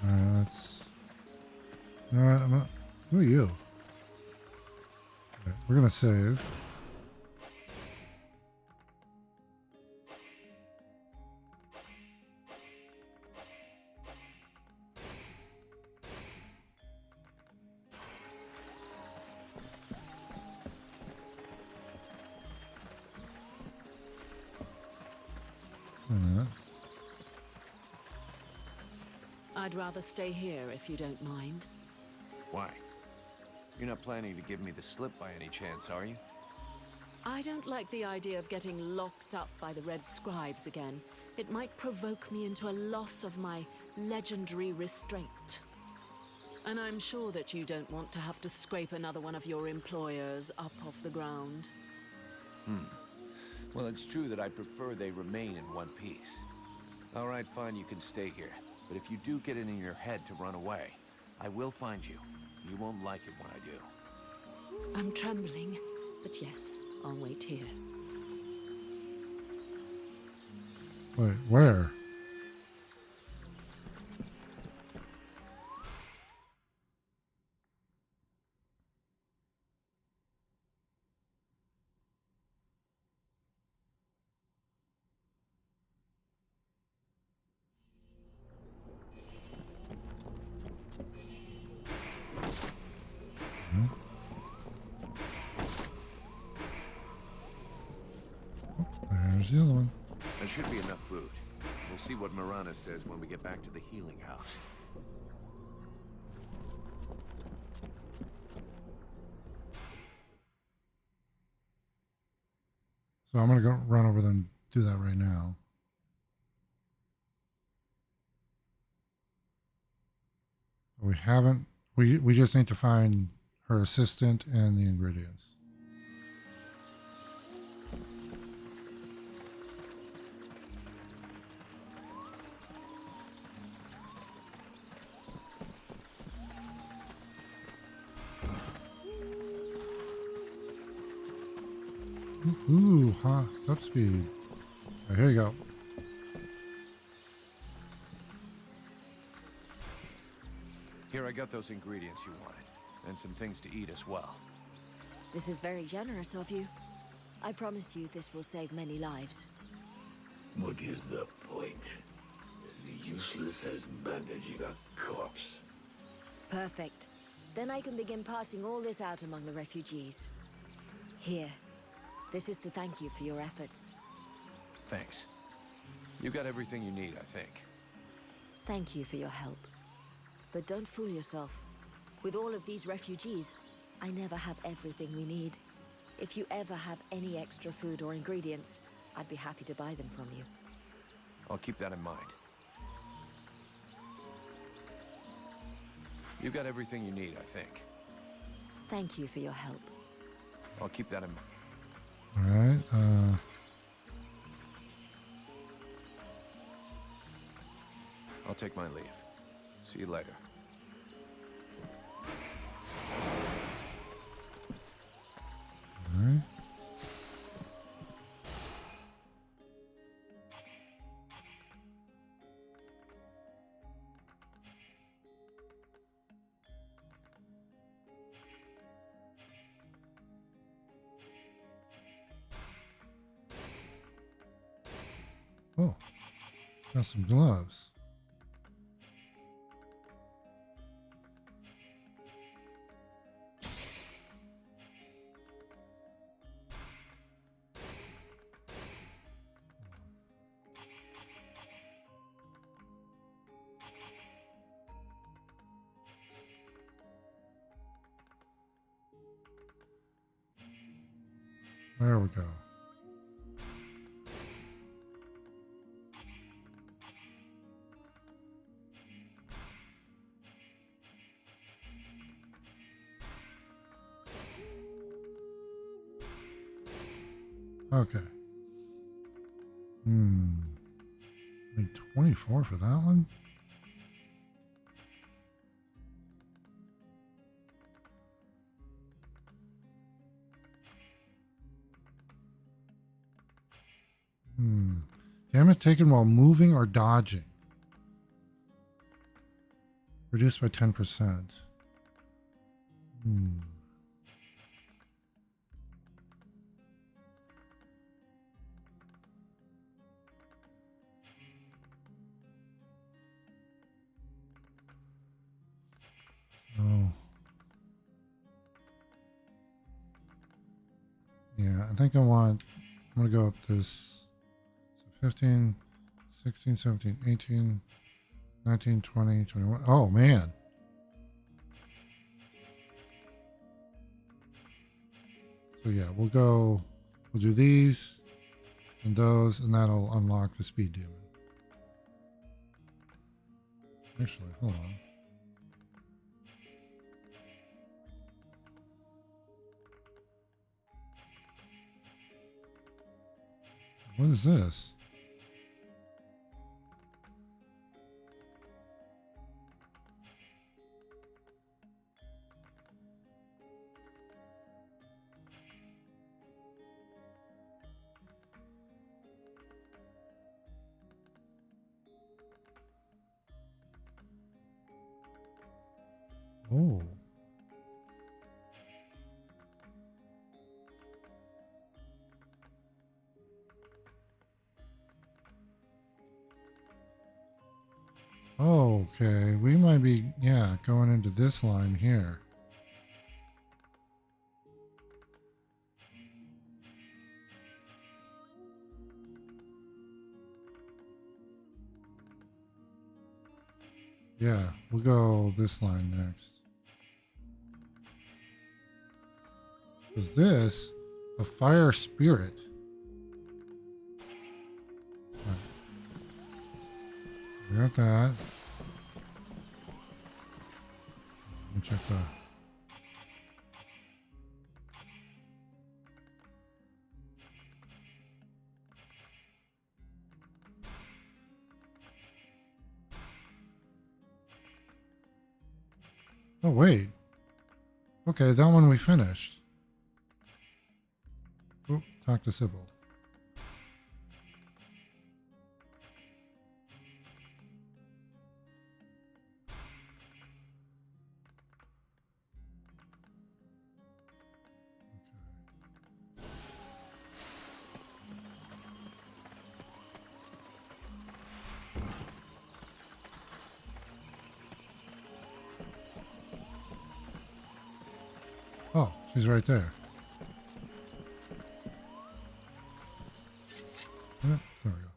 [SPEAKER 1] Alright, let's... You know what, I'm not... Who are you? Okay, we're gonna save.
[SPEAKER 13] I'd rather stay here if you don't mind.
[SPEAKER 6] Why? You're not planning to give me the slip by any chance, are you?
[SPEAKER 13] I don't like the idea of getting locked up by the Red Scribes again. It might provoke me into a loss of my legendary restraint. And I'm sure that you don't want to have to scrape another one of your employers up off the ground.
[SPEAKER 6] Well, it's true that I prefer they remain in one piece. All right, fine, you can stay here. But if you do get it in your head to run away, I will find you. You won't like it when I do.
[SPEAKER 13] I'm trembling, but yes, I'll wait here.
[SPEAKER 1] Wait, where? There's the other one.
[SPEAKER 6] There should be enough food. We'll see what Mirana says when we get back to the healing house.
[SPEAKER 1] So I'm gonna go run over there and do that right now. We haven't. We just need to find her assistant and the ingredients. Ooh, top speed. Right, here you go.
[SPEAKER 6] Here, I got those ingredients you wanted, and some things to eat as well.
[SPEAKER 8] This is very generous of you. I promise you this will save many lives.
[SPEAKER 4] What is the point? As useless as bandaging a corpse.
[SPEAKER 8] Perfect. Then I can begin passing all this out among the refugees. Here. This is to thank you for your efforts.
[SPEAKER 6] Thanks. You got everything you need, I think.
[SPEAKER 8] Thank you for your help. But don't fool yourself. With all of these refugees, I never have everything we need. If you ever have any extra food or ingredients, I'd be happy to buy them from you.
[SPEAKER 6] I'll keep that in mind. You got everything you need, I think.
[SPEAKER 8] Thank you for your help.
[SPEAKER 6] I'll keep that in mind.
[SPEAKER 1] All right.
[SPEAKER 6] I'll take my leave. See you later.
[SPEAKER 1] All right. Oh, got some gloves. There we go. Okay. Like 24 for that one? Damage taken while moving or dodging. Reduced by 10%. Oh. Yeah, I think I'm going to go up this. So 15, 16, 17, 18, 19, 20, 21. Oh, man. So yeah, we'll do these and those, and that'll unlock the speed demon. Actually, hold on. What is this? Oh. Okay, we might be, yeah, going into this line here. Yeah, we'll go this line next. Is this a fire spirit? Right. We got that. Let me check that. Oh, wait. Okay, that one we finished. Oh, talk to Sybil. Oh, she's right there. Yeah, there we go.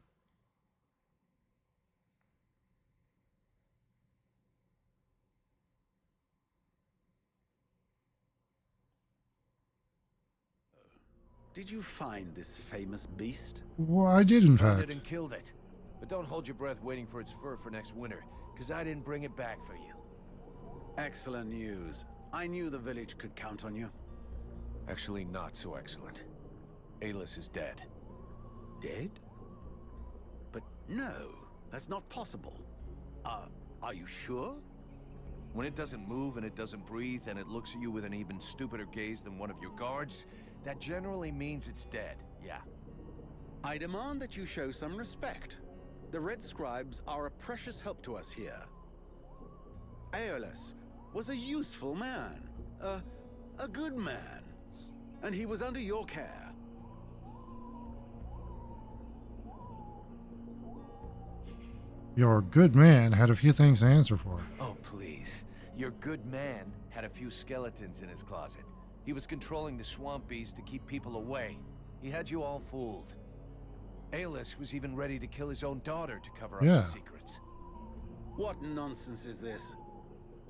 [SPEAKER 2] Did you find this famous beast?
[SPEAKER 1] Well, I did, in
[SPEAKER 6] Found
[SPEAKER 1] fact.
[SPEAKER 6] it and killed it. But don't hold your breath waiting for its fur for next winter, because I didn't bring it back for you.
[SPEAKER 2] Excellent news. I knew the village could count on you.
[SPEAKER 6] Actually, not so excellent. Alis is dead.
[SPEAKER 2] Dead? But no, that's not possible. Are you sure?
[SPEAKER 6] When it doesn't move and it doesn't breathe and it looks at you with an even stupider gaze than one of your guards, that generally means it's dead, yeah.
[SPEAKER 2] I demand that you show some respect. The Red Scribes are a precious help to us here. Aeolus was a useful man, a good man, and he was under your care.
[SPEAKER 1] Your good man had a few things to answer for.
[SPEAKER 6] Oh, please. Your good man had a few skeletons in his closet. He was controlling the swamp bees to keep people away. He had you all fooled. Aelis was even ready to kill his own daughter to cover up his secrets.
[SPEAKER 2] What nonsense is this?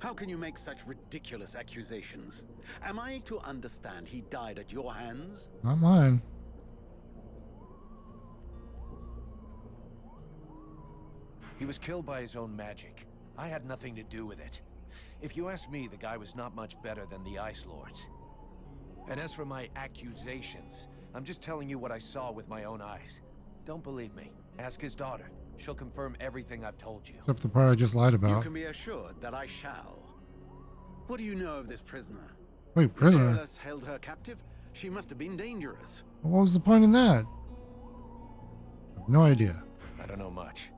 [SPEAKER 2] How can you make such ridiculous accusations? Am I to understand he died at your hands?
[SPEAKER 1] Not mine.
[SPEAKER 6] He was killed by his own magic. I had nothing to do with it. If you ask me, the guy was not much better than the Ice Lords. And as for my accusations, I'm just telling you what I saw with my own eyes. Don't believe me. Ask his daughter. She'll confirm everything I've told you.
[SPEAKER 1] Except the part I just lied
[SPEAKER 2] You
[SPEAKER 1] about.
[SPEAKER 2] can be assured that I shall. What do you know of this prisoner?
[SPEAKER 1] Wait, prisoner?
[SPEAKER 2] Aeolus held her captive? She must have been dangerous.
[SPEAKER 1] What was the point in that? I have no idea.
[SPEAKER 6] I don't know much.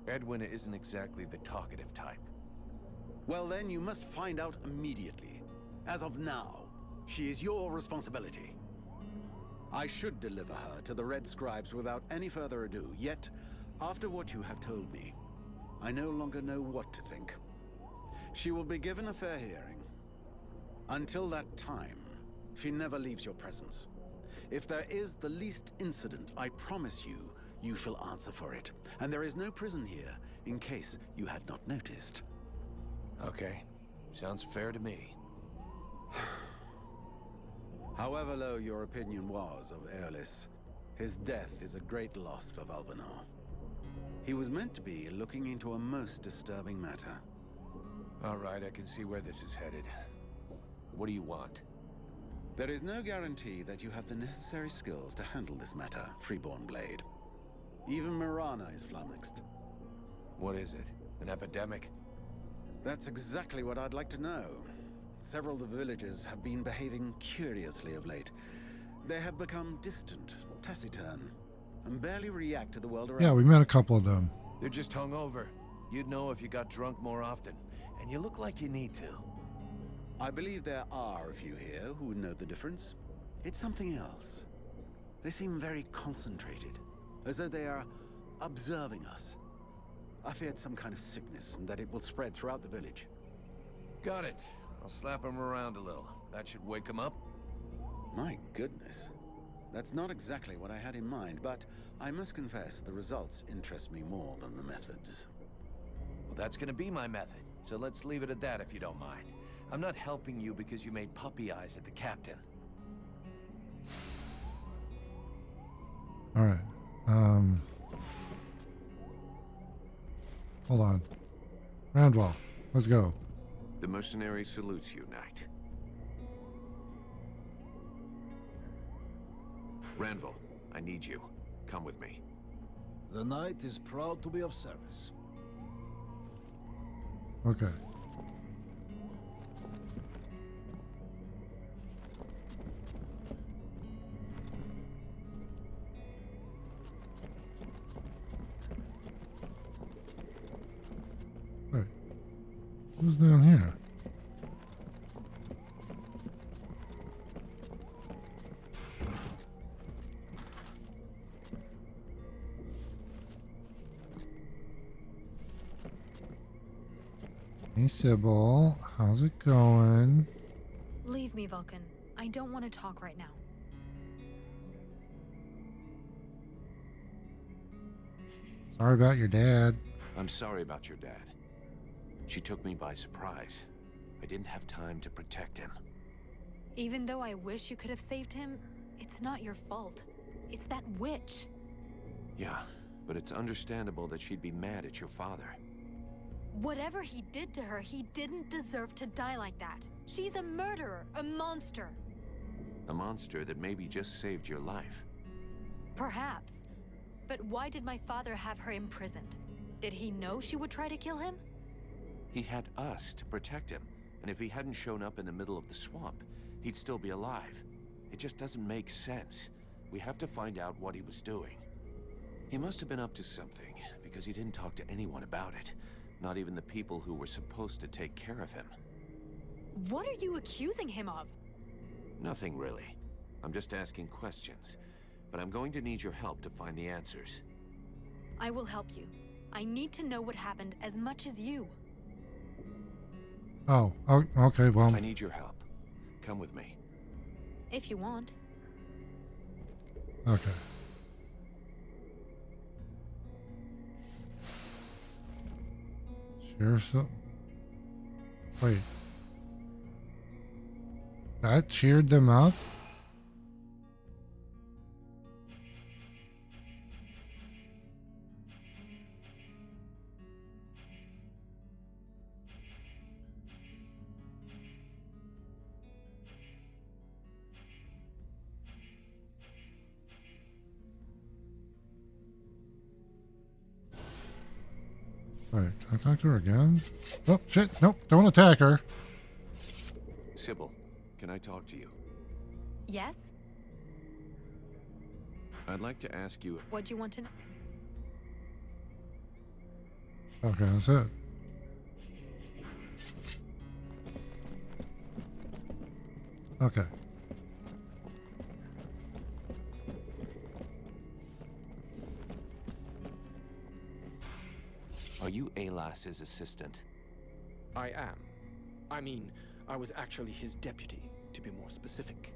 [SPEAKER 6] Edwin isn't exactly the talkative type.
[SPEAKER 2] Well then, you must find out immediately. As of now, she is your responsibility. I should deliver her to the Red Scribes without any further ado, yet, after what you have told me, I no longer know what to think. She will be given a fair hearing. Until that time, she never leaves your presence. If there is the least incident, I promise you, you shall answer for it. And there is no prison here, in case you had not noticed.
[SPEAKER 6] Okay. Sounds fair to me.
[SPEAKER 2] However low your opinion was of Aeolus, his death is a great loss for Valvanor. He was meant to be looking into a most disturbing matter.
[SPEAKER 6] All right, I can see where this is headed. What do you want?
[SPEAKER 2] There is no guarantee that you have the necessary skills to handle this matter, Freeborn Blade. Even Mirana is flummoxed.
[SPEAKER 6] What is it? An epidemic?
[SPEAKER 2] That's exactly what I'd like to know. Several of the villagers have been behaving curiously of late. They have become distant, taciturn, and barely react to the world around.
[SPEAKER 1] Yeah, we met a couple of them.
[SPEAKER 6] They're just hungover. You'd know if you got drunk more often. And you look like you need to.
[SPEAKER 2] I believe there are a few here who would know the difference. It's something else. They seem very concentrated, as though they are observing us. I feared some kind of sickness and that it will spread throughout the village.
[SPEAKER 6] Got it. I'll slap them around a little. That should wake them up.
[SPEAKER 2] My goodness. That's not exactly what I had in mind, but I must confess the results interest me more than the methods.
[SPEAKER 6] Well, that's gonna be my method, so let's leave it at that if you don't mind. I'm not helping you because you made puppy eyes at the captain.
[SPEAKER 1] All right. Hold on. Randwall, let's go.
[SPEAKER 6] The mercenary salutes you, Knight. Randall, I need you. Come with me.
[SPEAKER 7] The knight is proud to be of service.
[SPEAKER 1] Okay. Wait. Who's down here? Hey, Sybil. How's it going?
[SPEAKER 9] Leave me, Vulcan. I don't want to talk right now.
[SPEAKER 1] Sorry about your dad.
[SPEAKER 6] I'm sorry about your dad. She took me by surprise. I didn't have time to protect him.
[SPEAKER 9] Even though I wish you could have saved him, it's not your fault. It's that witch.
[SPEAKER 6] Yeah, but it's understandable that she'd be mad at your father.
[SPEAKER 9] Whatever he did to her, he didn't deserve to die like that. She's a murderer, a monster.
[SPEAKER 6] A monster that maybe just saved your life.
[SPEAKER 9] Perhaps. But why did my father have her imprisoned? Did he know she would try to kill him?
[SPEAKER 6] He had us to protect him, and if he hadn't shown up in the middle of the swamp, he'd still be alive. It just doesn't make sense. We have to find out what he was doing. He must have been up to something, because he didn't talk to anyone about it. Not even the people who were supposed to take care of him.
[SPEAKER 9] What are you accusing him of?
[SPEAKER 6] Nothing really. I'm just asking questions. But I'm going to need your help to find the answers.
[SPEAKER 9] I will help you. I need to know what happened as much as you.
[SPEAKER 1] Oh, okay, well.
[SPEAKER 6] I need your help. Come with me.
[SPEAKER 9] If you want.
[SPEAKER 1] Okay. Sure, so. Wait. That cheered them up? Wait, can I talk to her again? Oh, shit. Nope, don't attack her.
[SPEAKER 6] Sybil, can I talk to you?
[SPEAKER 9] Yes?
[SPEAKER 6] I'd like to ask you...
[SPEAKER 9] What do you want to know?
[SPEAKER 1] Okay, that's it. Okay.
[SPEAKER 6] Are you Alas's assistant?
[SPEAKER 12] I am. I mean, I was actually his deputy, to be more specific.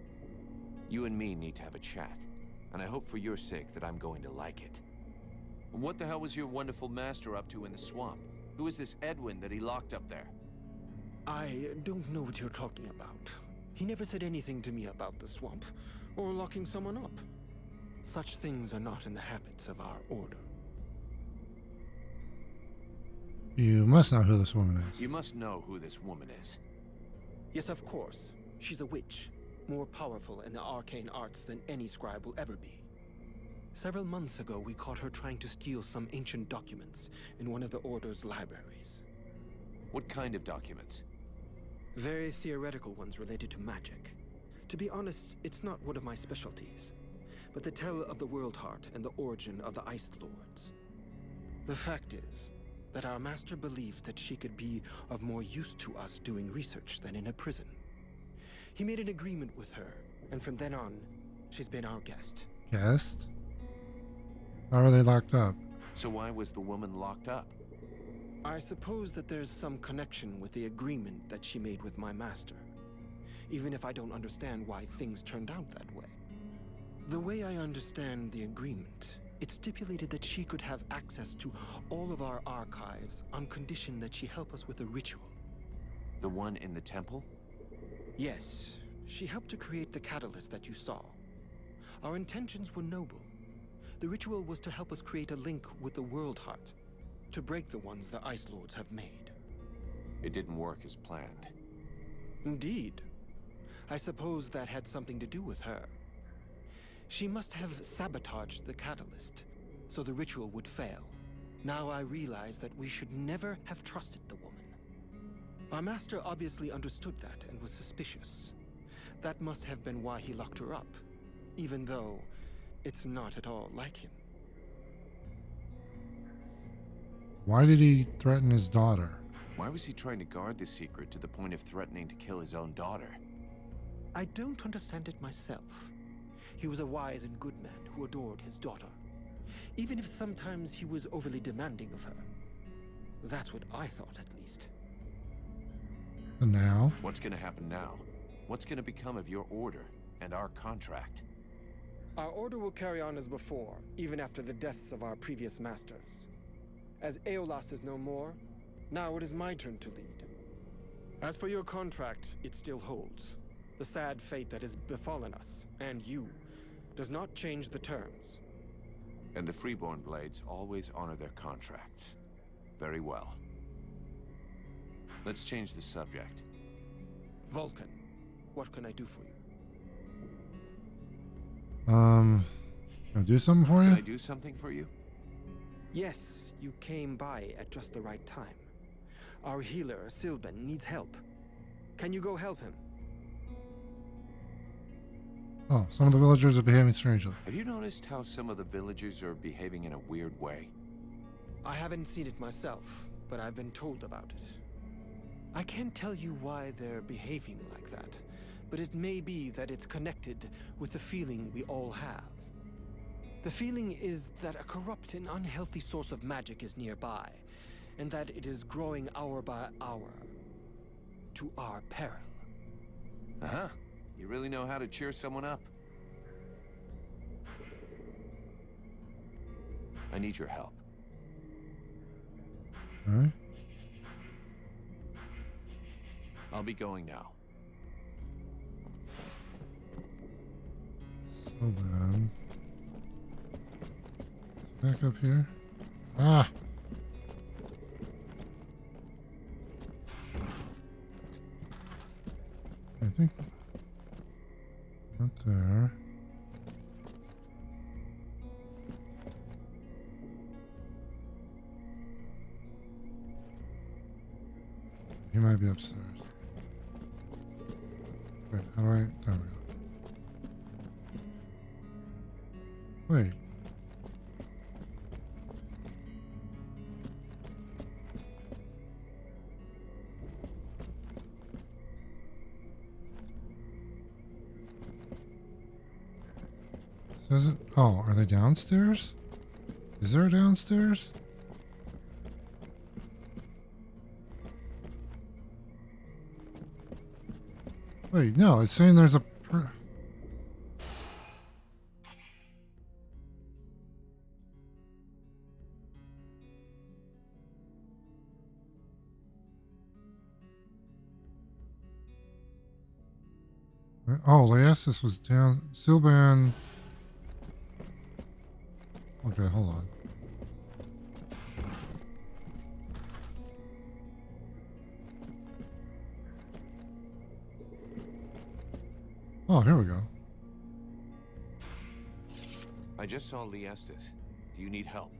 [SPEAKER 6] You and me need to have a chat, and I hope for your sake that I'm going to like it. What the hell was your wonderful master up to in the swamp? Who is this Edwin that he locked up there?
[SPEAKER 12] I don't know what you're talking about. He never said anything to me about the swamp, or locking someone up. Such things are not in the habits of our order.
[SPEAKER 1] You must know who this woman is.
[SPEAKER 6] You must know who this woman is.
[SPEAKER 12] Yes, of course. She's a witch, more powerful in the arcane arts than any scribe will ever be. Several months ago, we caught her trying to steal some ancient documents in one of the Order's libraries.
[SPEAKER 6] What kind of documents?
[SPEAKER 12] Very theoretical ones related to magic. To be honest, it's not one of my specialties, but they tell of the World Heart and the origin of the Ice Lords. The fact is that our master believed that she could be of more use to us doing research than in a prison. He made an agreement with her, and from then on, she's been our guest.
[SPEAKER 1] Guest? How are they locked up?
[SPEAKER 6] So why was the woman locked up?
[SPEAKER 12] I suppose that there's some connection with the agreement that she made with my master, even if I don't understand why things turned out that way. The way I understand the agreement, it stipulated that she could have access to all of our archives on condition that she help us with a ritual.
[SPEAKER 6] The one in the temple?
[SPEAKER 12] Yes, she helped to create the catalyst that you saw. Our intentions were noble. The ritual was to help us create a link with the World Heart, to break the ones the Ice Lords have made.
[SPEAKER 6] It didn't work as planned.
[SPEAKER 12] Indeed. I suppose that had something to do with her. She must have sabotaged the catalyst, so the ritual would fail. Now I realize that we should never have trusted the woman. Our master obviously understood that and was suspicious. That must have been why he locked her up, even though it's not at all like him.
[SPEAKER 1] Why did he threaten his daughter?
[SPEAKER 6] Why was he trying to guard this secret to the point of threatening to kill his own daughter?
[SPEAKER 12] I don't understand it myself. He was a wise and good man who adored his daughter, even if sometimes he was overly demanding of her. That's what I thought, at least.
[SPEAKER 1] And now?
[SPEAKER 6] What's gonna happen now? What's gonna become of your order and our contract?
[SPEAKER 12] Our order will carry on as before, even after the deaths of our previous masters. As Aeolas is no more, now it is my turn to lead. As for your contract, it still holds. The sad fate that has befallen us, and you, does not change the terms.
[SPEAKER 6] And the Freeborn Blades always honor their contracts. Very well. Let's change the subject.
[SPEAKER 12] Vulcan, what can I do for you?
[SPEAKER 1] Can I do something for you?
[SPEAKER 6] Can I do something for you?
[SPEAKER 12] Yes, you came by at just the right time. Our healer, Sylvan, needs help. Can you go help him?
[SPEAKER 1] Oh, some of the villagers are behaving strangely.
[SPEAKER 6] Have you noticed how some of the villagers are behaving in a weird way?
[SPEAKER 12] I haven't seen it myself, but I've been told about it. I can't tell you why they're behaving like that, but it may be that it's connected with the feeling we all have. The feeling is that a corrupt and unhealthy source of magic is nearby, and that it is growing hour by hour, to our peril.
[SPEAKER 6] Uh-huh. You really know how to cheer someone up. I need your help.
[SPEAKER 1] Alright.
[SPEAKER 6] I'll be going now.
[SPEAKER 1] So bad. Back up here. Ah! I think not there. He might be upstairs. Wait, how do I? There we go. Wait. Says it? Oh, are they downstairs? Is there a downstairs? Wait, no, it's saying there's a... Oh, Laestus was down. Sylvan. Okay, hold on. Oh, here we go.
[SPEAKER 6] I just saw Laestus. Do you need help?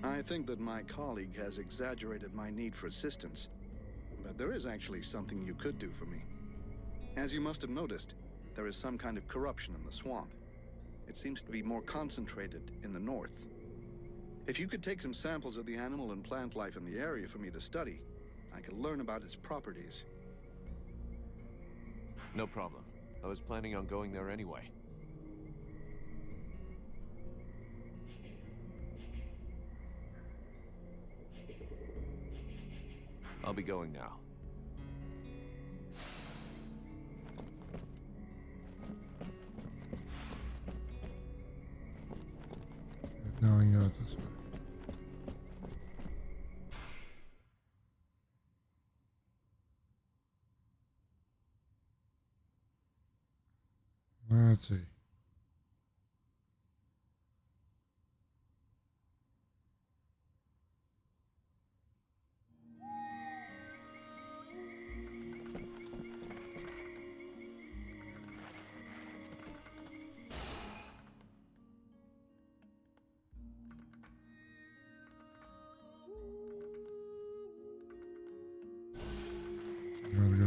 [SPEAKER 3] I think that my colleague has exaggerated my need for assistance. But there is actually something you could do for me. As you must have noticed, there is some kind of corruption in the swamp. It seems to be more concentrated in the north. If you could take some samples of the animal and plant life in the area for me to study, I could learn about its properties.
[SPEAKER 6] No problem. I was planning on going there anyway. I'll be going now.
[SPEAKER 1] Now we can go this way. Let's see. Gotta go.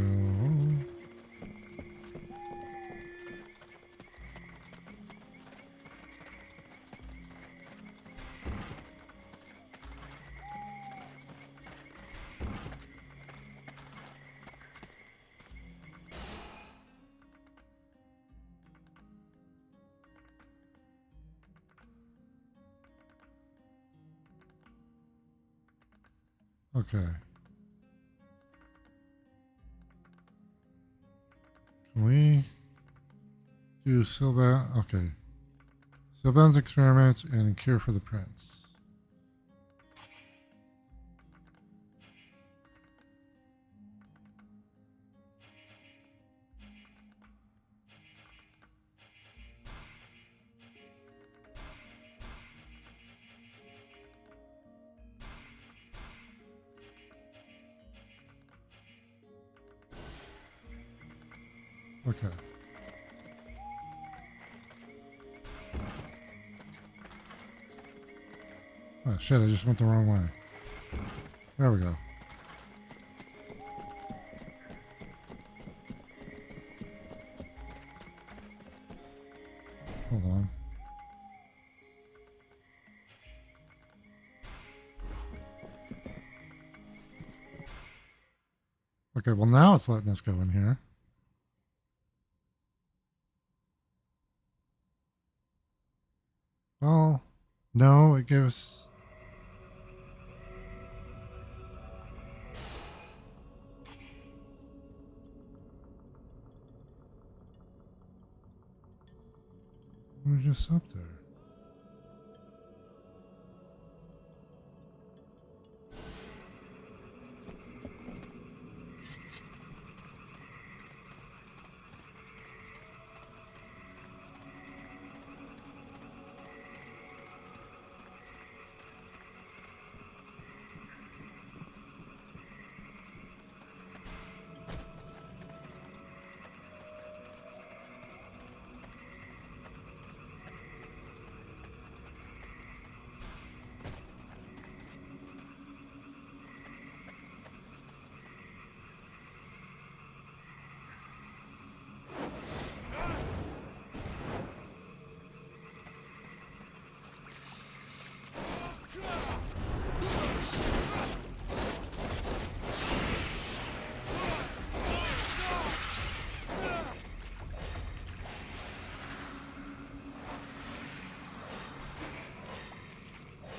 [SPEAKER 1] Okay. Can we do Sylvan? Okay. Sylvan's experiments and cure for the prince. Okay. Oh shit, I just went the wrong way. There we go. Hold on. Okay, well now it's letting us go in here. Well, no, it gave us... We're just up there.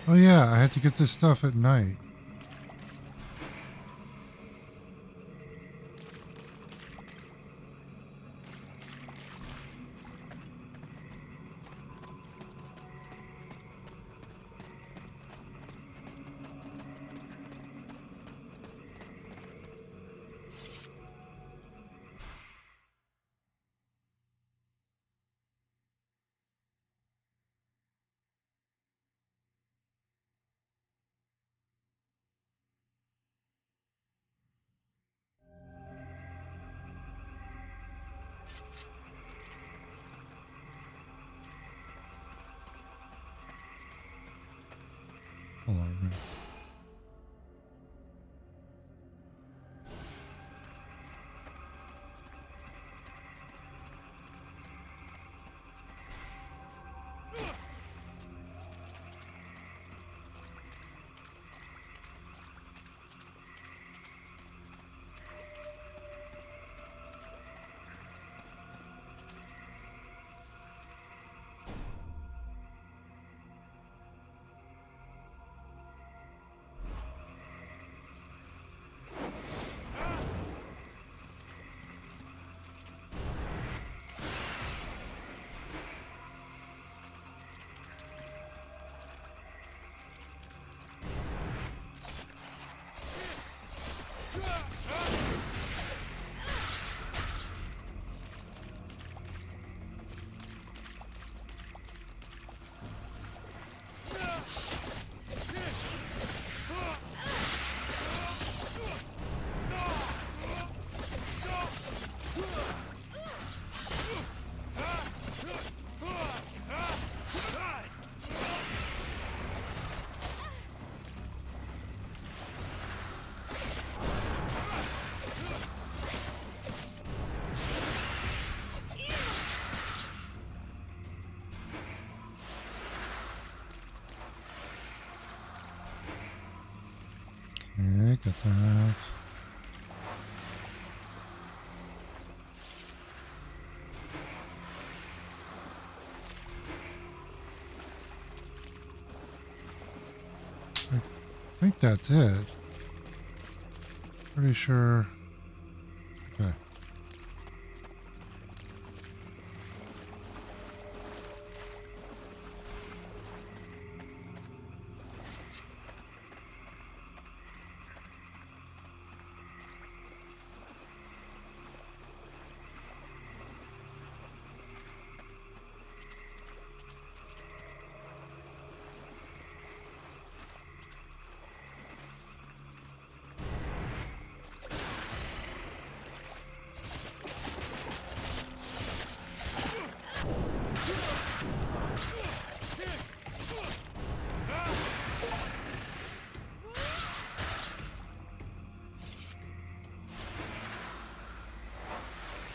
[SPEAKER 1] Oh yeah, I had to get this stuff at night. Hold on a minute. Okay, got that. I think that's it. Pretty sure. Okay.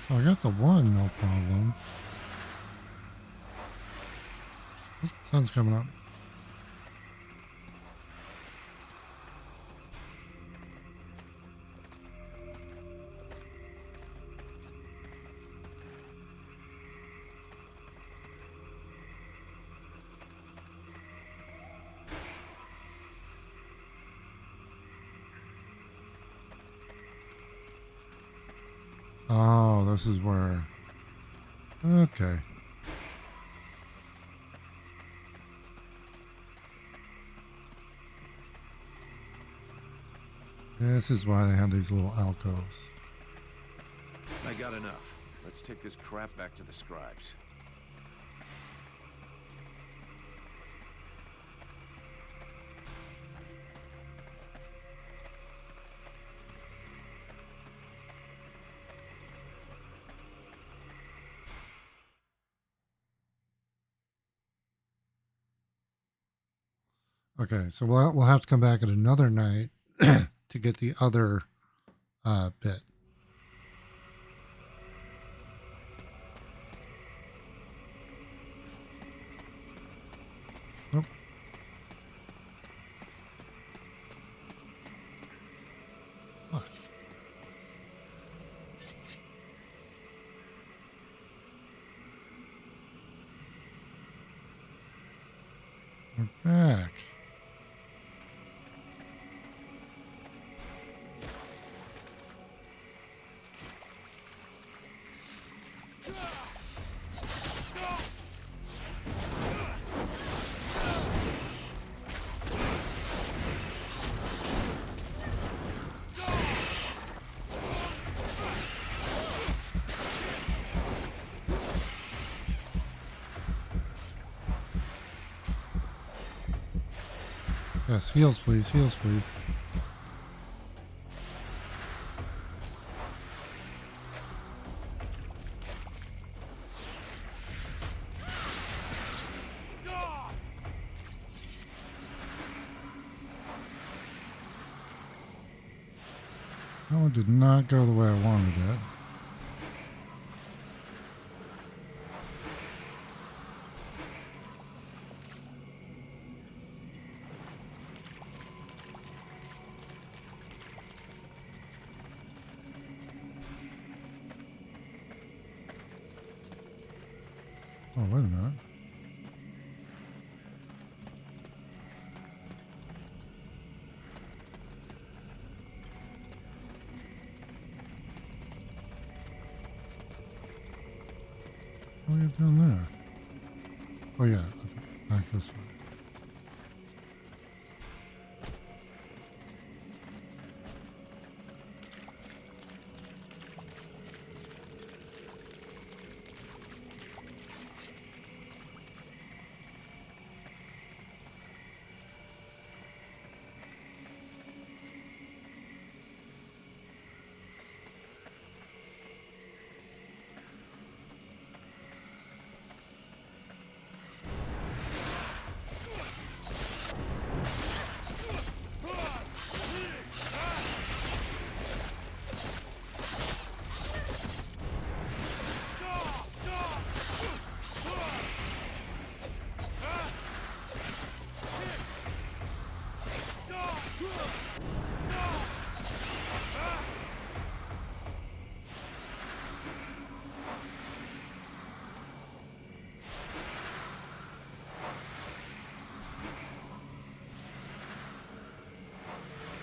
[SPEAKER 1] Oh, I got the one, no problem. Oop, sun's coming up. Oh, this is where... Okay. This is why they have these little alcoves.
[SPEAKER 6] I got enough. Let's take this crap back to the scribes.
[SPEAKER 1] Okay, so we'll have to come back at another night to get the other bit. Nope. Oh. We're back. Yes, heals please, heals please. That one did not go the way I wanted it. Oh, wait a minute. What do we get down there? Oh yeah, back this way.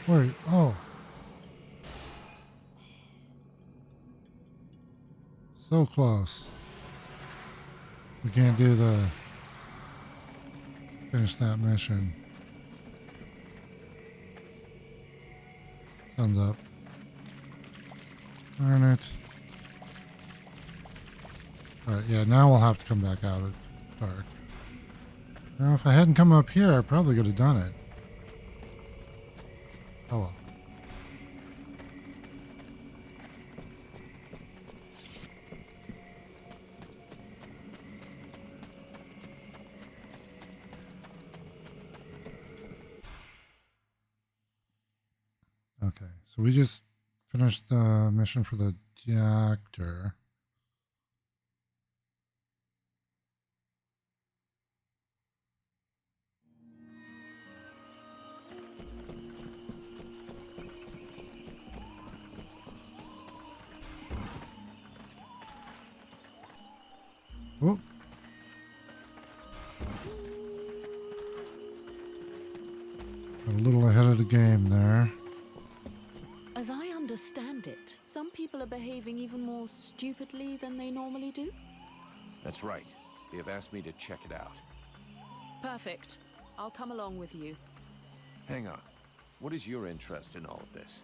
[SPEAKER 1] Wait, oh. So close. We can't do the... finish that mission. Sun's up. Darn it. Alright, yeah, now we'll have to come back out at dark. Now, if I hadn't come up here, I probably could have done it. Oh well. Okay, so we just finished the mission for the doctor. Oh. A little ahead of the game there.
[SPEAKER 13] As I understand understand it. Some people are behaving even more stupidly than they normally do.
[SPEAKER 6] That's right. They have asked me to check it out.
[SPEAKER 13] Perfect. I'll come along with you.
[SPEAKER 6] Hang on. What is your interest in all of this?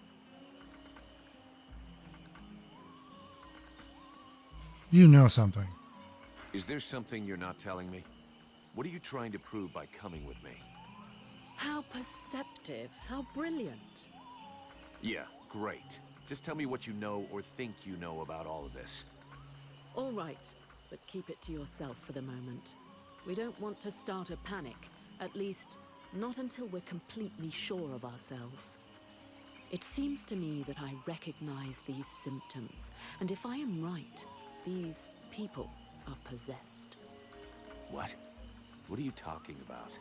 [SPEAKER 1] You know something.
[SPEAKER 6] Is there something you're not telling me? What are you trying to prove by coming with me?
[SPEAKER 13] How perceptive. How brilliant.
[SPEAKER 6] Yeah, great. Just tell me what you know or think you know about all of this.
[SPEAKER 13] All right, but keep it to yourself for the moment. We don't want to start a panic. At least, not until we're completely sure of ourselves. It seems to me that I recognize these symptoms, and if I am right, these people are possessed.
[SPEAKER 6] What? What are you talking about?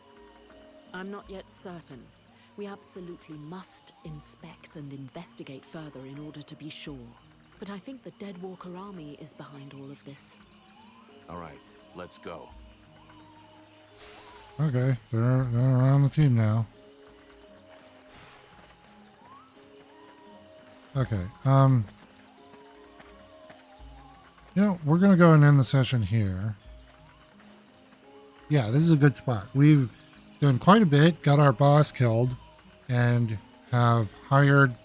[SPEAKER 13] I'm not yet certain. We absolutely must inspect and investigate further in order to be sure. But I think the Deadwalker army is behind all of this.
[SPEAKER 6] All right, let's go.
[SPEAKER 1] Okay, they're on the team now. Okay, you know, we're gonna go and end the session here. Yeah, this is a good spot. We've done quite a bit, got our boss killed, and have hired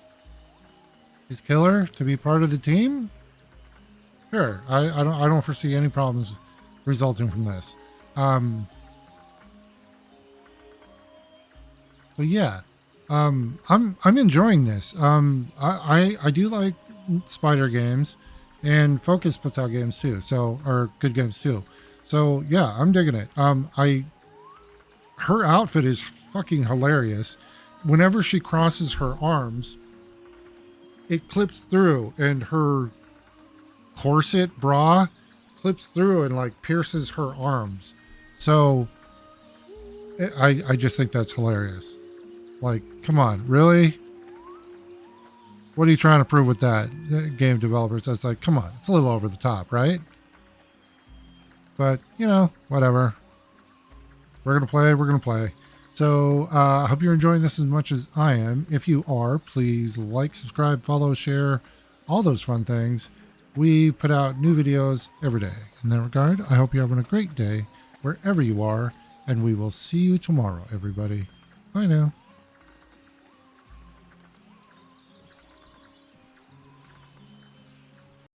[SPEAKER 1] his killer to be part of the team. Sure, I don't foresee any problems resulting from this. So yeah, I'm enjoying this. I do like spider games and focus Patel games too. So, or good games too. So yeah, I'm digging it. Her outfit is fucking hilarious. Whenever she crosses her arms, it clips through, and her corset bra clips through and like pierces her arms. So I just think that's hilarious. Like, come on, really? What are you trying to prove with that? Game developers, that's like, come on, it's a little over the top, right? But, you know, whatever. We're going to play. So, I hope you're enjoying this as much as I am. If you are, please like, subscribe, follow, share, all those fun things. We put out new videos every day. In that regard, I hope you're having a great day wherever you are, and we will see you tomorrow, everybody. Bye now.